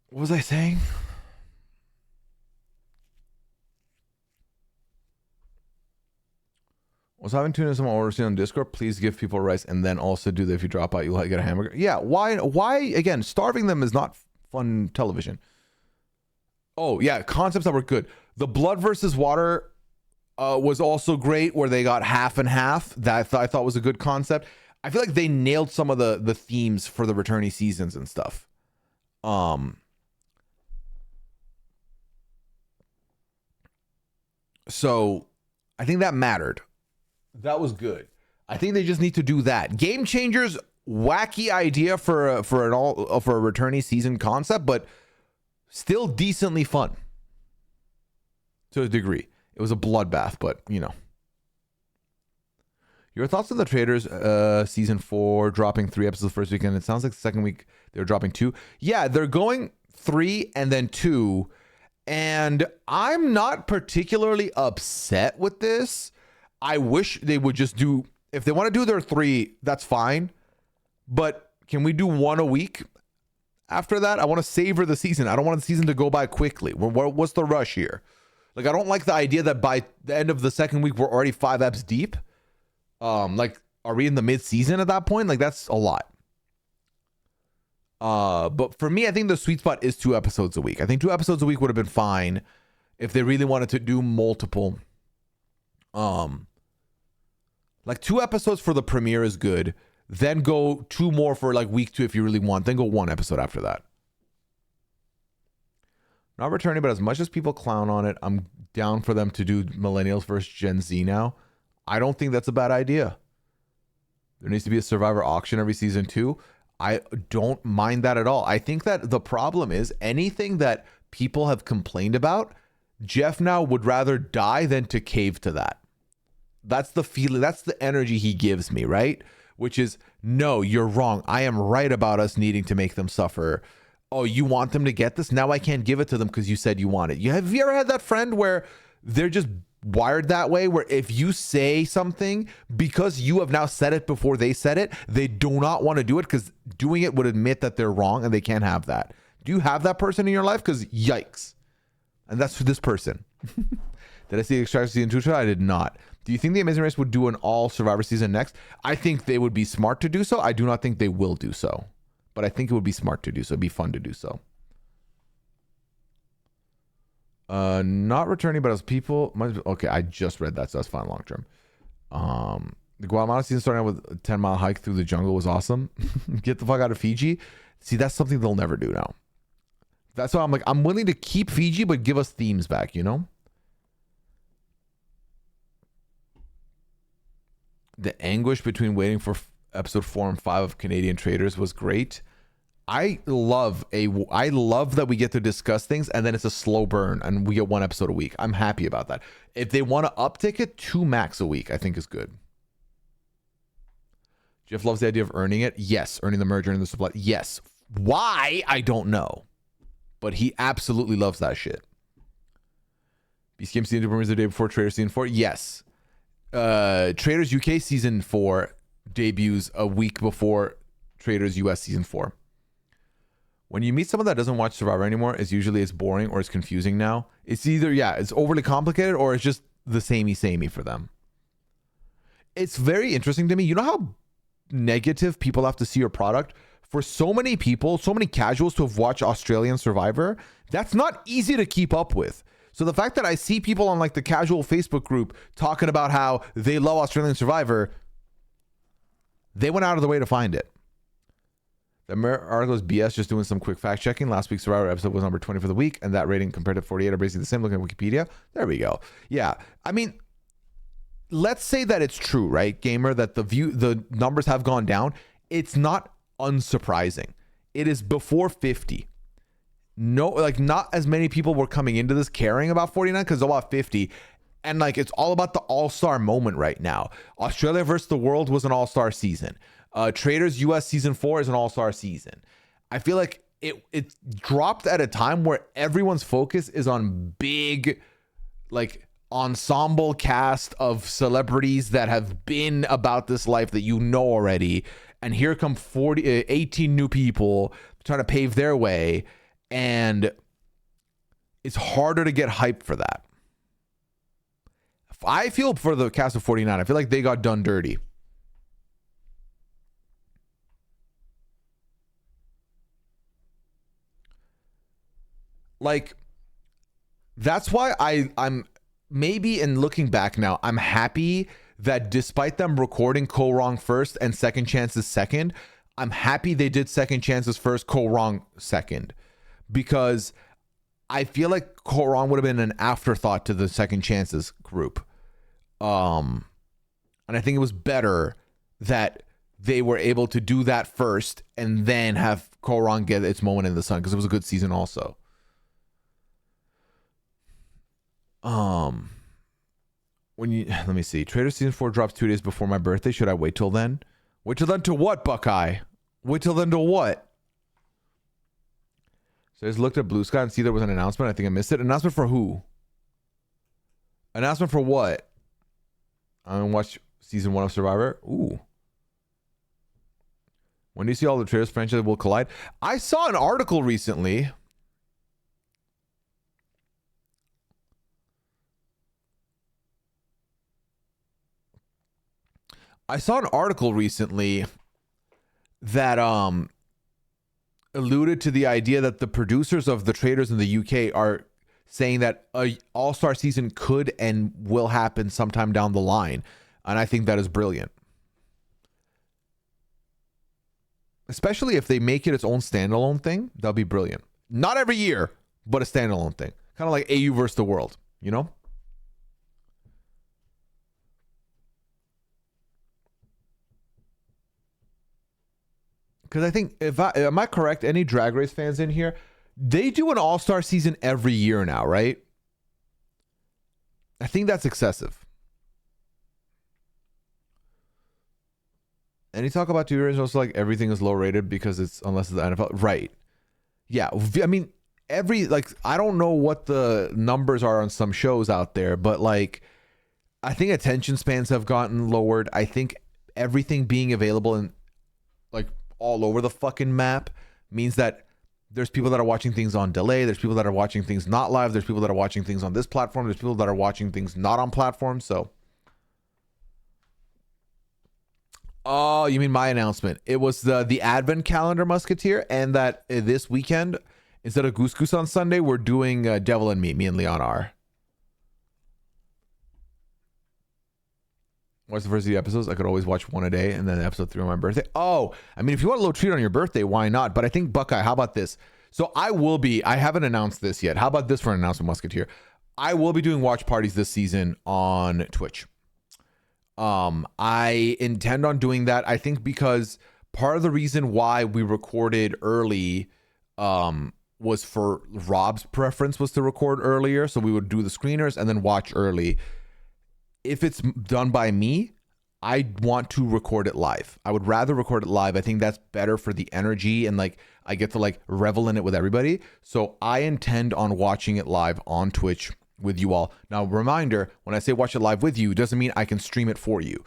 was I saying? Was having tuned in someone orders on Discord, please give people rice and then also do that if you drop out, you'll get a hamburger. Yeah, why again, starving them is not fun television. Oh, yeah, concepts that were good. The blood versus water was also great where they got half and half. That I thought was a good concept. I feel like they nailed some of the themes for the returnee seasons and stuff. So I think that mattered. That was good. I think they just need to do that. Game Changers, wacky idea for a returnee season concept, but still decently fun to a degree. It was a bloodbath, but you know. Your thoughts on the Traitors season 4 dropping 3 episodes the first weekend? It sounds like the second week they're dropping 2. Yeah, they're going 3 and then 2. And I'm not particularly upset with this. I wish they would just do, if they want to do their 3, that's fine. But can we do 1 a week after that? I want to savor the season. I don't want the season to go by quickly. What's the rush here? Like, I don't like the idea that by the end of the second week, we're already 5 eps deep. Like, are we in the mid-season at that point? Like, that's a lot. But for me, I think the sweet spot is 2 episodes a week. I think 2 episodes a week would have been fine if they really wanted to do multiple. Like 2 episodes for the premiere is good. Then go 2 more for like week 2 if you really want. Then go 1 episode after that. Not returning, but as much as people clown on it, I'm down for them to do Millennials versus Gen Z now. I don't think that's a bad idea. There needs to be a Survivor auction every season too. I don't mind that at all. I think that the problem is anything that people have complained about, Jeff now would rather die than to cave to that. That's the feeling. That's the energy he gives me, right? Which is, no, you're wrong. I am right about us needing to make them suffer. Oh, you want them to get this? Now I can't give it to them because you said you want it. Have you ever had that friend where they're just wired that way, where if you say something, because you have now said it before they said it, they do not want to do it because doing it would admit that they're wrong and they can't have that. Do you have that person in your life? Because yikes. And that's this person. Did I see Extraction season 2? I did not. Do you think the Amazing Race would do an all Survivor season next? I think they would be smart to do so. I do not think they will do so, but I think it would be smart to do so. It'd be fun to do so. Not returning, but as people, okay, I just read that, so that's fine long term. The Guatemala season starting out with a 10-mile hike through the jungle was awesome. Get the fuck out of Fiji. See, that's something they'll never do now. That's why I'm like, I'm willing to keep Fiji, but give us themes back, you know? The anguish between waiting for episode 4 and 5 of Canadian Traitors was great. I love that we get to discuss things and then it's a slow burn and we get 1 episode a week. I'm happy about that. If they want to uptick it, 2 max a week, I think is good. Jeff loves the idea of earning it. Yes. Earning the merger and the supply. Yes. Why? I don't know. But he absolutely loves that shit. Beast Game season 2 premieres the day before Traitors season 4. Yes. Traitors UK season 4 debuts a week before Traitors US season 4. When you meet someone that doesn't watch Survivor anymore, it's boring or it's confusing now. It's either, it's overly complicated or it's just the samey for them. It's very interesting to me. You know how negative people have to see your product? For so many people, so many casuals to have watched Australian Survivor, that's not easy to keep up with. So the fact that I see people on like the casual Facebook group talking about how they love Australian Survivor, they went out of the way to find it. The article is BS, just doing some quick fact checking. Last week's Survivor episode was number 20 for the week, and that rating compared to 48 are basically the same. Looking at Wikipedia. There we go. Yeah. I mean, let's say that it's true, right, gamer, that the numbers have gone down. It's not unsurprising. It is before 50. No, like not as many people were coming into this caring about 49 because it's all about 50. And like, it's all about the all-star moment right now. Australia versus the world was an all-star season. Traitors US season 4 is an all-star season. I feel like it dropped at a time where everyone's focus is on big, like, ensemble cast of celebrities that have been about this life that you know already. And here come 18 new people trying to pave their way. And it's harder to get hyped for that. I feel for the cast of 49. I feel like they got done dirty. Like, that's why I'm maybe in looking back now, I'm happy that despite them recording Ko Wrong first and Second Chances second, I'm happy they did Second Chances first, Ko Wrong second. Because I feel like Ko Wrong would have been an afterthought to the Second Chances group. And I think it was better that they were able to do that first and then have Koran get its moment in the sun, because it was a good season also. When you let me see, Traitors season 4 drops 2 days before my birthday. Should I wait till then? Wait till then to what, Buckeye? Wait till then to what? So I just looked at Blue Sky and see there was an announcement. I think I missed it. Announcement for who? Announcement for what? I'm gonna watch season 1 of Survivor. Ooh. When do you see all the Traitors franchises will collide? I saw an article recently. That alluded to the idea that the producers of the Traitors in the UK are saying that a all-star season could and will happen sometime down the line. And I think that is brilliant. Especially if they make it its own standalone thing, that'll be brilliant. Not every year, but a standalone thing. Kind of like AU versus the world, you know? Because I think, am I correct? Any Drag Race fans in here? They do an all-star season every year now, right? I think that's excessive. And you talk about 2 years, also like everything is low rated because it's, unless it's the NFL, right? Yeah, I mean, I don't know what the numbers are on some shows out there, but like, I think attention spans have gotten lowered. I think everything being available in like all over the fucking map means that there's people that are watching things on delay. There's people that are watching things not live. There's people that are watching things on this platform. There's people that are watching things not on platforms. So, oh, you mean my announcement? It was the Advent Calendar Musketeer, and that this weekend, instead of Goose Goose on Sunday, we're doing Devil and Me and Leon are. Watch the first of the episodes. I could always watch one a day, and then episode 3 on my birthday. Oh, I mean, if you want a little treat on your birthday, why not? But I think, Buckeye, how about this? So I haven't announced this yet. How about this for an announcement, Musketeer? I will be doing watch parties this season on Twitch. I intend on doing that. I think because part of the reason why we recorded early was for Rob's preference was to record earlier. So we would do the screeners and then watch early. If it's done by me, I want to record it live. I would rather record it live. I think that's better for the energy, and like I get to like revel in it with everybody. So I intend on watching it live on Twitch with you all. Now, reminder, when I say watch it live with you, it doesn't mean I can stream it for you.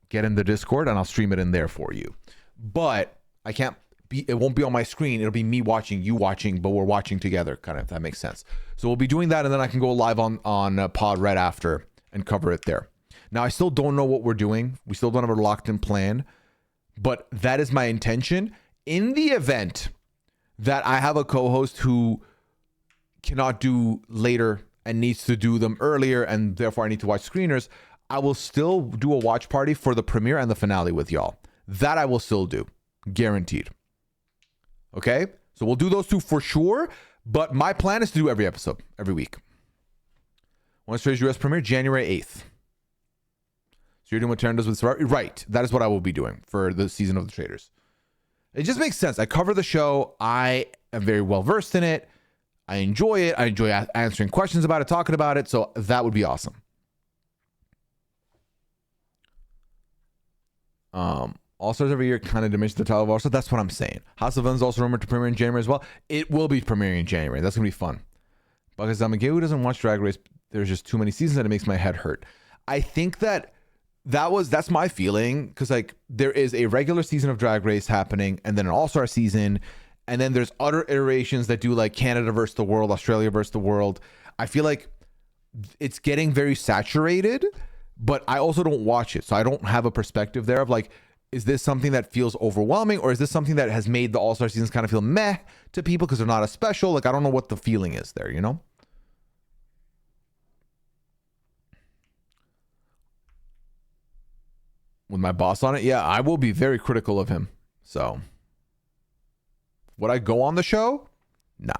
Get in the Discord and I'll stream it in there for you. But I can't it won't be on my screen. It'll be me watching, you watching, but we're watching together, kind of, if that makes sense. So we'll be doing that, and then I can go live on pod right after and cover it there. Now, I still don't know what we're doing. We still don't have a locked in plan, but that is my intention. In the event that I have a co-host who cannot do later and needs to do them earlier, and therefore I need to watch screeners, I will still do a watch party for the premiere and the finale with y'all. That I will still do. Guaranteed. Okay? So we'll do those 2 for sure, but my plan is to do every episode, every week. Once Traitors US premiere, January 8th. So you're doing what Taryn does with Survivor? Right. That is what I will be doing for the season of the Traitors. It just makes sense. I cover the show. I am very well versed in it. I enjoy it. I enjoy answering questions about it, talking about it. So that would be awesome. All Stars every year kind of diminishes the title of All Stars. That's what I'm saying. House of Villains also rumored to premiere in January as well. It will be premiering in January. That's going to be fun. Because I'm a guy who doesn't watch Drag Race. There's just too many seasons that it makes my head hurt. I think that's my feeling, because like there is a regular season of Drag Race happening, and then an all-star season, and then there's other iterations that do like Canada versus the world, Australia versus the world. I feel like it's getting very saturated, but I also don't watch it, so I don't have a perspective there of like, is this something that feels overwhelming, or is this something that has made the all-star seasons kind of feel meh to people because they're not as special? Like, I don't know what the feeling is there, you know? With my boss on it, yeah, I will be very critical of him. So, would I go on the show? Nah.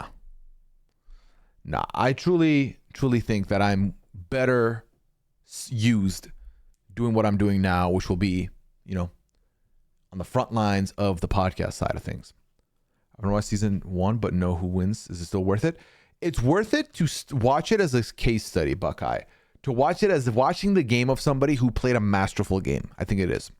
I truly think that I'm better used doing what I'm doing now, which will be, on the front lines of the podcast side of things. I don't watch season 1, but know who wins. Is it still worth it? It's worth it to watch it as a case study, Buckeye. To watch it as watching the game of somebody who played a masterful game. I think it is.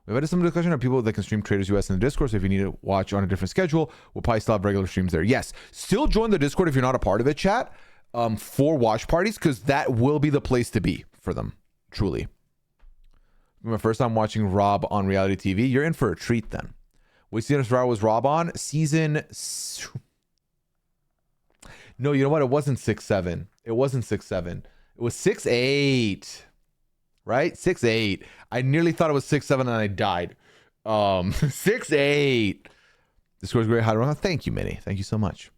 We've had some discussion of people that can stream Traitors US in the Discord, so if you need to watch on a different schedule, we'll probably still have regular streams there. Yes, still join the Discord if you're not a part of it, chat, for watch parties, because that will be the place to be for them, truly. My first time watching Rob on reality TV. You're in for a treat then. Which season of Survivor was Rob on? No, you know what? It wasn't 6-7. It wasn't 6-7. It was 6-8. Right? 6-8. I nearly thought it was 6-7 and I died. 6-8. The score's great. How to run? Thank you, Minnie. Thank you so much.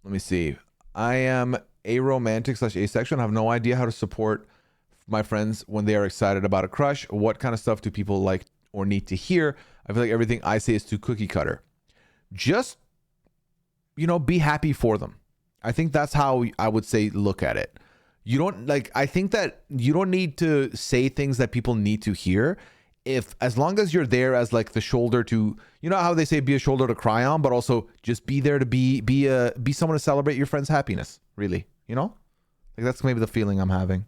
Let me see. I am aromantic/asexual and have no idea how to support my friends when they are excited about a crush. What kind of stuff do people like or need to hear? I feel like everything I say is too cookie cutter. Just, be happy for them. I think that's how I would say look at it. I think that you don't need to say things that people need to hear. As long as you're there as like the shoulder to, how they say be a shoulder to cry on, but also just be there to be someone to celebrate your friend's happiness, really, like that's maybe the feeling I'm having.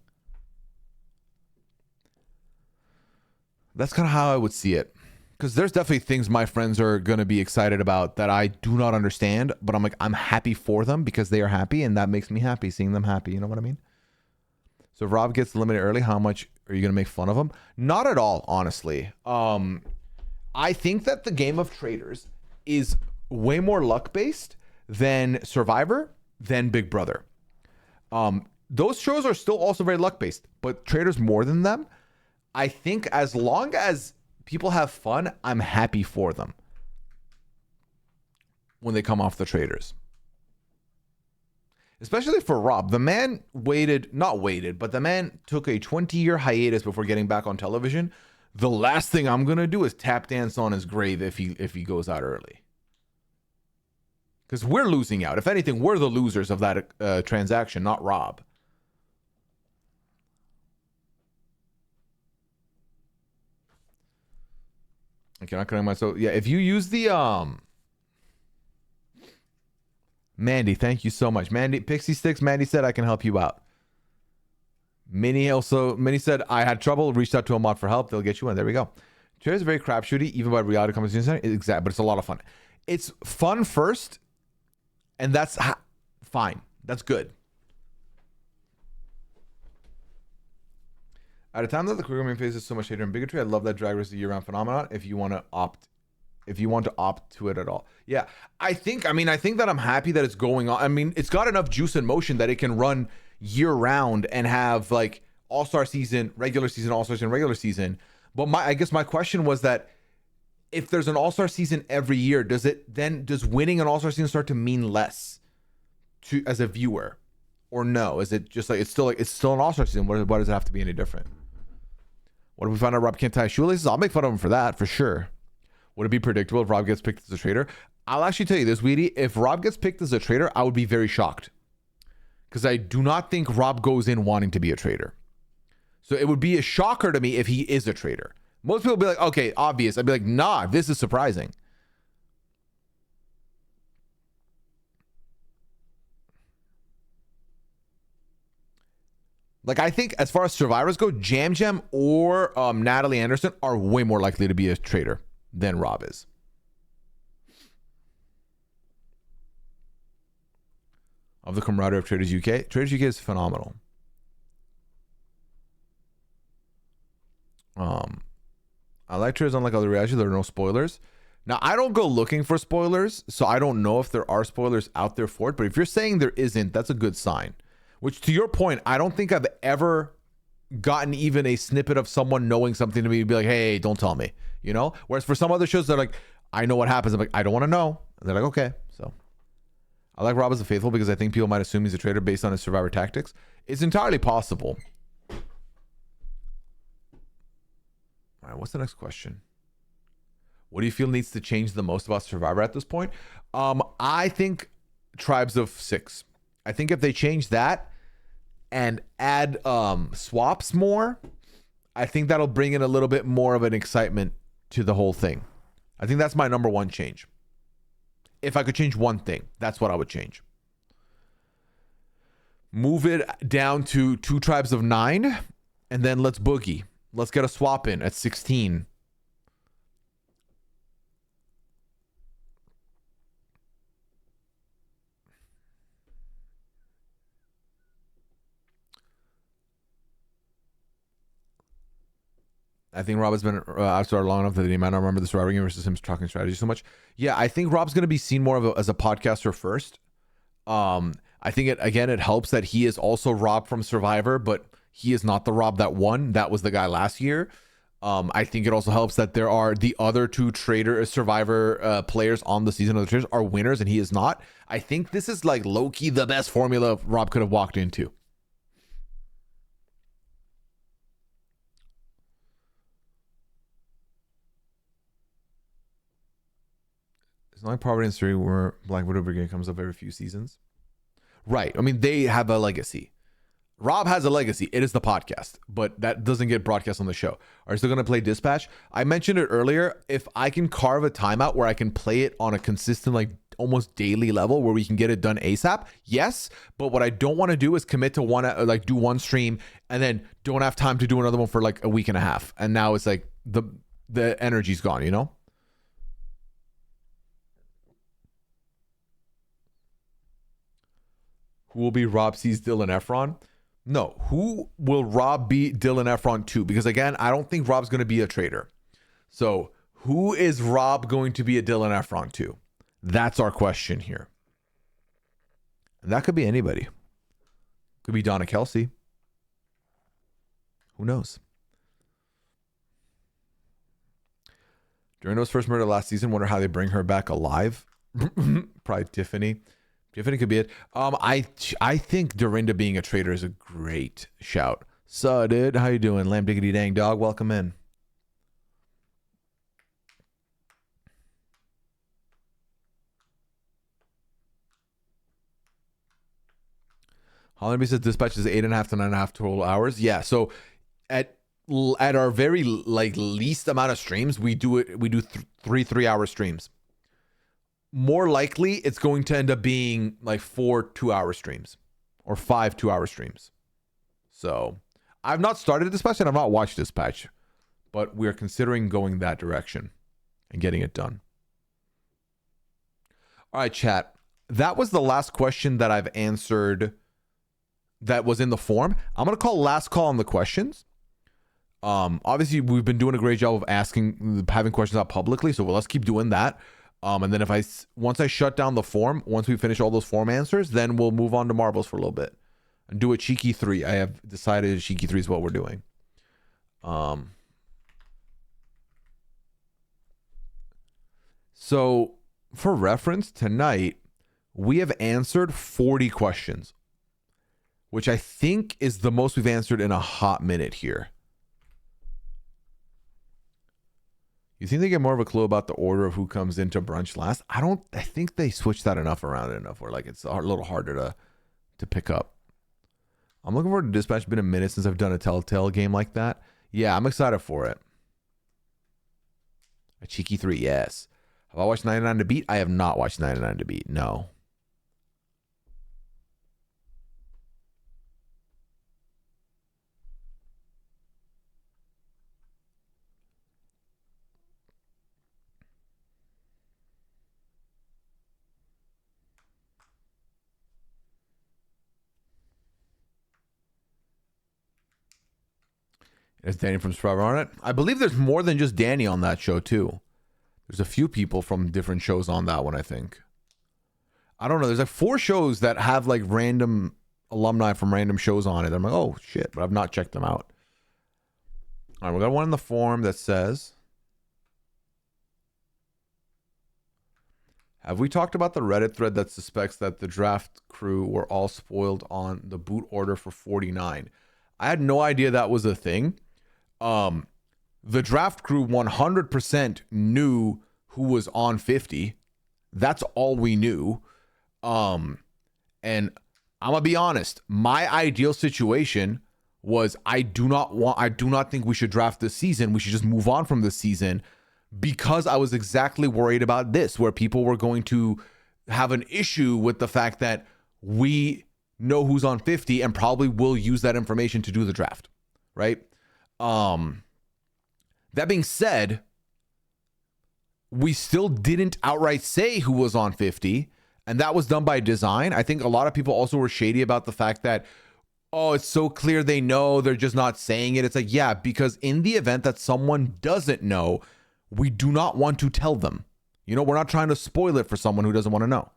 That's kind of how I would see it. Because there's definitely things my friends are going to be excited about that I do not understand, but I'm happy for them because they are happy, and that makes me happy, seeing them happy. You know what I mean? So if Rob gets eliminated early, how much are you going to make fun of him? Not at all, honestly. I think that the game of Traitors is way more luck-based than Survivor, than Big Brother. Those shows are still also very luck-based, but Traitors more than them. I think as long as people have fun, I'm happy for them when they come off the Traitors. Especially for Rob. The man but the man took a 20-year hiatus before getting back on television. The last thing I'm going to do is tap dance on his grave if he goes out early. Because we're losing out. If anything, we're the losers of that transaction, not Rob. I cannot connect myself. Yeah, if you use the Mandy, thank you so much. Mandy, Pixie Sticks, Mandy said I can help you out. Minnie said I had trouble, reached out to a mod for help. They'll get you in. There we go. Traitors is very crapshooty, even by reality competition. Exactly, but it's a lot of fun. It's fun first, and that's fine. That's good. At a time that the queer women faces so much hate and bigotry, I love that Drag Race is a year-round phenomenon. If you want to opt to it at all, yeah. I think that I'm happy that it's going on. I mean, it's got enough juice in motion that it can run year-round and have like All-Star season, regular season, All-Star season, regular season. But I guess my question was that if there's an All-Star season every year, does winning an All-Star season start to mean less as a viewer, or no? Is it just like it's still an All-Star season? Why does it have to be any different? What if we find out Rob can't tie shoelaces? I'll make fun of him for that, for sure. Would it be predictable if Rob gets picked as a traitor? I'll actually tell you this, Weedy. If Rob gets picked as a traitor, I would be very shocked. Because I do not think Rob goes in wanting to be a traitor. So it would be a shocker to me if he is a traitor. Most people would be like, okay, obvious. I'd be like, nah, this is surprising. Like, I think as far as survivors go, Jam Jam or Natalie Anderson are way more likely to be a traitor than Rob is. Of the camaraderie of Traitors UK. Traitors UK is phenomenal. I like Traitors unlike other reactions. There are no spoilers. Now, I don't go looking for spoilers, so I don't know if there are spoilers out there for it. But if you're saying there isn't, that's a good sign. Which, to your point, I don't think I've ever gotten even a snippet of someone knowing something to me to be like, hey, don't tell me, you know? Whereas for some other shows, they're like, I know what happens. I'm like, I don't want to know. And they're like, okay. So I like Rob as a faithful because I think people might assume he's a traitor based on his survivor tactics. It's entirely possible. All right, what's the next question? What do you feel needs to change the most about Survivor at this point? I think Tribes of 6. I think if they change that and add swaps more, I think that'll bring in a little bit more of an excitement to the whole thing. I think that's my number one change. If I could change one thing, that's what I would change. Move it down to 2 tribes of 9, and then let's boogie. Let's get a swap in at 16. I think Rob has been outside long enough that he might not remember the Survivor game versus him talking strategy so much. Yeah, I think Rob's going to be seen more as a podcaster first. I think it helps that he is also Rob from Survivor, but he is not the Rob that won. That was the guy last year. I think it also helps that there are the other 2 Survivor players on the season of the Traitors are winners and he is not. I think this is like low-key the best formula Rob could have walked into. It's not like Poverty and Story where Black Widow Brigade comes up every few seasons. Right. I mean, they have a legacy. Rob has a legacy. It is the podcast, but that doesn't get broadcast on the show. Are you still going to play Dispatch? I mentioned it earlier. If I can carve a timeout where I can play it on a consistent, like almost daily level where we can get it done ASAP, yes. But what I don't want to do is commit to do one stream and then don't have time to do another one for like a week and a half. And now it's like the energy's gone, you know? Who will be Rob C's Dylan Efron? No. Who will Rob be Dylan Efron to? Because again, I don't think Rob's going to be a traitor. So who is Rob going to be a Dylan Efron to? That's our question here. And that could be anybody. Could be Donna Kelsey. Who knows? Dorinda's first murder last season. Wonder how they bring her back alive. Probably Tiffany. Tiffany could be it. I think Dorinda being a traitor is a great shout. So, dude, how you doing? Lamb diggity dang dog. Welcome in. Holland B says Dispatch is 8.5 to 9.5 total hours. Yeah. So at our very least amount of streams, we do 3-hour streams. More likely, it's going to end up being like 4 2-hour streams or 5 2-hour streams. So I've not started Dispatch and I've not watched Dispatch, but we're considering going that direction and getting it done. All right, chat. That was the last question that I've answered that was in the form. I'm going to call last call on the questions. Obviously, we've been doing a great job of having questions out publicly, so let's keep doing that. And then once I shut down the form, once we finish all those form answers, then we'll move on to marbles for a little bit and do a cheeky 3. I have decided cheeky 3 is what we're doing. So for reference, tonight we have answered 40 questions, which I think is the most we've answered in a hot minute here. You think they get more of a clue about the order of who comes into brunch last? I think they switched that around enough where like it's a little harder to pick up. I'm looking forward to Dispatch. It's been a minute since I've done a Telltale game like that. Yeah, I'm excited for it. A cheeky 3, yes. Have I watched 99 to Beat? I have not watched 99 to Beat, no. Is Danny from Survivor on it? I believe there's more than just Danny on that show, too. There's a few people from different shows on that one, I think. I don't know. There's like 4 shows that have like random alumni from random shows on it. I'm like, oh, shit. But I've not checked them out. All right, we got one in the form that says, have we talked about the Reddit thread that suspects that the draft crew were all spoiled on the boot order for 49? I had no idea that was a thing. The draft crew 100% knew who was on 50. That's all we knew. And I'm gonna be honest, my ideal situation was I do not think we should draft this season. We should just move on from this season, because I was exactly worried about this, where people were going to have an issue with the fact that we know who's on 50 and probably will use that information to do the draft, right? That being said, we still didn't outright say who was on 50, and that was done by design. I think a lot of people also were shady about the fact that, oh, it's so clear they know, they're just not saying it. It's like, yeah, because in the event that someone doesn't know, we do not want to tell them. You know, we're not trying to spoil it for someone who doesn't want to know.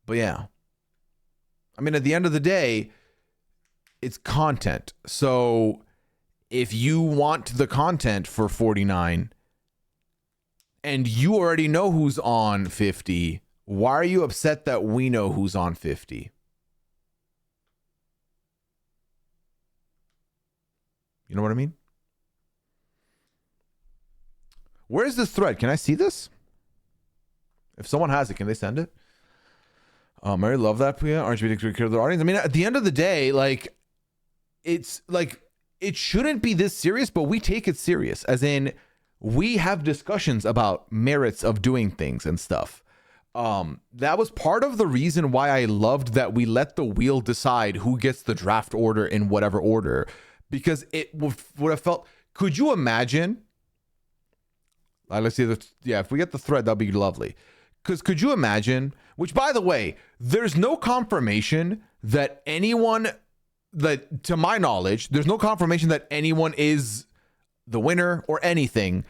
But yeah. I mean, at the end of the day, it's content. So if you want the content for 49 and you already know who's on 50, why are you upset that we know who's on 50? You know what I mean? Where is this thread? Can I see this? If someone has it, can they send it? Mary, love that, Pooya. Aren't you taking care of the audience? I mean, at the end of the day, like, it's like, it shouldn't be this serious, but we take it serious. As in, we have discussions about merits of doing things and stuff. That was part of the reason why I loved that we let the wheel decide who gets the draft order in whatever order, because it would have felt. Could you imagine? Let's see. If we get the thread, that'd be lovely. Because could you imagine? Which, by the way, there's no confirmation that anyone, that to my knowledge, there's no confirmation that anyone is the winner or anything.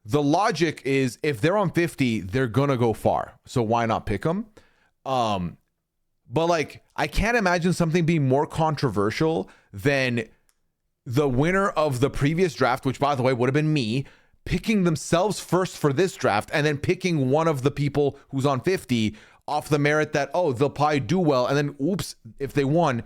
The logic is if they're on 50, they're gonna go far. So why not pick them? But like, I can't imagine something being more controversial than the winner of the previous draft, which by the way would have been me, picking themselves first for this draft and then picking one of the people who's on 50 off the merit that, oh, they'll probably do well. And then, oops, if they won,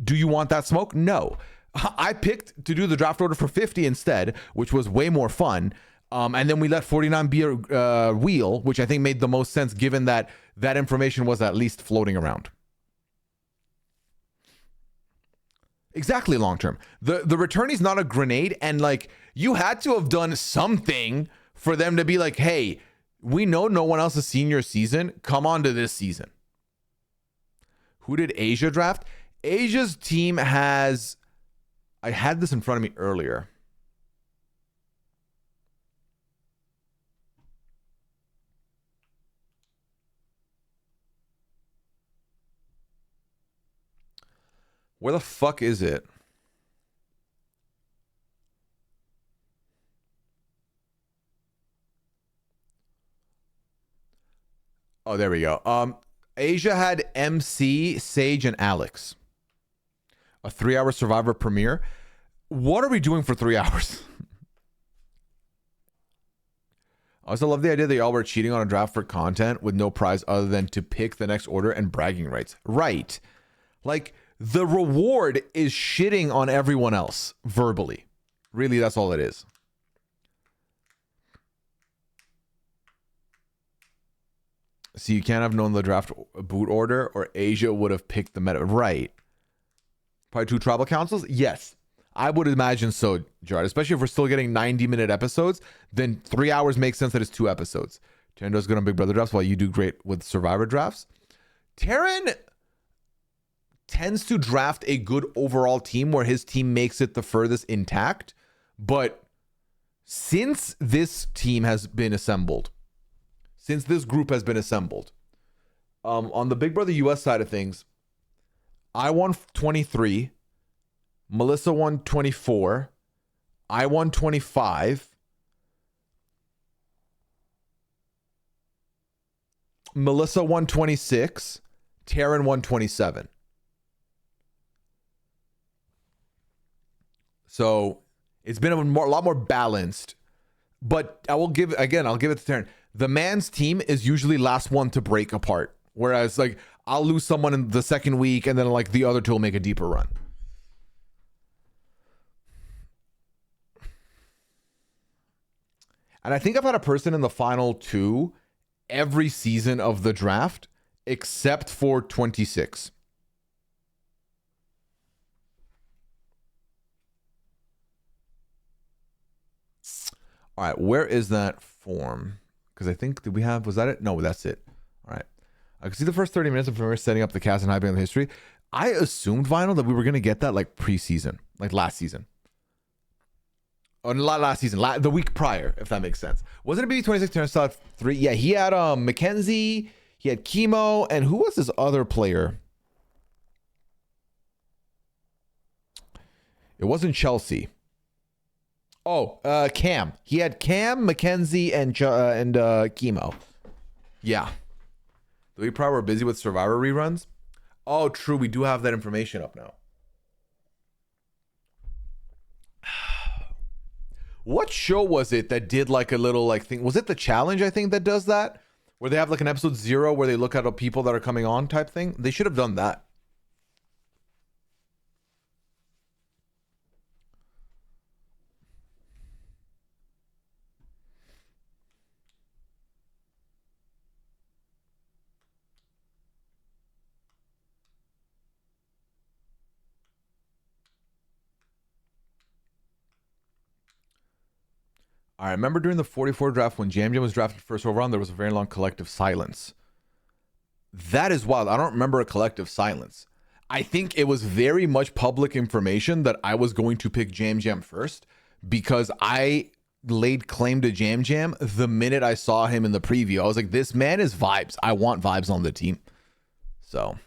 do you want that smoke? No. I picked to do the draft order for 50 instead, which was way more fun. And then we let 49 be a wheel, which I think made the most sense given that that information was at least floating around. Exactly, long term. The returnee is not a grenade, and like, you had to have done something for them to be like, hey, we know no one else has seen your season. Come on to this season. Who did Asia draft? Asia's team has, I had this in front of me earlier. Where the fuck is it? Oh, there we go. Asia had MC, Sage, and Alex. A 3-hour Survivor premiere. What are we doing for 3 hours? I also love the idea that y'all were cheating on a draft for content with no prize other than to pick the next order and bragging rights. Right. Like, the reward is shitting on everyone else verbally. Really, that's all it is. So you can't have known the draft boot order, or Asia would have picked the meta. Right. Probably 2 tribal councils? Yes. I would imagine so, Gerard. Especially if we're still getting 90-minute episodes, then 3 hours makes sense that it's 2 episodes. Tendo's good on Big Brother drafts while you do great with Survivor drafts. Taryn tends to draft a good overall team where his team makes it the furthest intact. But since this team has been assembled, since this group has been assembled, on the Big Brother US side of things, I won 23, Melissa won 24, I won 25, Melissa won 26, Taryn won 27. So it's been a lot more balanced, but I'll give it to Taryn. The man's team is usually last one to break apart. Whereas like I'll lose someone in the second week and then like the other two will make a deeper run. And I think I've had a person in the final 2 every season of the draft except for 26. All right, where is that form? Because I think, did we have, was that it? No, that's it. All right. I can see the first 30 minutes of Premier setting up the cast and hyping the history. I assumed, Vinyl, that we were going to get that like preseason, like last season. Oh, not last season, the week prior, if that makes sense. Wasn't it BB26 turnstile 3? Yeah, he had McKenzie, he had Chemo, and who was this other player? It wasn't Chelsea. Oh, Cam. He had Cam, McKenzie, and Chemo. Yeah. The week prior, we're busy with Survivor reruns. Oh, true. We do have that information up now. What show was it that did like a little like thing? Was it The Challenge, I think, that does that? Where they have like an episode 0 where they look at people that are coming on type thing? They should have done that. I remember during the 44 draft when Jam Jam was drafted first overall, there was a very long collective silence. That is wild. I don't remember a collective silence. I think it was very much public information that I was going to pick Jam Jam first because I laid claim to Jam Jam the minute I saw him in the preview. I was like, this man is vibes. I want vibes on the team. So...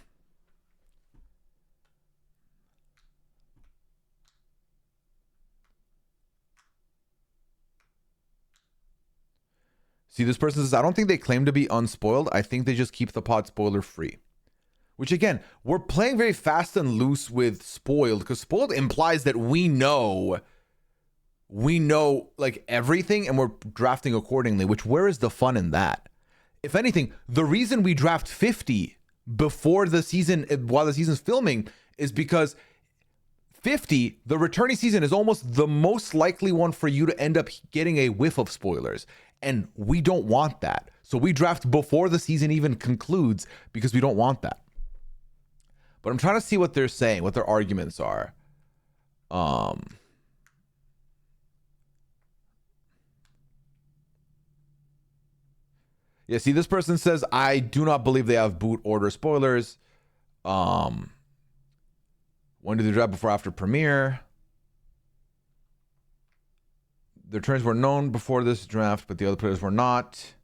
See, this person says, I don't think they claim to be unspoiled. I think they just keep the pod spoiler free. Which again, we're playing very fast and loose with spoiled because spoiled implies that we know like everything and we're drafting accordingly, which where is the fun in that? If anything, the reason we draft 50 before the season, while the season's filming, is because 50, the returning season is almost the most likely one for you to end up getting a whiff of spoilers. And we don't want that. So we draft before the season even concludes because we don't want that. But I'm trying to see what they're saying, what their arguments are. Yeah, see, this person says, I do not believe they have boot order spoilers. When did they draft before after premiere? Their turns were known before this draft, but the other players were not.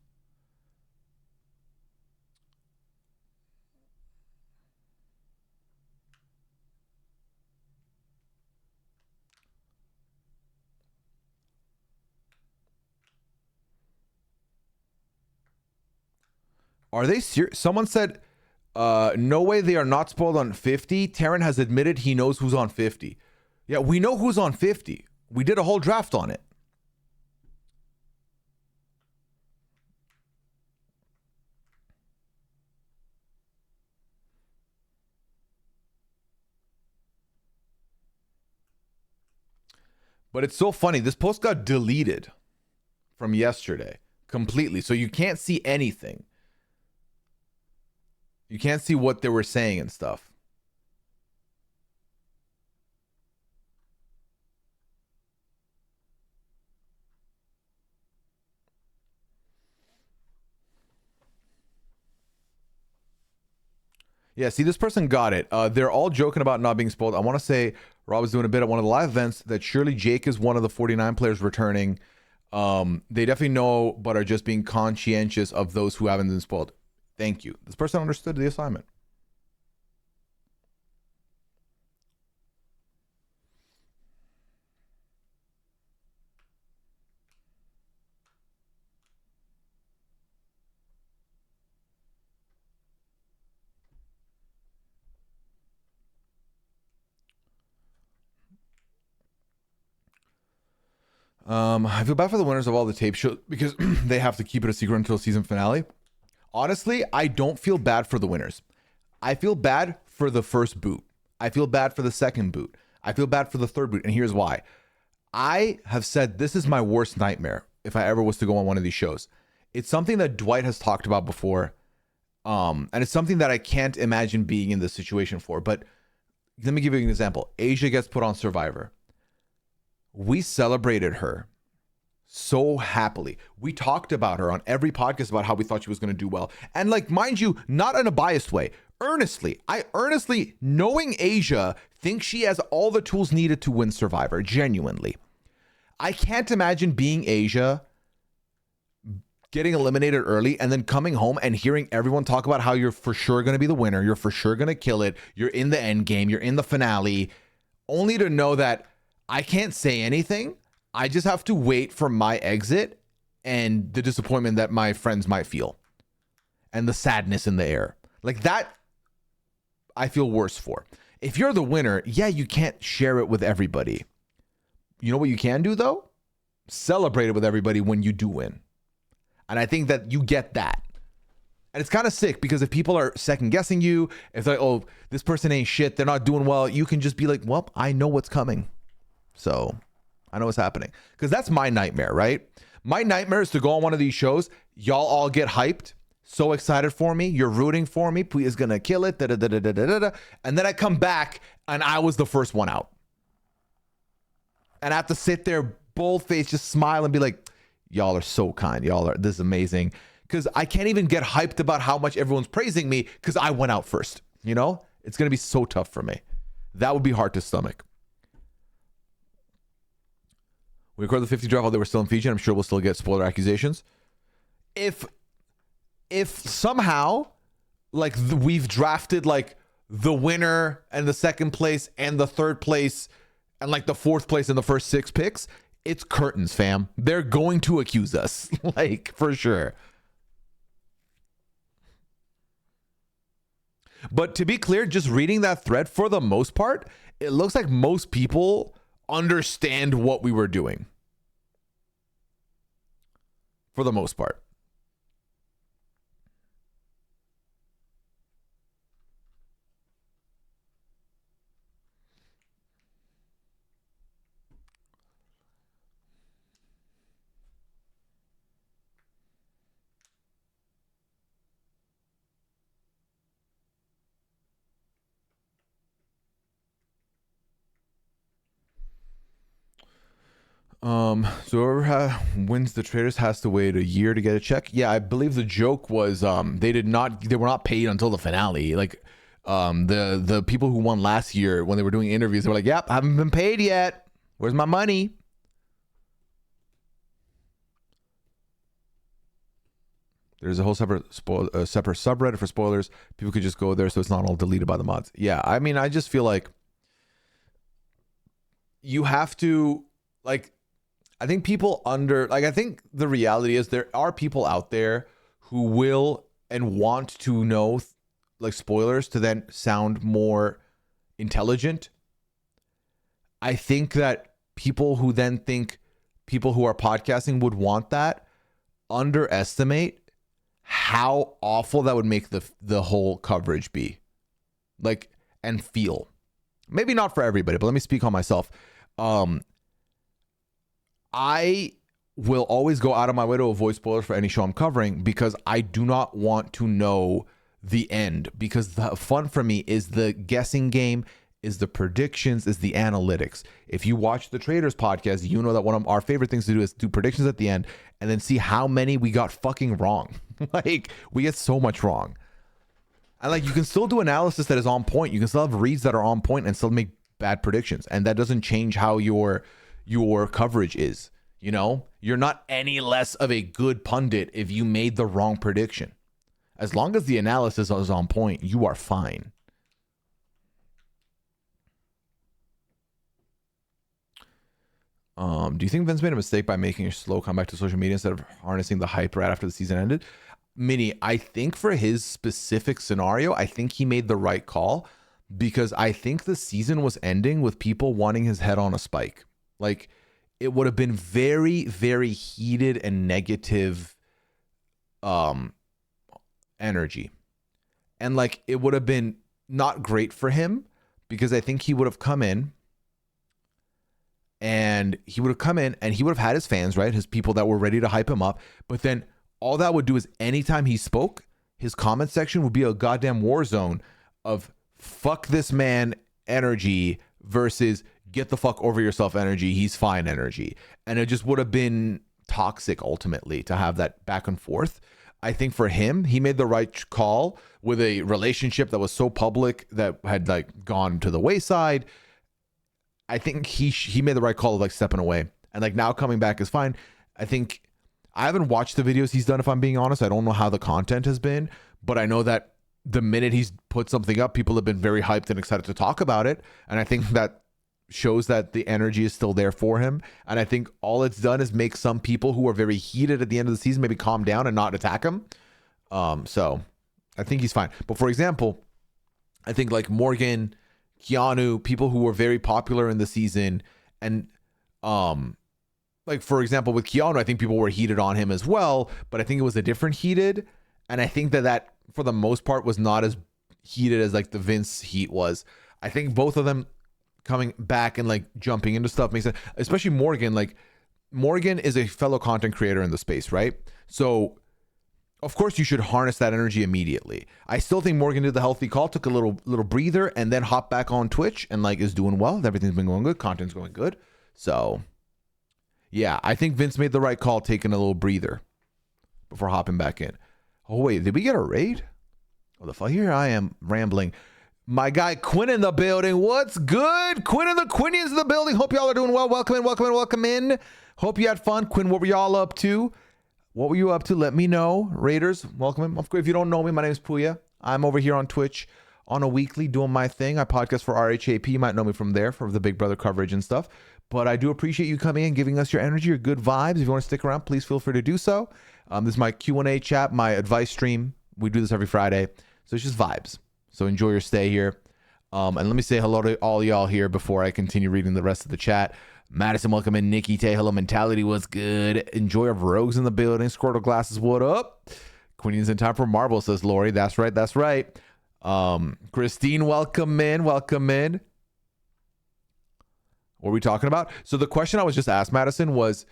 Are they serious? Someone said, no way they are not spoiled on 50. Taryn has admitted he knows who's on 50. Yeah, we know who's on 50. We did a whole draft on it. But it's so funny. This post got deleted from yesterday completely. So you can't see anything. You can't see what they were saying and stuff. Yeah, see, this person got it. They're all joking about not being spoiled. I want to say Rob was doing a bit at one of the live events that surely Jake is one of the 49 players returning. They definitely know, but are just being conscientious of those who haven't been spoiled. Thank you. This person understood the assignment. I feel bad for the winners of all the tape shows because they have to keep it a secret until season finale. Honestly, I don't feel bad for the winners. I feel bad for the first boot. I feel bad for the second boot. I feel bad for the third boot. And here's why. I have said this is my worst nightmare if I ever was to go on one of these shows. It's something that Dwight has talked about before. And it's something that I can't imagine being in this situation for. But let me give you an example. Asia gets put on Survivor. We celebrated her so happily. We talked about her on every podcast about how we thought she was going to do well. And like, mind you, not in a biased way. I earnestly, knowing Asia, think she has all the tools needed to win Survivor. Genuinely. I can't imagine being Asia, getting eliminated early, and then coming home and hearing everyone talk about how you're for sure going to be the winner. You're for sure going to kill it. You're in the end game. You're in the finale. Only to know that I can't say anything. I just have to wait for my exit and the disappointment that my friends might feel and the sadness in the air. Like that, I feel worse for. If you're the winner, yeah, you can't share it with everybody. You know what you can do, though? Celebrate it with everybody when you do win. And I think that you get that. And it's kind of sick because if people are second guessing you, if they're like, oh, this person ain't shit, they're not doing well, you can just be like, well, I know what's coming. So I know what's happening. Because that's my nightmare, right? My nightmare is to go on one of these shows. Y'all all get hyped. So excited for me. You're rooting for me. Pooya's going to kill it. And then I come back and I was the first one out. And I have to sit there, bold-faced, just smile and be like, y'all are so kind. This is amazing. Because I can't even get hyped about how much everyone's praising me because I went out first. You know? It's going to be so tough for me. That would be hard to stomach. We recorded the 50 draft while they were still in Fiji. I'm sure we'll still get spoiler accusations. If somehow, like, we've drafted, like, the winner and the second place and the third place and, like, the fourth place in the first 6 picks, it's curtains, fam. They're going to accuse us, like, for sure. But to be clear, just reading that thread, for the most part, it looks like most people understand what we were doing. For the most part. So whoever wins the Traitors has to wait a year to get a check. Yeah, I believe the joke was they were not paid until the finale. Like the people who won last year, when they were doing interviews, they were like, "Yep, I haven't been paid yet. Where's my money?" There's a whole separate subreddit for spoilers. People could just go there, so it's not all deleted by the mods. Yeah, I mean, I just feel like you have to, like, I think I think the reality is there are people out there who will and want to know, like, spoilers to then sound more intelligent. I think that people who then think people who are podcasting would want that underestimate how awful that would make the whole coverage be, like, and feel. Maybe not for everybody, but let me speak on myself. I will always go out of my way to avoid spoilers for any show I'm covering because I do not want to know the end, because the fun for me is the guessing game, is the predictions, is the analytics. If you watch the Traitors podcast, you know that one of our favorite things to do is do predictions at the end and then see how many we got fucking wrong. Like, we get so much wrong. And, like, you can still do analysis that is on point. You can still have reads that are on point and still make bad predictions. And that doesn't change how your coverage is. You know, you're not any less of a good pundit if you made the wrong prediction. As long as the analysis is on point, you are fine. Do you think Vince made a mistake by making a slow comeback to social media instead of harnessing the hype right after the season ended? Minnie, I think for his specific scenario, I think he made the right call, because I think the season was ending with people wanting his head on a spike. Like, it would have been very, very heated and negative energy. And, like, it would have been not great for him, because I think he would have come in and he would have come in and he would have had his fans, right? His people that were ready to hype him up. But then all that would do is anytime he spoke, his comment section would be a goddamn war zone of fuck this man energy versus get the fuck over yourself energy. He's fine energy. And it just would have been toxic ultimately to have that back and forth. I think for him, he made the right call with a relationship that was so public that had like gone to the wayside. I think he made the right call of like stepping away, and like now coming back is fine. I think I haven't watched the videos he's done, if I'm being honest. I don't know how the content has been, but I know that the minute he's put something up, people have been very hyped and excited to talk about it. And I think that shows that the energy is still there for him. And I think all it's done is make some people who are very heated at the end of the season maybe calm down and not attack him. So I think he's fine. But for example, I think like Morgan, Keanu, people who were very popular in the season, and like for example with Keanu, I think people were heated on him as well, but I think it was a different heated, and I think that for the most part was not as heated as like the Vince heat was. I think both of them coming back and like jumping into stuff makes sense, especially Morgan. Like Morgan is a fellow content creator in the space, right? So of course you should harness that energy immediately. I still think Morgan did the healthy call, took a little breather, and then hopped back on Twitch and like is doing well. Everything's been going good. Content's going good. So yeah, I think Vince made the right call taking a little breather before hopping back in. Oh wait, did we get a raid? Oh the fuck, here I am rambling. My guy Quinn in the building. What's good? Quinn and the Quinians in the building. Hope y'all are doing well. Welcome in, welcome in, welcome in. Hope you had fun. Quinn, what were y'all up to? What were you up to? Let me know. Raiders, welcome in. Of course, if you don't know me, my name is Pooya. I'm over here on Twitch on a weekly doing my thing. I podcast for RHAP. You might know me from there for the Big Brother coverage and stuff. But I do appreciate you coming in, giving us your energy, your good vibes. If you want to stick around, please feel free to do so. This is my Q&A chat, my advice stream. We do this every Friday. So it's just vibes. So enjoy your stay here. And let me say hello to all y'all here before I continue reading the rest of the chat. Madison, welcome in. Nikki Tay, hello. Mentality, what's good? Enjoy of Rogues in the building. Squirtle Glasses, what up? Queen's in time for Marble, says Lori. That's right, that's right. Christine, welcome in, welcome in. What are we talking about? So the question I was just asked, Madison, was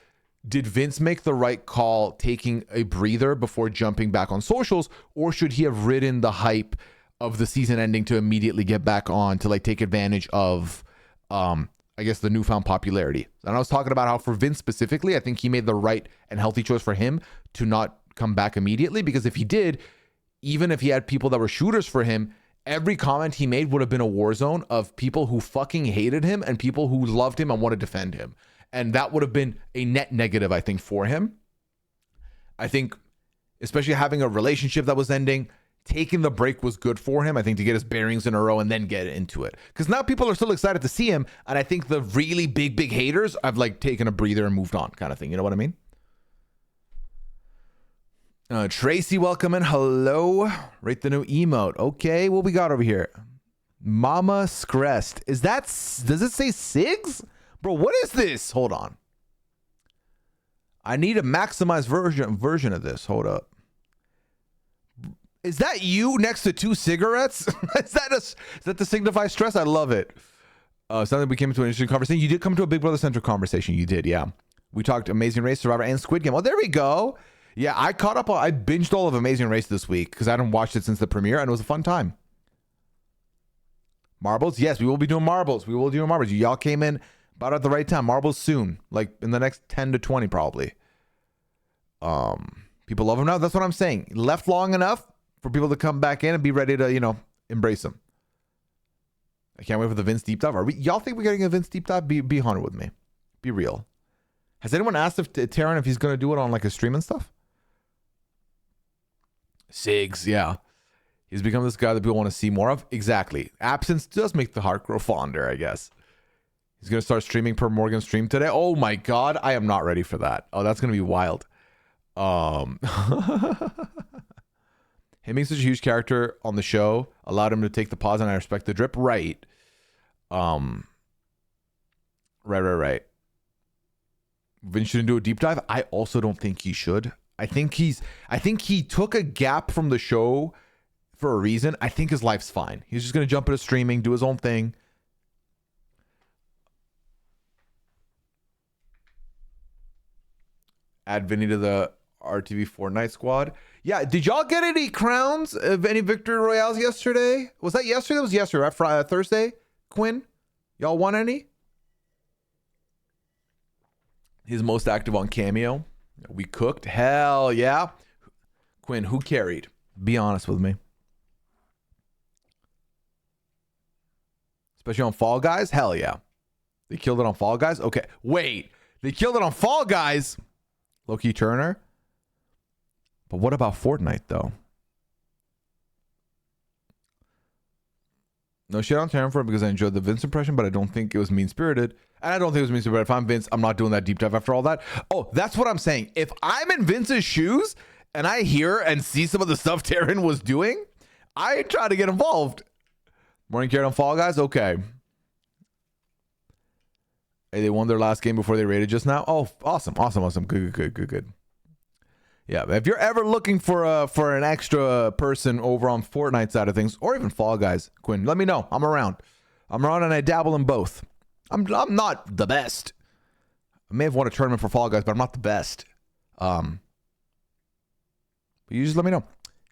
did Vince make the right call taking a breather before jumping back on socials, or should he have ridden the hype of the season ending to immediately get back on to like take advantage of I guess the newfound popularity? And I was talking about how for Vince specifically, I think he made the right and healthy choice for him to not come back immediately, because if he did, even if he had people that were shooters for him, every comment he made would have been a war zone of people who fucking hated him and people who loved him and want to defend him. And that would have been a net negative, I think, for him. I think, especially having a relationship that was ending, taking the break was good for him, I think, to get his bearings in a row and then get into it. Because now people are still excited to see him. And I think the really big haters have like taken a breather and moved on kind of thing. You know what I mean? Tracy, welcome in. Hello. Rate the new emote. Okay, what we got over here? Mama Screst. Is that, does it say SIGs? Bro, what is this? Hold on. I need a maximized version of this. Hold up. Is that you next to two cigarettes? is that to signify stress? I love it. Something we came into an interesting conversation. You did come to a Big Brother Central conversation. You did, yeah. We talked Amazing Race, Survivor, and Squid Game. Oh, there we go. Yeah, I caught up. I binged all of Amazing Race this week because I hadn't watched it since the premiere, and it was a fun time. Marbles? Yes, we will be doing marbles. We will do marbles. Y'all came in about at the right time. Marbles soon, like in the next 10 to 20 probably. People love them now. That's what I'm saying. Left long enough for people to come back in and be ready to, you know, embrace them. I can't wait for the Vince deep dive. Y'all think we're getting a Vince deep dive? Be honest with me. Be real. Has anyone asked if Taron if he's going to do it on like a stream and stuff? Sigs, yeah. He's become this guy that people want to see more of. Exactly. Absence does make the heart grow fonder, I guess. He's going to start streaming per Morgan stream today. Oh my God. I am not ready for that. Oh, that's going to be wild. Him being such a huge character on the show allowed him to take the pause, and I respect the drip. Right. Right. Vince shouldn't do a deep dive. I also don't think he should. I think he took a gap from the show for a reason. I think his life's fine. He's just going to jump into streaming, do his own thing. Add Vinny to the RTV Fortnite squad. Yeah, did y'all get any crowns of any victory royales yesterday? Was that yesterday? That was yesterday, right? Friday, Thursday? Quinn? Y'all won any? He's most active on Cameo. We cooked. Hell yeah. Quinn, who carried? Be honest with me. Especially on Fall Guys? Hell yeah. They killed it on Fall Guys? Okay. Wait. They killed it on Fall Guys? Low-key Turner? But what about Fortnite, though? No shit on Terran for it because I enjoyed the Vince impression, but I don't think it was mean-spirited. And I don't think it was mean-spirited. If I'm Vince, I'm not doing that deep dive after all that. Oh, that's what I'm saying. If I'm in Vince's shoes and I hear and see some of the stuff Terran was doing, I try to get involved. Morning carried on Fall Guys? Okay. Hey, they won their last game before they raided just now. Oh, awesome. Good. Yeah, if you're ever looking for an extra person over on Fortnite side of things, or even Fall Guys, Quinn, let me know. I'm around. I'm around and I dabble in both. I'm not the best. I may have won a tournament for Fall Guys, but I'm not the best. But you just let me know.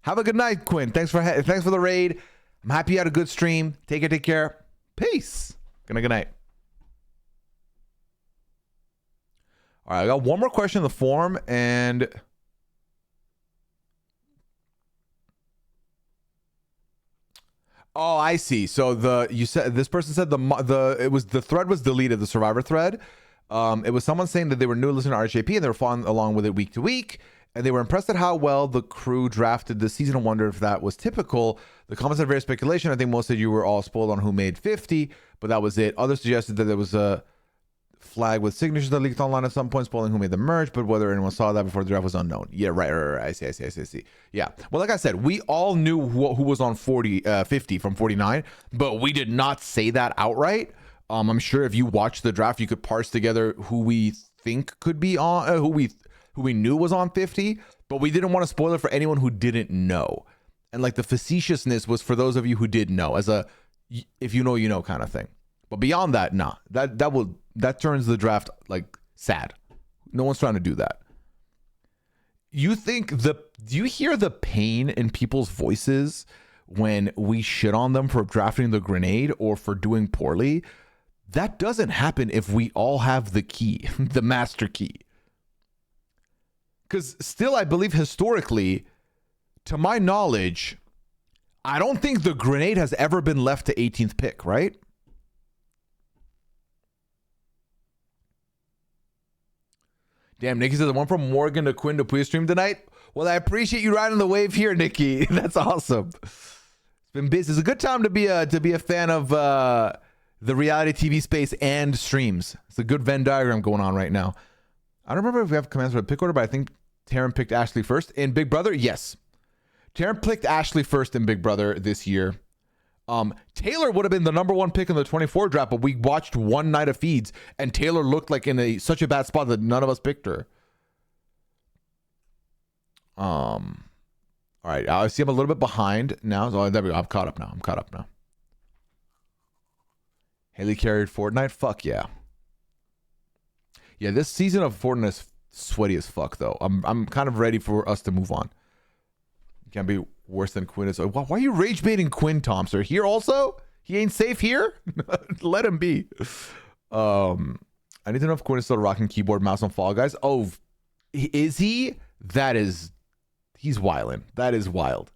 Have a good night, Quinn. Thanks for the raid. I'm happy you had a good stream. Take care. Peace. Good night. All right, I got one more question in the form, and oh, I see. So this person said the thread was deleted, the Survivor thread. It was someone saying that they were new listening to RHAP and they were following along with it week to week, and they were impressed at how well the crew drafted the season and wondered if that was typical. The comments had various speculation. I think most of you were all spoiled on who made 50, but that was it. Others suggested that there was a flag with signatures that leaked online at some point, spoiling who made the merge, but whether anyone saw that before the draft was unknown. Yeah, right. I see. Yeah. Well, like I said, we all knew who was on 50 from 49, but we did not say that outright. I'm sure if you watch the draft, you could parse together who we think could be on, who we knew was on 50, but we didn't want to spoil it for anyone who didn't know. And like the facetiousness was for those of you who did know, as a if you know, you know kind of thing. But beyond that, nah, that turns the draft like sad. No one's trying to do that. Do you hear the pain in people's voices when we shit on them for drafting the grenade or for doing poorly? That doesn't happen if we all have the key, the master key. Because still, I believe historically, to my knowledge, I don't think the grenade has ever been left to 18th pick, right? Damn, Nikki says, I went from Morgan to Quinn to Pooya stream tonight. Well, I appreciate you riding the wave here, Nikki. That's awesome. It's been busy. It's a good time to be a fan of the reality TV space and streams. It's a good Venn diagram going on right now. I don't remember if we have commands for a pick order, but I think Taryn picked Ashley first. In Big Brother, yes. Taryn picked Ashley first in Big Brother this year. Taylor would have been the number one pick in the 24 draft, but we watched one night of feeds and Taylor looked like in such a bad spot that none of us picked her. All right, I see I'm a little bit behind now. So there we go. I'm caught up now. Haley carried Fortnite. Fuck yeah. Yeah, this season of Fortnite is sweaty as fuck though. I'm kind of ready for us to move on. Can't be worse than Quinn is. Why are you rage baiting Quinn, Thompson? Here also? He ain't safe here? Let him be. I need to know if Quinn is still rocking keyboard mouse on Fall Guys. Oh, is he? He's wildin'. That is wild.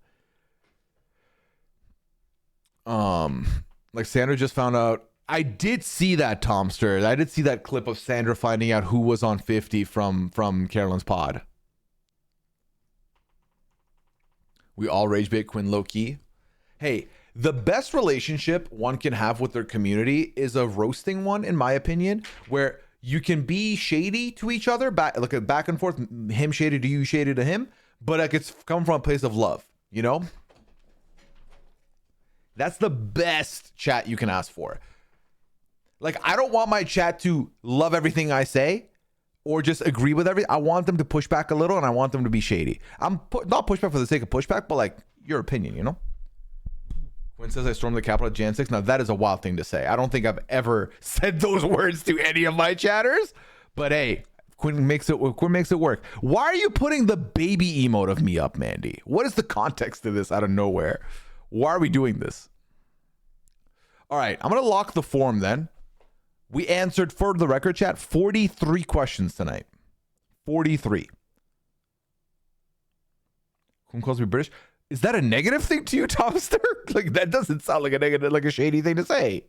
Like Sandra just found out. I did see that, Tomster. I did see that clip of Sandra finding out who was on 50 from Carolyn's pod. We all rage bait Quinn low-key. Hey, the best relationship one can have with their community is a roasting one, in my opinion, where you can be shady to each other, back and forth, him shady to you, shady to him, but like it's coming from a place of love, you know? That's the best chat you can ask for. Like, I don't want my chat to love everything I say or just agree with everything. I want them to push back a little and I want them to be shady. I'm not pushback for the sake of pushback, but like your opinion, you know? Quinn says I stormed the Capitol at Jan 6. Now that is a wild thing to say. I don't think I've ever said those words to any of my chatters, but hey, Quinn makes it work. Why are you putting the baby emote of me up, Mandy? What is the context of this out of nowhere? Why are we doing this? All right, I'm going to lock the form then. We answered, for the record, chat, 43 questions tonight. 43. Quinn calls me British. Is that a negative thing to you, Tomster? Like, that doesn't sound like a negative, like a shady thing to say.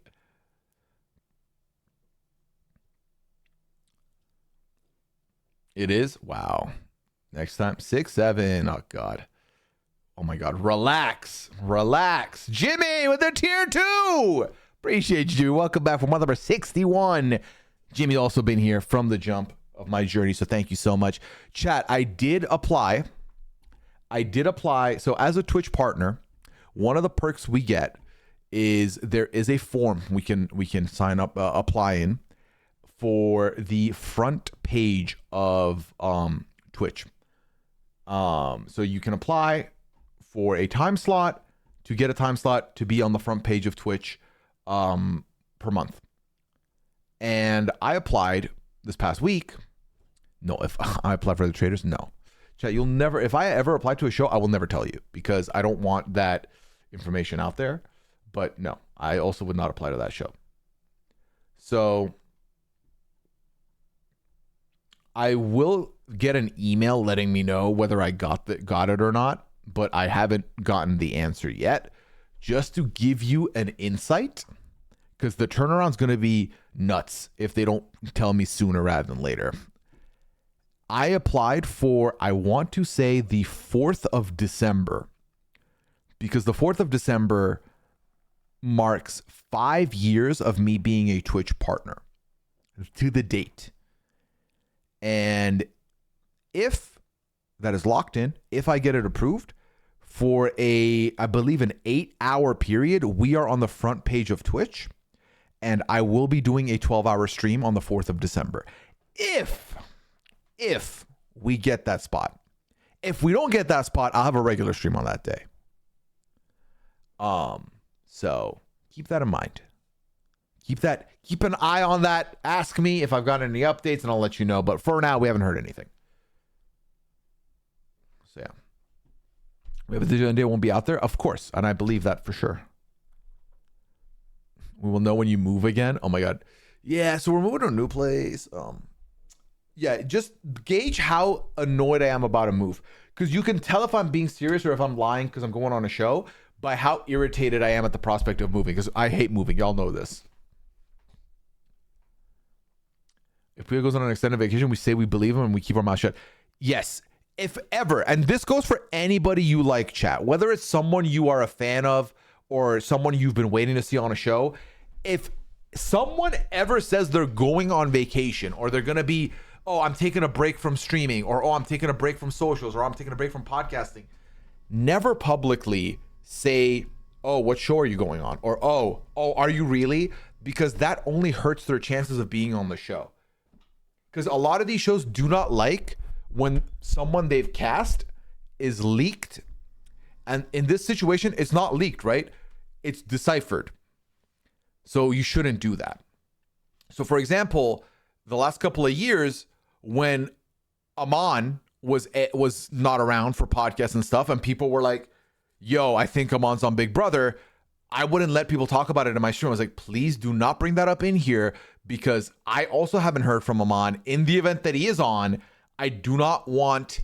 It is? Wow. Next time, 6, 7. Oh, God. Oh, my God. Relax. Relax. Jimmy with the tier 2. Appreciate you, Jimmy. Welcome back for month number 61. Jimmy also been here from the jump of my journey, so thank you so much. Chat, I did apply. So as a Twitch partner, one of the perks we get is there is a form we can sign up, apply in for the front page of Twitch. So you can apply for a time slot to get a time slot to be on the front page of Twitch per month. And I applied this past week. No, if I applied for the Traitors, no. Chat, you'll never, if I ever apply to a show, I will never tell you because I don't want that information out there. But no, I also would not apply to that show. So I will get an email letting me know whether I got it or not, but I haven't gotten the answer yet. Just to give you an insight, because the turnaround's going to be nuts if they don't tell me sooner rather than later. I applied for, I want to say, the 4th of December, because the 4th of December marks 5 years of me being a Twitch partner to the date. And if that is locked in, if I get it approved for I believe an 8-hour period, we are on the front page of Twitch, and I will be doing a 12-hour stream on the 4th of December. If we get that spot. If we don't get that spot, I'll have a regular stream on that day. So keep that in mind. Keep an eye on that. Ask me if I've got any updates and I'll let you know. But for now, we haven't heard anything. So yeah. We have a digital day won't be out there? Of course. And I believe that for sure. We will know when you move again. Oh my God. Yeah, so we're moving to a new place. Yeah, just gauge how annoyed I am about a move. Because you can tell if I'm being serious or if I'm lying because I'm going on a show by how irritated I am at the prospect of moving. Because I hate moving. Y'all know this. If Pooya goes on an extended vacation, we say we believe him and we keep our mouth shut. Yes, if ever. And this goes for anybody you like, chat. Whether it's someone you are a fan of or someone you've been waiting to see on a show. If someone ever says they're going on vacation or they're going to be, oh, I'm taking a break from streaming, or oh, I'm taking a break from socials, or I'm taking a break from podcasting, never publicly say, oh, what show are you going on? Or, oh, are you really? Because that only hurts their chances of being on the show. Because a lot of these shows do not like when someone they've cast is leaked. And in this situation, it's not leaked, right? It's deciphered. So you shouldn't do that. So for example, the last couple of years when Aman was not around for podcasts and stuff, and people were like, yo, I think Aman's on Big Brother, I wouldn't let people talk about it in my stream. I was like, please do not bring that up in here, because I also haven't heard from Aman. In the event that he is on, I do not want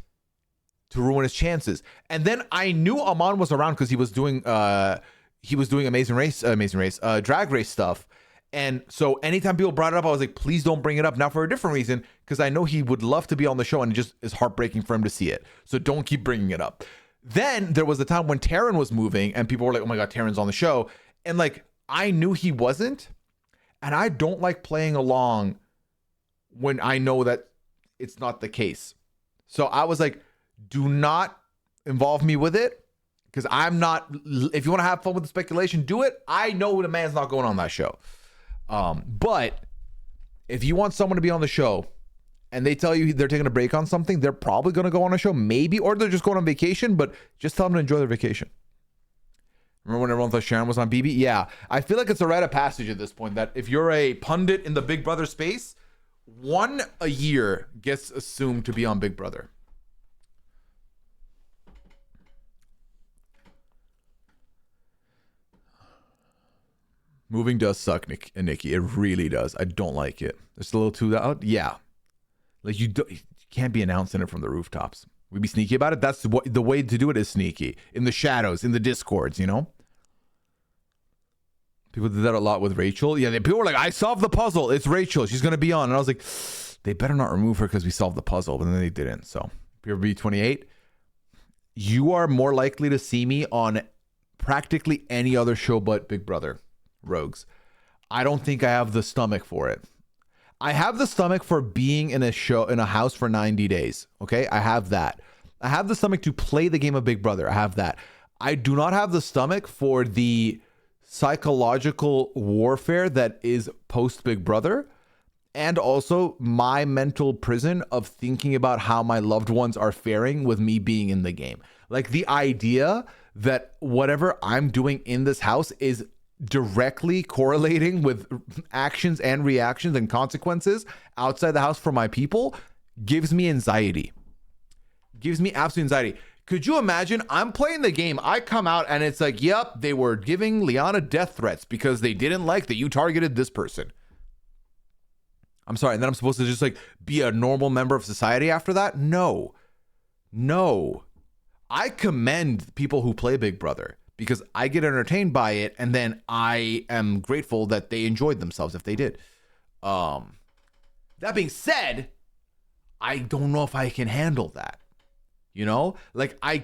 to ruin his chances. And then I knew Aman was around because he was doing Amazing Race, Drag Race stuff. And so anytime people brought it up, I was like, please don't bring it up. Now for a different reason, because I know he would love to be on the show and it just is heartbreaking for him to see it. So don't keep bringing it up. Then there was a time when Taryn was moving and people were like, oh my God, Taryn's on the show. And like, I knew he wasn't. And I don't like playing along when I know that it's not the case. So I was like, do not involve me with it. Because I'm not, if you want to have fun with the speculation, do it. I know the man's not going on that show. But if you want someone to be on the show and they tell you they're taking a break on something, they're probably going to go on a show, maybe, or they're just going on vacation, but just tell them to enjoy their vacation. Remember when everyone thought Sharon was on BB? Yeah. I feel like it's a rite of passage at this point that if you're a pundit in the Big Brother space, one a year gets assumed to be on Big Brother. Moving does suck, Nikki. It really does. I don't like it. It's a little too loud. Yeah. Like you can't be announcing it from the rooftops. We be sneaky about it. That's the way to do it is sneaky. In the shadows, in the discords, you know? People did that a lot with Rachel. Yeah, people were like, I solved the puzzle. It's Rachel. She's going to be on. And I was like, they better not remove her because we solved the puzzle. But then they didn't. So, PRB 28, you are more likely to see me on practically any other show but Big Brother. Rogues. I don't think I have the stomach for it. I have the stomach for being in a house for 90 days. Okay. I have that. I have the stomach to play the game of Big Brother. I have that. I do not have the stomach for the psychological warfare that is post Big Brother. And also my mental prison of thinking about how my loved ones are faring with me being in the game. Like the idea that whatever I'm doing in this house is directly correlating with actions and reactions and consequences outside the house for my people gives me anxiety. Gives me absolute anxiety. Could you imagine? I'm playing the game. I come out and it's like, yep, they were giving Liana death threats because they didn't like that you targeted this person. I'm sorry. And then I'm supposed to just like be a normal member of society after that? No. I commend people who play Big Brother, because I get entertained by it, and then I am grateful that they enjoyed themselves if they did. That being said, I don't know if I can handle that. You know? Like I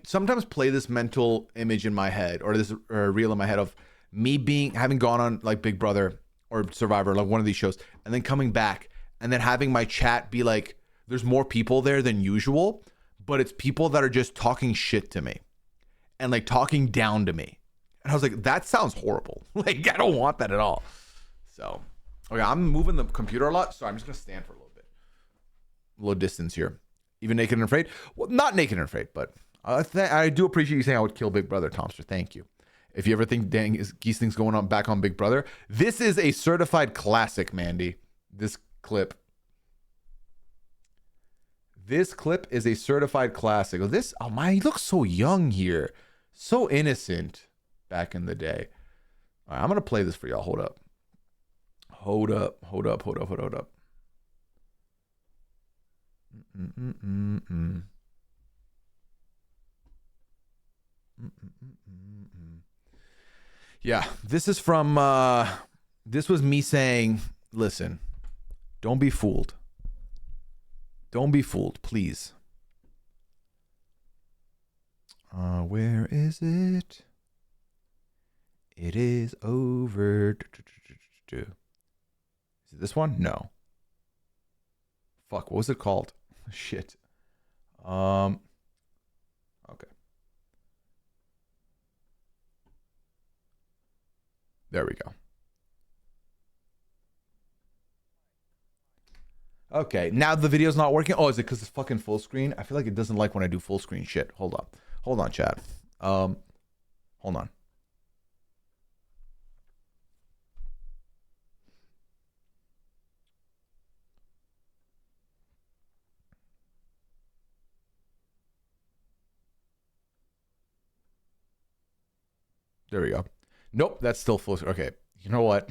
sometimes play this mental image in my head, or this reel in my head of me having gone on like Big Brother or Survivor, like one of these shows, and then coming back and then having my chat be like, there's more people there than usual, but it's people that are just talking shit to me and like talking down to me. And I was like, that sounds horrible. Like, I don't want that at all. So, okay, I'm moving the computer a lot, so I'm just going to stand for a little bit. A little distance here. Even Naked and Afraid? Well, not Naked and Afraid, but I do appreciate you saying I would kill Big Brother, Tomster. Thank you. If you ever think Geesling's going on back on Big Brother, this is a certified classic, Mandy. This clip. This clip is a certified classic. Oh my, he looks so young here. So innocent back in the day. All right, I'm going to play this for y'all. Hold up. Yeah, this is from, this was me saying, listen, don't be fooled. Don't be fooled, please. Where is it? It is over. Is it this one? No. Fuck, what was it called? Shit. Okay. There we go. Okay, now the video's not working. Oh, is it because it's fucking full screen? I feel like it doesn't like when I do full screen shit. Hold on, chat. Hold on. There we go. Nope, that's still full screen. Okay, you know what?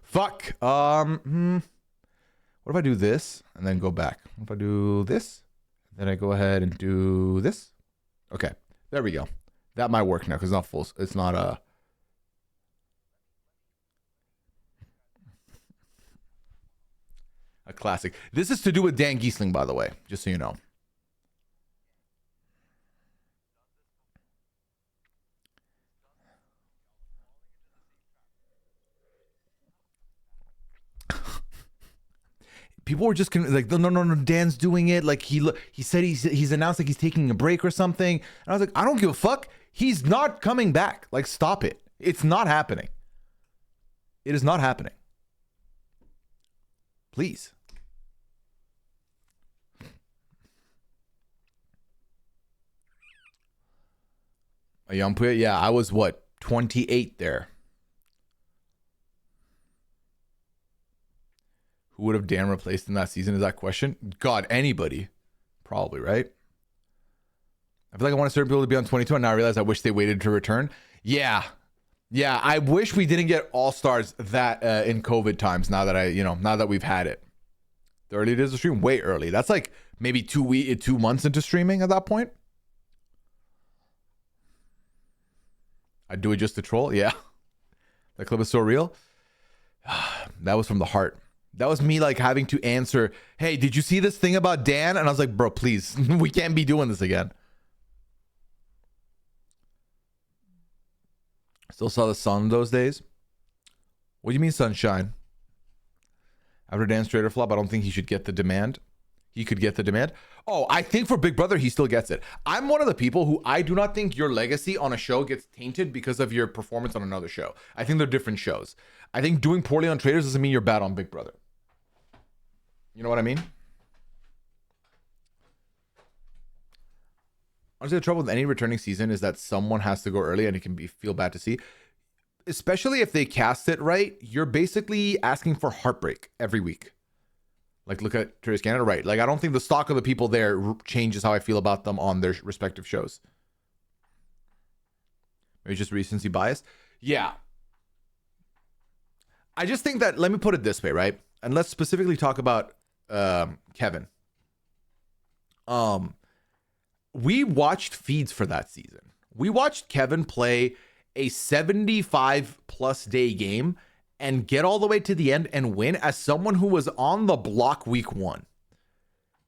Fuck. What if I do this and then go back? What if I do this? Then I go ahead and do this. Okay, there we go. That might work now because it's not full. It's not a classic. This is to do with Dan Giesling, by the way, just so you know. People were just like, no, Dan's doing it. Like he said he's announced like he's taking a break or something. And I was like, I don't give a fuck. He's not coming back. Like, stop it. It's not happening. It is not happening. Please. A young Pooya? Yeah, I was what, 28 there. Who would have Dan replaced in that season? Is that question? God, anybody. Probably, right? I feel like I want certain people to be on 22, and now I realize I wish they waited to return. Yeah. Yeah, I wish we didn't get All-Stars that in COVID times now that we've had it. The early days of stream, way early. That's like maybe 2 months into streaming at that point. I'd do it just to troll. Yeah. That clip is so real. That was from the heart. That was me like having to answer, hey, did you see this thing about Dan? And I was like, bro, please, we can't be doing this again. Still saw the sun those days. What do you mean sunshine? After Dan's Traitor flop, I don't think he should get the demand. He could get the demand. Oh, I think for Big Brother, he still gets it. I'm one of the people who I do not think your legacy on a show gets tainted because of your performance on another show. I think they're different shows. I think doing poorly on Traitors doesn't mean you're bad on Big Brother. You know what I mean? Honestly, the trouble with any returning season is that someone has to go early and it can feel bad to see. Especially if they cast it right, you're basically asking for heartbreak every week. Like, look at Traitors Canada, right? Like, I don't think the stock of the people there changes how I feel about them on their respective shows. Maybe just recency bias. Yeah. I just think that, let me put it this way, right? And let's specifically talk about Kevin. We watched feeds for that season. We watched Kevin play a 75 plus day game and get all the way to the end and win as someone who was on the block week 1.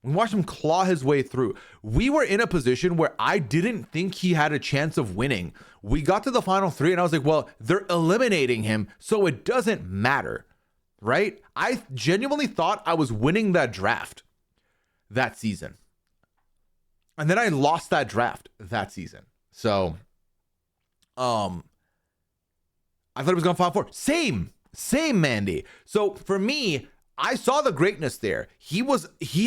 We watched him claw his way through. We were in a position where I didn't think he had a chance of winning. We got to the final 3 and I was like, well, they're eliminating him, so it doesn't matter, right? I genuinely thought I was winning that draft that season. And then I lost that draft that season. So, I thought it was going to Final Four. Same, Mandy. So for me, I saw the greatness there. He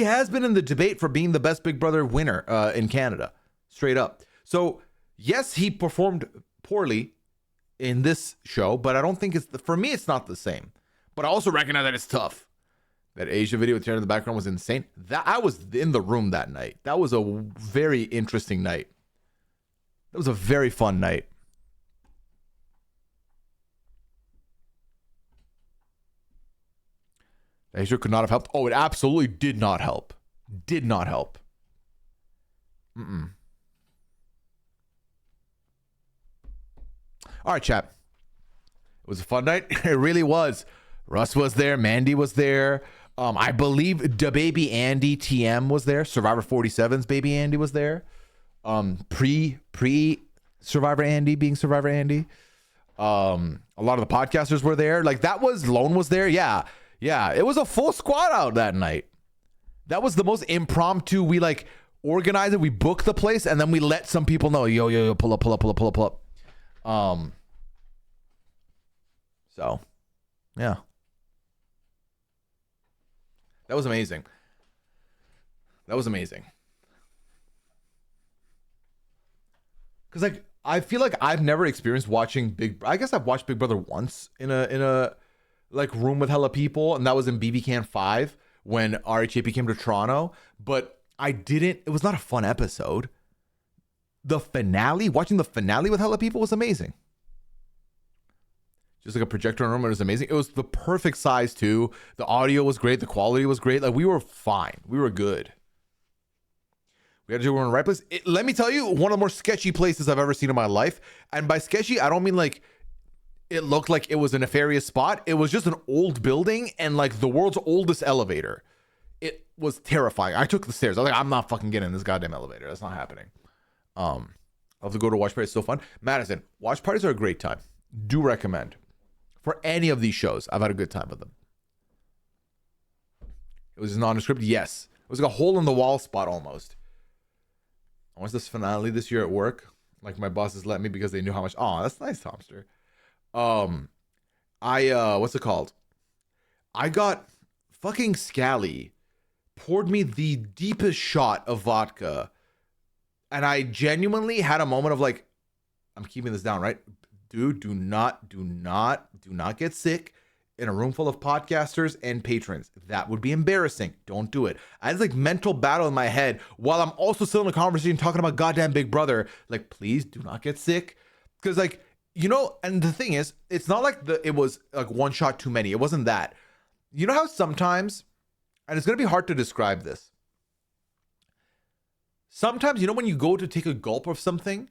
has been in the debate for being the best Big Brother winner in Canada, straight up. So yes, he performed poorly in this show, but I don't think for me, it's not the same. But I also recognize that it's tough. That Asia video with Taryn in the background was insane. I was in the room that night. That was a very interesting night. That was a very fun night. Asia could not have helped. Oh, it absolutely did not help. Did not help. All right, chat. It was a fun night. It really was. Russ was there. Mandy was there. I believe the baby Andy TM was there. Survivor 47's baby Andy was there. Pre Survivor Andy being Survivor Andy. A lot of the podcasters were there. Like Lone was there. Yeah. It was a full squad out that night. That was the most impromptu. We like organized it. We booked the place and then we let some people know. Yo, pull up. So yeah. That was amazing. Because like I feel like I've never experienced watching I guess I've watched Big Brother once in a like room with hella people, and that was in BB Can 5 when RHAP came to Toronto. But it was not a fun episode. Watching the finale with hella people was amazing. Just like a projector in a room, it was amazing. It was the perfect size too. The audio was great. The quality was great. Like we were fine. We were good. We had to do it in the right place. Let me tell you, one of the more sketchy places I've ever seen in my life. And by sketchy, I don't mean like it looked like it was a nefarious spot. It was just an old building and like the world's oldest elevator. It was terrifying. I took the stairs. I was like, I'm not fucking getting in this goddamn elevator. That's not happening. I'll have to go to watch parties. It's so fun. Madison, watch parties are a great time. Do recommend. For any of these shows, I've had a good time with them. It was nondescript. Yes. It was like a hole in the wall spot almost. I watched this finale this year at work. Like my bosses let me because they knew how much. Oh, that's nice, Tomster. What's it called? I got fucking Scally poured me the deepest shot of vodka. And I genuinely had a moment of like, I'm keeping this down, right? Dude, do not get sick. in a room full of podcasters and patrons. That would be embarrassing. Don't do it. I had this like mental battle in my head while I'm also still in a conversation talking about goddamn Big Brother. Like, please do not get sick. Because like, you know, and the thing is, it's not like it was like one shot too many. It wasn't that. You know how sometimes, and it's going to be hard to describe this. Sometimes, you know, when you go to take a gulp of something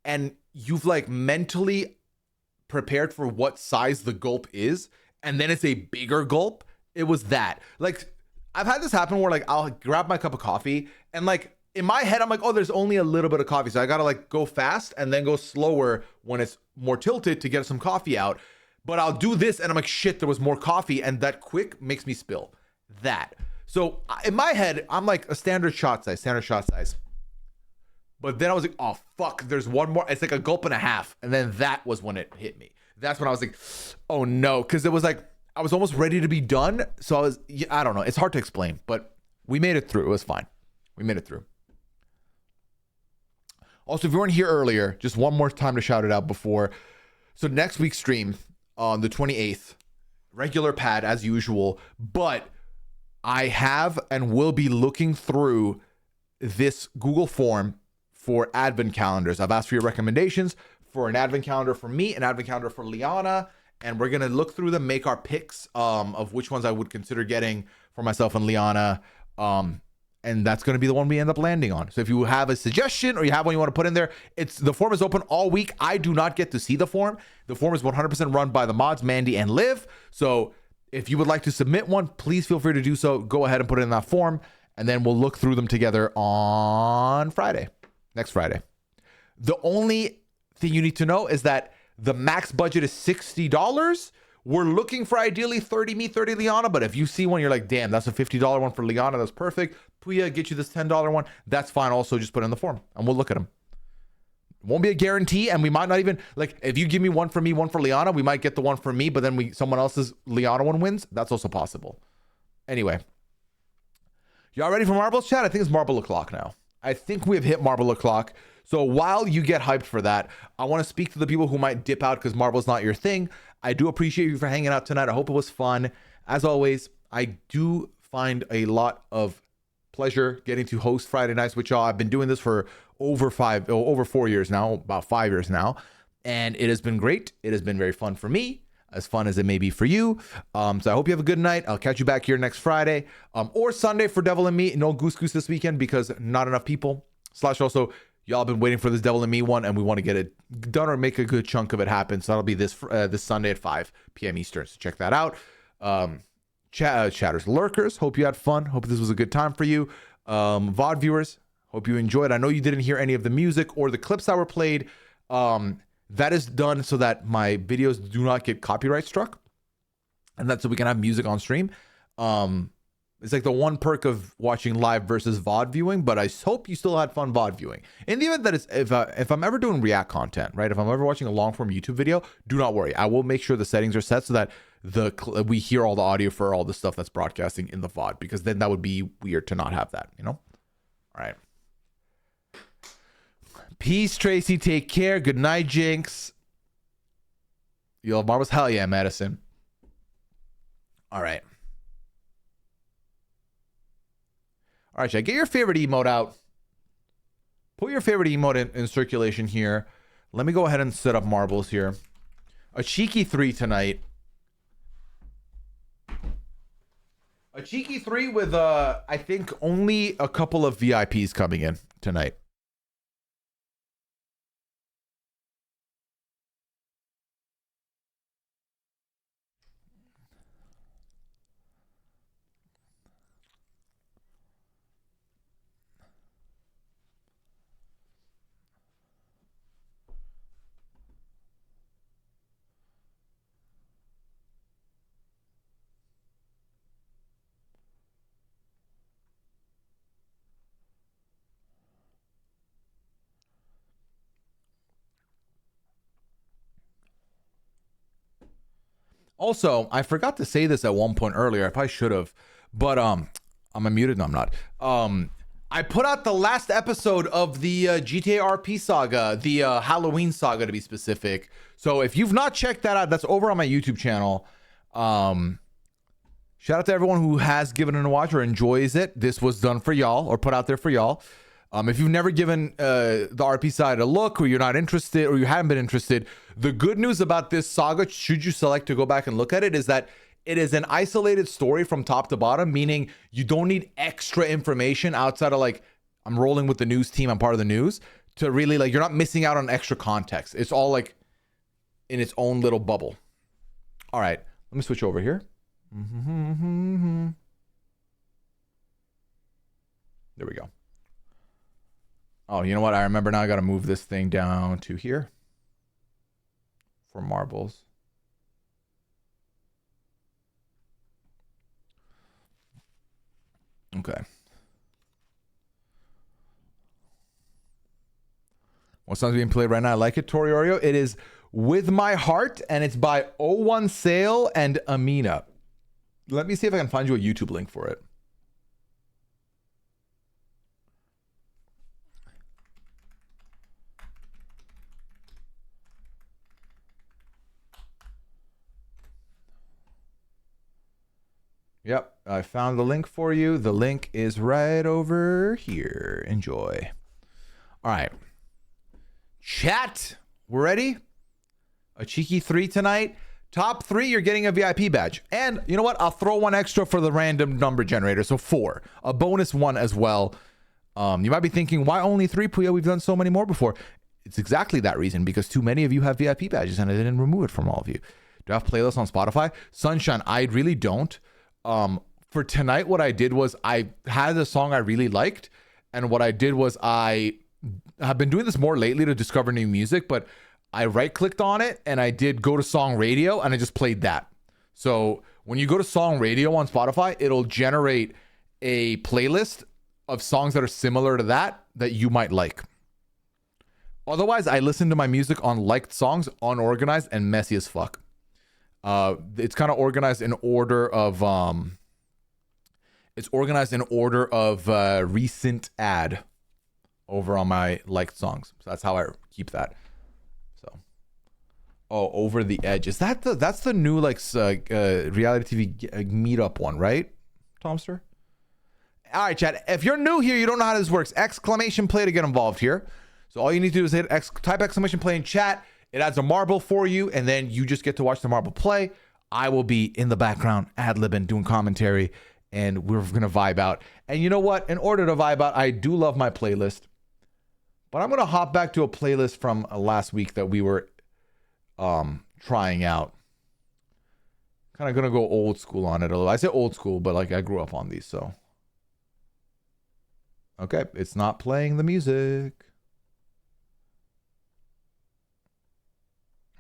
and you've like mentally prepared for what size the gulp is, and then it's a bigger gulp. It was that. Like, I've had this happen where like I'll grab my cup of coffee and like in my head I'm like, oh, there's only a little bit of coffee, so I gotta like go fast and then go slower when it's more tilted to get some coffee out. But I'll do this and I'm like, shit, there was more coffee, and that quick makes me spill that. So in my head I'm like a standard shot size. But then I was like, oh fuck, there's one more. It's like a gulp and a half. And then that was when it hit me. That's when I was like, oh no. Because it was like, I was almost ready to be done. So I don't know. It's hard to explain, but we made it through. It was fine. We made it through. Also, if you weren't here earlier, just one more time to shout it out before. So next week's stream on the 28th, regular pad as usual, but I have and will be looking through this Google form for advent calendars. I've asked for your recommendations for an advent calendar for me, an advent calendar for Liana, and we're gonna look through them, make our picks of which ones I would consider getting for myself and Liana, and that's gonna be the one we end up landing on. So if you have a suggestion or you have one you want to put in there, the form is open all week. I do not get to see the form. The form is 100% run by the mods, Mandy and Liv. So if you would like to submit one, please feel free to do so. Go ahead and put it in that form, and then we'll look through them together on Friday. Next Friday. The only thing you need to know is that the max budget is $60. We're looking for ideally 30 me, 30 Liana, but if you see one, you're like, damn, that's a $50 one for Liana. That's perfect. Pooya, get you this $10 one. That's fine. Also, just put it in the form and we'll look at them. It won't be a guarantee, and we might not even, like, if you give me one for me, one for Liana, we might get the one for me, but then someone else's Liana one wins. That's also possible. Anyway. Y'all ready for Marbles, chat? I think it's Marble o'clock now. I think we have hit Marble o'clock. So while you get hyped for that, I want to speak to the people who might dip out because Marble's not your thing. I do appreciate you for hanging out tonight. I hope it was fun. As always, I do find a lot of pleasure getting to host Friday nights with y'all. I've been doing this for over 4 years now, about 5 years now. And it has been great. It has been very fun for me, as fun as it may be for you. So I hope you have a good night. I'll catch you back here next Friday or Sunday for Devil and Me. No Goose Goose this weekend because not enough people. / also, y'all been waiting for this Devil and Me one, and we want to get it done or make a good chunk of it happen. So that'll be this Sunday at 5 p.m. Eastern. So check that out. Chatters, lurkers, hope you had fun. Hope this was a good time for you. VOD viewers, hope you enjoyed. I know you didn't hear any of the music or the clips that were played. That is done so that my videos do not get copyright struck, and that's so we can have music on stream. It's like the one perk of watching live versus VOD viewing, but I hope you still had fun VOD viewing. In the event that if I'm ever doing React content, right? If I'm ever watching a long form YouTube video, do not worry. I will make sure the settings are set so that we hear all the audio for all the stuff that's broadcasting in the VOD, because then that would be weird to not have that, you know? All right. Peace, Tracy. Take care. Good night, Jinx. You love Marbles? Hell yeah, Madison. All right. All right, Chad. Get your favorite emote out. Put your favorite emote in circulation here. Let me go ahead and set up Marbles here. A cheeky 3 tonight. A cheeky 3 with, I think, only a couple of VIPs coming in tonight. Also, I forgot to say this at one point earlier. I probably should have, but I'm unmuted. No, I'm not. I put out the last episode of the GTA RP saga, the Halloween saga to be specific. So if you've not checked that out, that's over on my YouTube channel. Shout out to everyone who has given it a watch or enjoys it. This was done for y'all or put out there for y'all. If you've never given the RP side a look, or you're not interested, or you haven't been interested, the good news about this saga, should you select to go back and look at it, is that it is an isolated story from top to bottom, meaning you don't need extra information outside of like, I'm rolling with the news team, I'm part of the news, to really like, you're not missing out on extra context. It's all like in its own little bubble. All right, let me switch over here. There we go. Oh, you know what? I remember now. I got to move this thing down to here for marbles. Okay. What song's being played right now? I like it, Tori Oreo. It is With My Heart, and it's by O1 Sale and Amina. Let me see if I can find you a YouTube link for it. Yep, I found the link for you. The link is right over here. Enjoy. All right. Chat, we're ready? A cheeky 3 tonight. Top 3, you're getting a VIP badge. And you know what? I'll throw one extra for the random number generator. So 4. A bonus 1 as well. You might be thinking, why only 3, Pooya? We've done so many more before. It's exactly that reason, because too many of you have VIP badges and I didn't remove it from all of you. Do I have playlists on Spotify? Sunshine, I really don't. For tonight, what I did was I had a song I really liked. And what I did was I have been doing this more lately to discover new music, but I right-clicked on it and I did go to song radio and I just played that. So when you go to song radio on Spotify, it'll generate a playlist of songs that are similar to that you might like. Otherwise, I listen to my music on liked songs, unorganized and messy as fuck. It's kind of organized in order of recent ad over on my liked songs. So that's how I keep that. So, Over the Edge. Is that that's the new like reality TV meetup one, right, Tomster? All right, chat. If you're new here, you don't know how this works. Exclamation play to get involved here. So all you need to do is type exclamation play in chat. It adds a marble for you, and then you just get to watch the marble play. I will be in the background, ad-libbing, doing commentary, and we're going to vibe out. And you know what? In order to vibe out, I do love my playlist. But I'm going to hop back to a playlist from last week that we were trying out. Kind of going to go old school on it a little. I say old school, but like I grew up on these, so. Okay, it's not playing the music.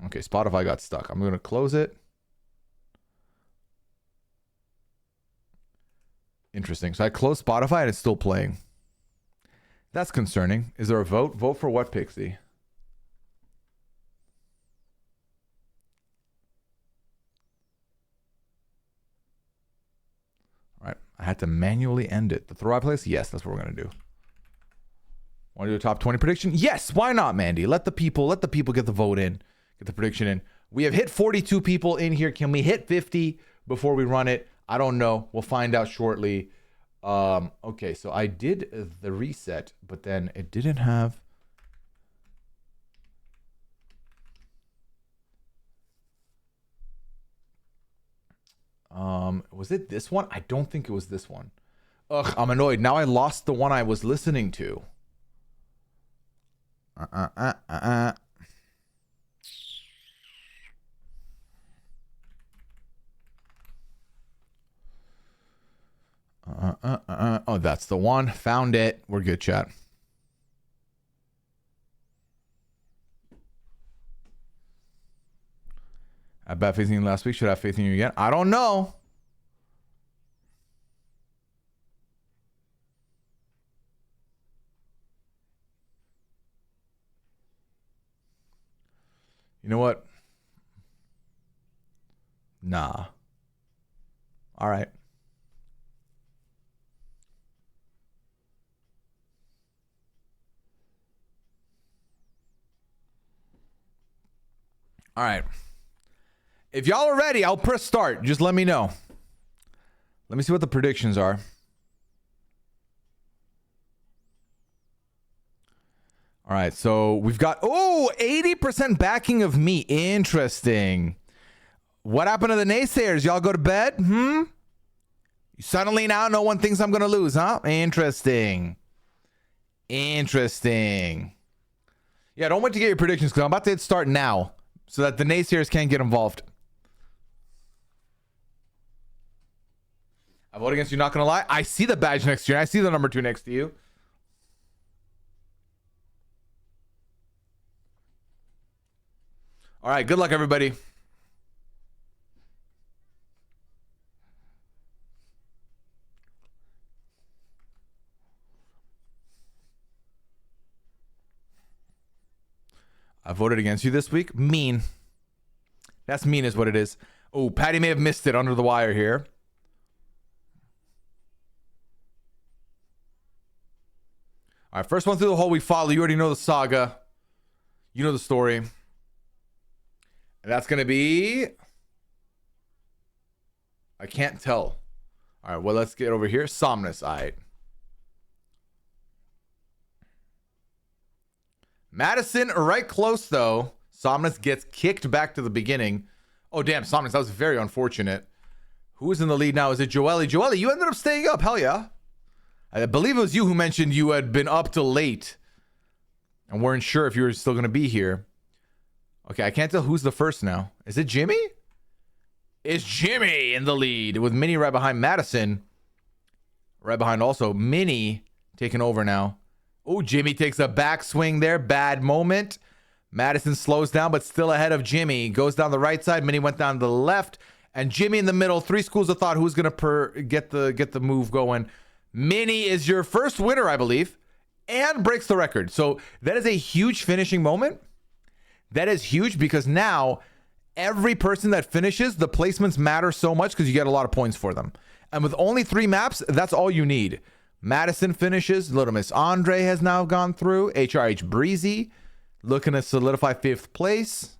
Okay, Spotify got stuck. I'm going to close it. Interesting. So I closed Spotify and it's still playing. That's concerning. Is there a vote? Vote for what, Pixie? All right. I had to manually end it. The throw out place? Yes, that's what we're going to do. Want to do a top 20 prediction? Yes. Why not, Mandy? Let the people get the vote in. Get the prediction in. We have hit 42 people in here. Can we hit 50 before we run it? I don't know. We'll find out shortly. Okay, so I did the reset, but then it didn't have... was it this one? I don't think it was this one. Ugh, I'm annoyed. Now I lost the one I was listening to. Oh, that's the one. Found it. We're good, chat. I had bad faith in you last week. Should I have faith in you again? I don't know. You know what? Nah. All right. All right. If y'all are ready, I'll press start. Just let me know. Let me see what the predictions are. All right, so we've got, 80% backing of me. Interesting. What happened to the naysayers? Y'all go to bed? Suddenly now no one thinks I'm going to lose, huh? Interesting. Interesting. Yeah, don't wait to get your predictions because I'm about to hit start now so that the naysayers can't get involved. I vote against you, not going to lie. I see the badge next to you. I see the number 2 next to you. All right, good luck, everybody. I voted against you this week. Mean. That's mean is what it is. Oh, Patty may have missed it under the wire here. All right, first one through the hole we follow. You already know the saga. You know the story. And that's going to be... I can't tell. All right, well, let's get over here. Somnus, all right. Madison, right close, though. Somnus gets kicked back to the beginning. Oh, damn, Somnus, that was very unfortunate. Who is in the lead now? Is it Joelle? Joelle, you ended up staying up. Hell yeah. I believe it was you who mentioned you had been up till late and weren't sure if you were still going to be here. Okay, I can't tell who's the first now. Is it Jimmy? It's Jimmy in the lead with Minnie right behind Madison. Right behind also Minnie taking over now. Oh, Jimmy takes a backswing there. Bad moment. Madison slows down, but still ahead of Jimmy. Goes down the right side. Minnie went down the left. And Jimmy in the middle. 3 schools of thought. Who's going to get the move going? Minnie is your first winner, I believe. And breaks the record. So that is a huge finishing moment. That is huge because now every person that finishes, the placements matter so much because you get a lot of points for them. And with only 3 maps, that's all you need. Madison finishes. Little Miss Andre has now gone through. HRH Breezy looking to solidify 5th place.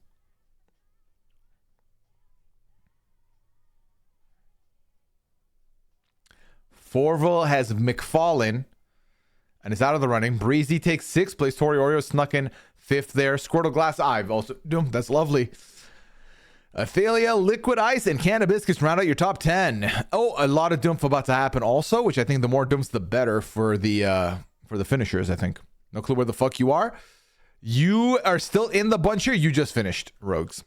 Forville has McFallen and is out of the running. Breezy takes 6th place. Tori Oreo snuck in 5th there. Squirtle Glass I've also. That's lovely. Athalia, Liquid Ice, and Cannabiscus round out your top 10. Oh, a lot of Doomph about to happen also, which I think the more Doomphs, the better for the finishers, I think. No clue where the fuck you are. You are still in the bunch here. You just finished, Rogues.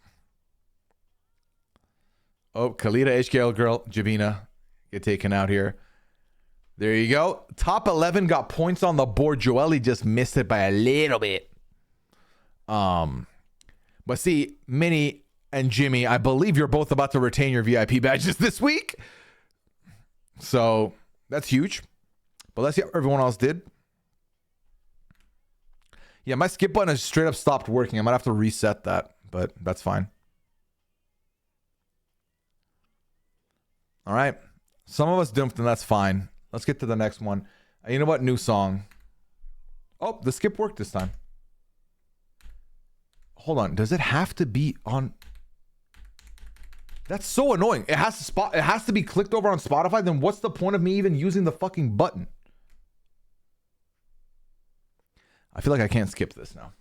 Oh, Kalita, HKL Girl, Javina get taken out here. There you go. Top 11 got points on the board. Joelle just missed it by a little bit. But see, Minnie and Jimmy, I believe you're both about to retain your VIP badges this week. So that's huge. But let's see how everyone else did. Yeah, my skip button has straight up stopped working. I might have to reset that, but that's fine. All right. Some of us dumped, and that's fine. Let's get to the next one. You know what? New song. Oh, the skip worked this time. Hold on. Does it have to be on? That's so annoying. It has to be clicked over on Spotify. Then what's the point of me even using the fucking button? I feel like I can't skip this now,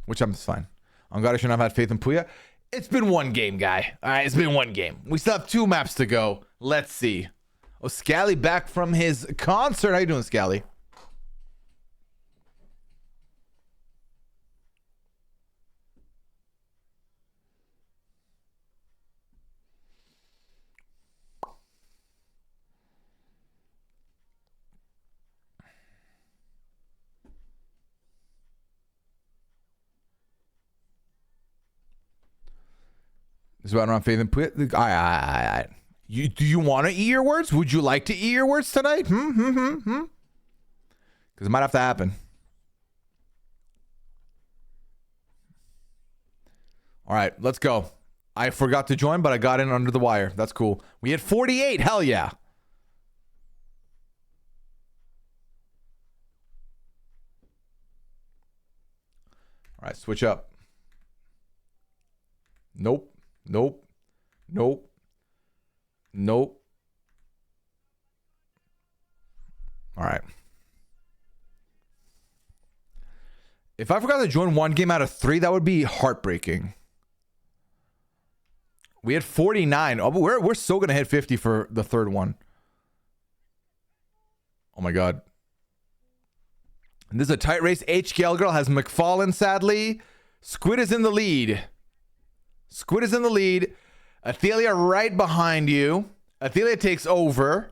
which I'm fine. On God, I shouldn't have had faith in Pooya. It's been one game, guy. All right, it's been one game. We still have 2 maps to go. Let's see. Oh, Scally back from his concert. How you doing, Scally? This is about around faith and Pooya. Do you want to eat your words? Would you like to eat your words tonight? Because it might have to happen. All right, let's go. I forgot to join, but I got in under the wire. That's cool. We had 48. Hell yeah. All right, switch up. Nope. Nope. Nope. Nope. All right. If I forgot to join one game out of 3, that would be heartbreaking. We had 49. Oh, we're so gonna hit 50 for the third one. Oh my god. And this is a tight race. HKL Girl has McFarlane, sadly. Squid is in the lead. Squid is in the lead. Athelia right behind you. Athelia takes over.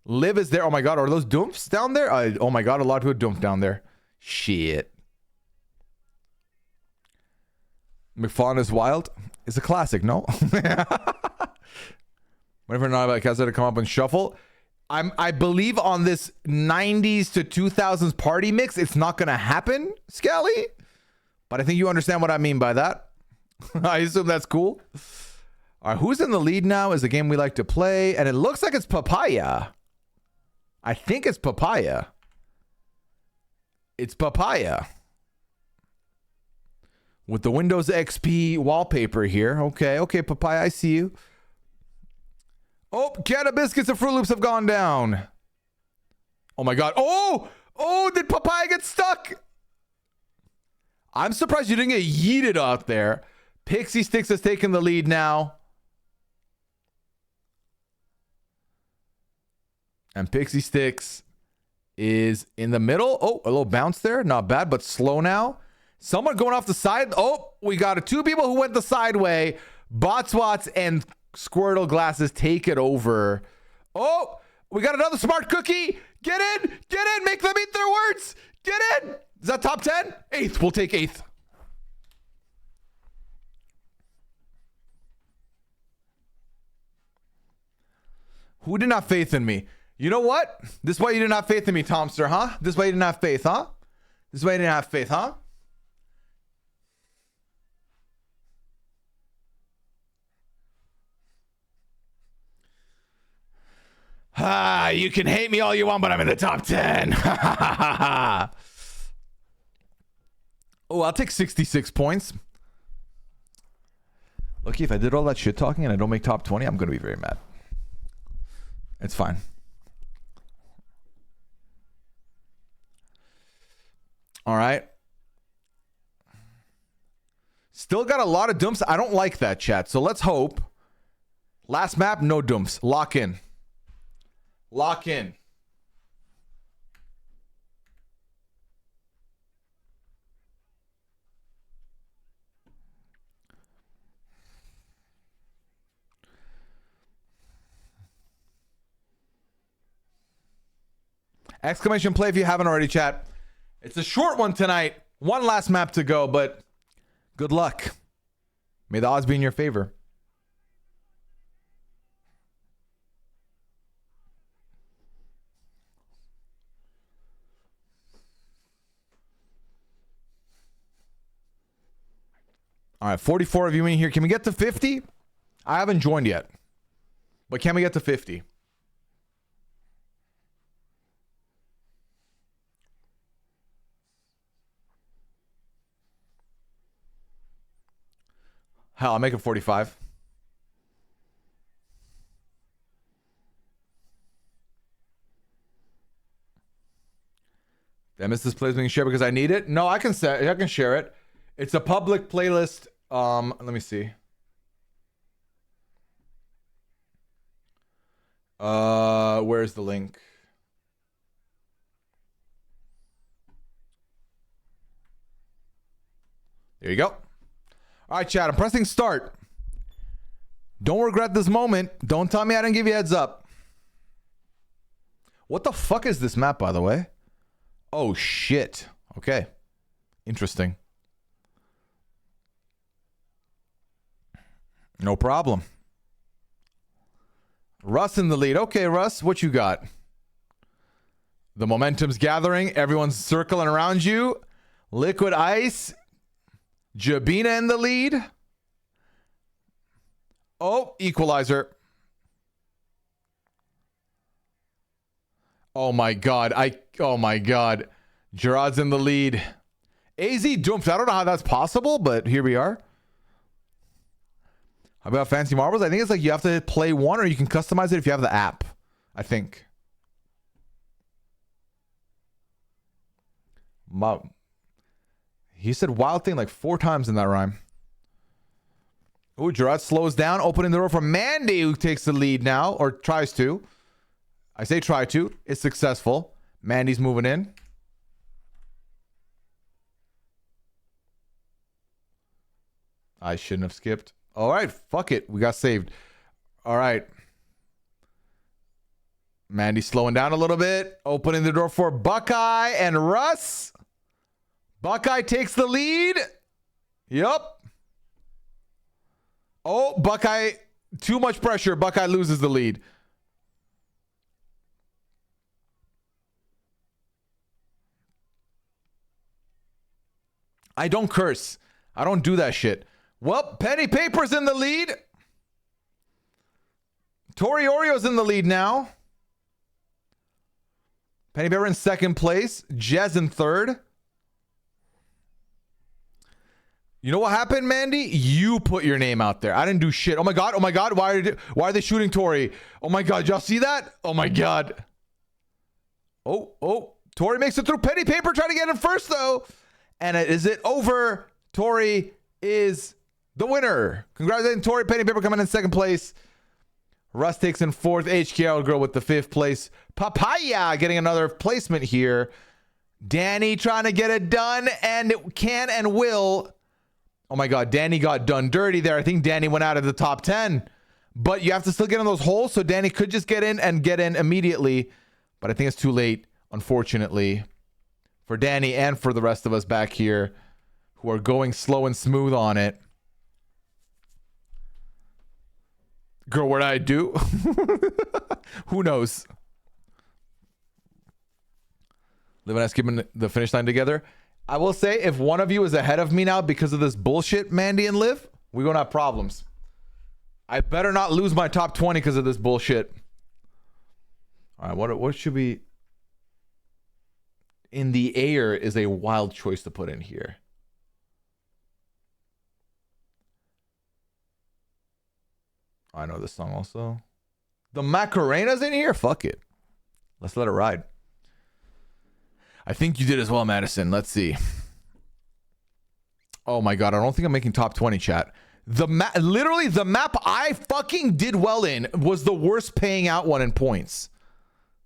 Liv is there. Oh my god, are those doomps down there? Oh my god, a lot of people doomp down there. Shit. McFarlane is wild. It's a classic, no? Whenever not about Kazza to come up and shuffle. I believe on this 90s to 2000s party mix, it's not gonna happen, Scally. But I think you understand what I mean by that. I assume that's cool. All right, who's in the lead now is a game we like to play, and it looks like it's Papaya. I think it's Papaya. It's Papaya. With the Windows XP wallpaper here. Okay, Papaya, I see you. Oh, Canada Biscuits and Fruit Loops have gone down. Oh my god. Oh, did Papaya get stuck? I'm surprised you didn't get yeeted out there. Pixie Sticks has taken the lead now. And Pixie Sticks is in the middle. Oh, a little bounce there. Not bad, but slow now. Someone going off the side. Oh, we got 2 people who went the side way. Botswats and Squirtle Glasses take it over. Oh, we got another smart cookie. Get in. Make them eat their words. Get in. Is that top 10? 8th. We'll take 8th. Who did not faith in me? You know what? This is why you didn't have faith in me, Tomster, huh? This is why you didn't have faith, huh? This is why you didn't have faith, huh? You can hate me all you want, but I'm in the top 10. Oh, I'll take 66 points. Lucky if I did all that shit talking and I don't make top 20, I'm going to be very mad. It's fine. All right. Still got a lot of dumps. I don't like that, chat. So let's hope. Last map, no dumps. Lock in. Lock in. Exclamation play if you haven't already, chat. It's a short one tonight. One last map to go, but good luck. May the odds be in your favor. All right, 44 of you in here. Can we get to 50? I haven't joined yet. But can we get to 50? Hell, I'll make it 45. Did I miss this playlist being shared because I need it? No, I can share it. It's a public playlist. Let me see. Where's the link? There you go. All right, chat. I'm pressing start. Don't regret this moment. Don't tell me I didn't give you a heads up. What the fuck is this map, by the way? Oh, shit. Okay. Interesting. No problem. Russ in the lead. Okay, Russ, what you got? The momentum's gathering. Everyone's circling around you. Liquid Ice. Jabina in the lead. Oh, equalizer. Oh my god. Oh my god. Gerard's in the lead. AZ dumped. I don't know how that's possible, but here we are. About Fancy Marbles? I think it's like you have to play one or you can customize it if you have the app. I think. He said wild thing like 4 times in that rhyme. Ooh, Gerard slows down, opening the door for Mandy, who takes the lead now, or tries to. I say try to. It's successful. Mandy's moving in. I shouldn't have skipped. All right, fuck it. We got saved. All right. Mandy slowing down a little bit. Opening the door for Buckeye and Russ. Buckeye takes the lead. Yup. Oh, Buckeye. Too much pressure. Buckeye loses the lead. I don't curse. I don't do that shit. Well, Penny Paper's in the lead. Tori Oreo's in the lead now. Penny Paper in second place. Jez in third. You know what happened, Mandy? You put your name out there. I didn't do shit. Oh my god. Oh my god. Why are they shooting Tori? Oh my god. Y'all see that? Oh my god. Oh. Tori makes it through. Penny Paper trying to get in first though. And is it over? Tori is the winner. Congratulations, Tori. Penny Paper coming in second place. Russ takes in fourth. HKL Girl with the 5th place. Papaya getting another placement here. Danny trying to get it done, and it can and will. Oh my god, Danny got done dirty there. I think Danny went out of the top 10. But you have to still get in those holes, so Danny could just get in immediately. But I think it's too late, unfortunately, for Danny and for the rest of us back here who are going slow and smooth on it. Girl, what did I do? Who knows? Liv and I skipping the finish line together. I will say, if one of you is ahead of me now because of this bullshit, Mandy and Liv, we're going to have problems. I better not lose my top 20 because of this bullshit. All right, what should we... In the air is a wild choice to put in here. I know this song also. The Macarena's in here? Fuck it. Let's let it ride. I think you did as well, Madison. Let's see. Oh my god, I don't think I'm making top 20, chat. Literally, the map I fucking did well in was the worst paying out one in points.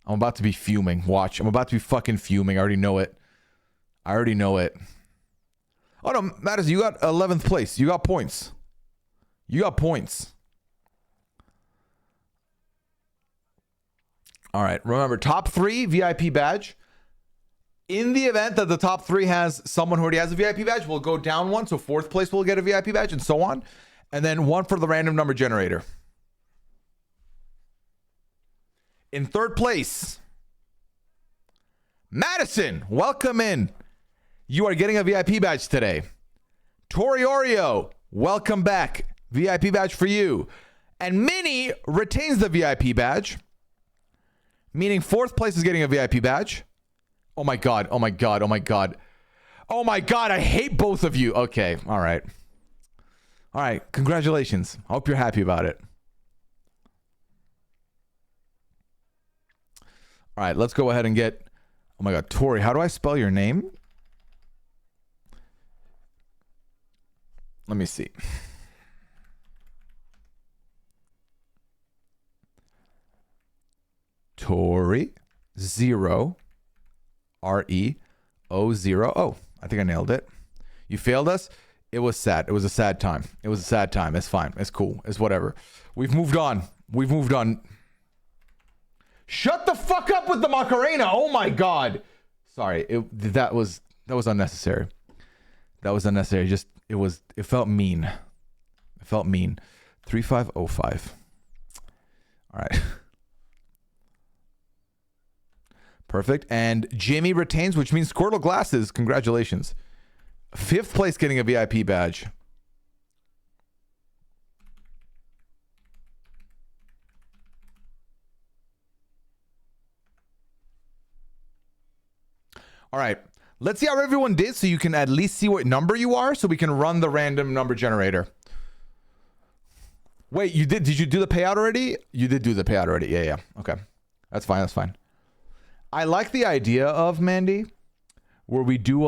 I'm about to be fuming. Watch. I'm about to be fucking fuming. I already know it. Oh no, Madison, you got 11th place. You got points. All right. Remember, top 3 VIP badge. In the event that the top 3 has someone who already has a VIP badge, we'll go down one. So 4th place will get a VIP badge and so on. And then 1 for the random number generator. In 3rd place, Madison, welcome in. You are getting a VIP badge today. Tori Oreo, welcome back. VIP badge for you. And Minnie retains the VIP badge, meaning 4th place is getting a VIP badge. Oh my god. I hate both of you. Okay, all right. Congratulations. I hope you're happy about it. All right, let's go ahead and get... Oh my god, Tori, how do I spell your name? Let me see. Tori 0 REO0. I think I nailed it. You failed us. It was sad. It was a sad time. It's fine. It's cool. It's whatever. We've moved on. Shut the fuck up with the Macarena. Oh my god. Sorry. That was unnecessary. Just it felt mean. 3505. All right. Perfect. And Jimmy retains, which means Squirtle glasses. Congratulations. 5th place getting a VIP badge. All right. Let's see how everyone did so you can at least see what number you are so we can run the random number generator. Wait, did you do the payout already? You did do the payout already. Yeah. Okay. That's fine. I like the idea of, Mandy, where we do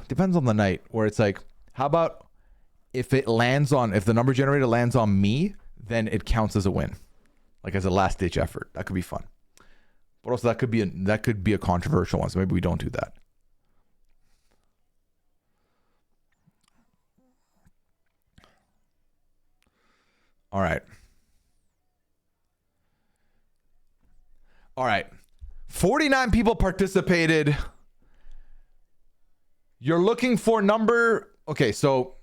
depends on the night, where it's like, how about if the number generator lands on me, then it counts as a win. Like as a last ditch effort. That could be fun. But also that could be a controversial one, so maybe we don't do that. All right. 49 people participated. You're looking for okay, so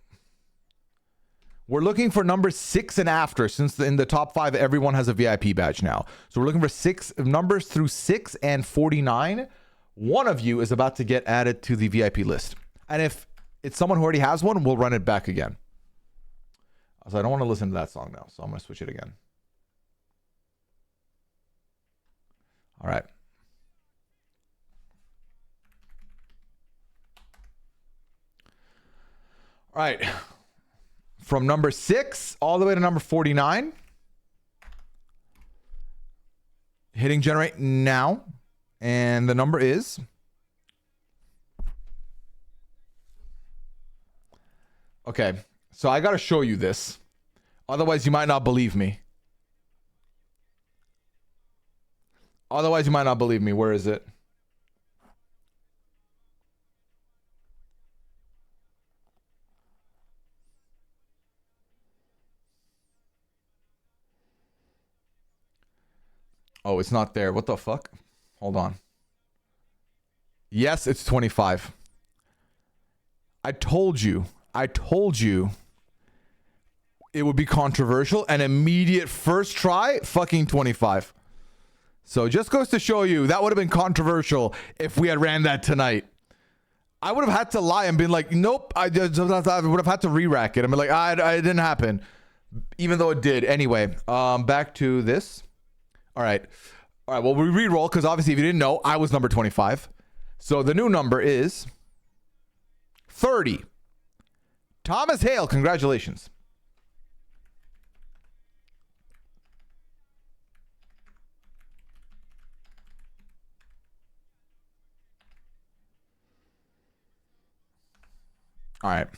we're looking for number 6 and after, since in the top 5, everyone has a VIP badge now. So we're looking for numbers through 6 and 49. One of you is about to get added to the VIP list. And if it's someone who already has one, we'll run it back again. So I don't want to listen to that song now, so I'm going to switch it again. All right. All right. From number 6 all the way to number 49. Hitting generate now. And the number is... Okay. So I got to show you this. Otherwise, you might not believe me. Where is it? Oh, it's not there. What the fuck? Hold on. Yes, it's 25. I told you it would be controversial. An immediate first try, fucking 25. So it just goes to show you that would have been controversial if we had ran that tonight. I would have had to lie and been like, nope. I would have had to re-rack it. I'm like, it didn't happen, even though it did. Anyway, back to this. All right. Well, we re-roll because obviously, if you didn't know, I was number 25. So the new number is 30. Thomas Hale, congratulations. All right.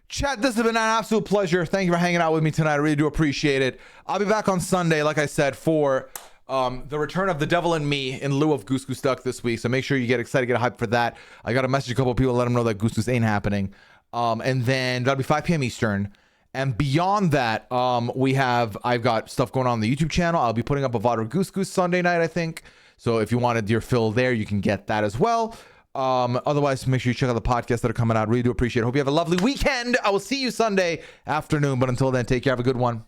Chat, this has been an absolute pleasure. Thank you for hanging out with me tonight. I really do appreciate it. I'll be back on Sunday, like I said, for the return of The Devil and Me in lieu of Goose Goose Duck this week. So make sure you get excited, get hyped for that. I got to message a couple of people, let them know that Goose Goose ain't happening. And then that'll be 5 p.m. Eastern. And beyond that, I've got stuff going on the YouTube channel. I'll be putting up a VOD of Goose Goose Sunday night, I think. So if you wanted your fill there, you can get that as well. Otherwise, make sure you check out the podcasts that are coming out. Really do appreciate it. Hope you have a lovely weekend. I will see you Sunday afternoon. But until then, take care. Have a good one.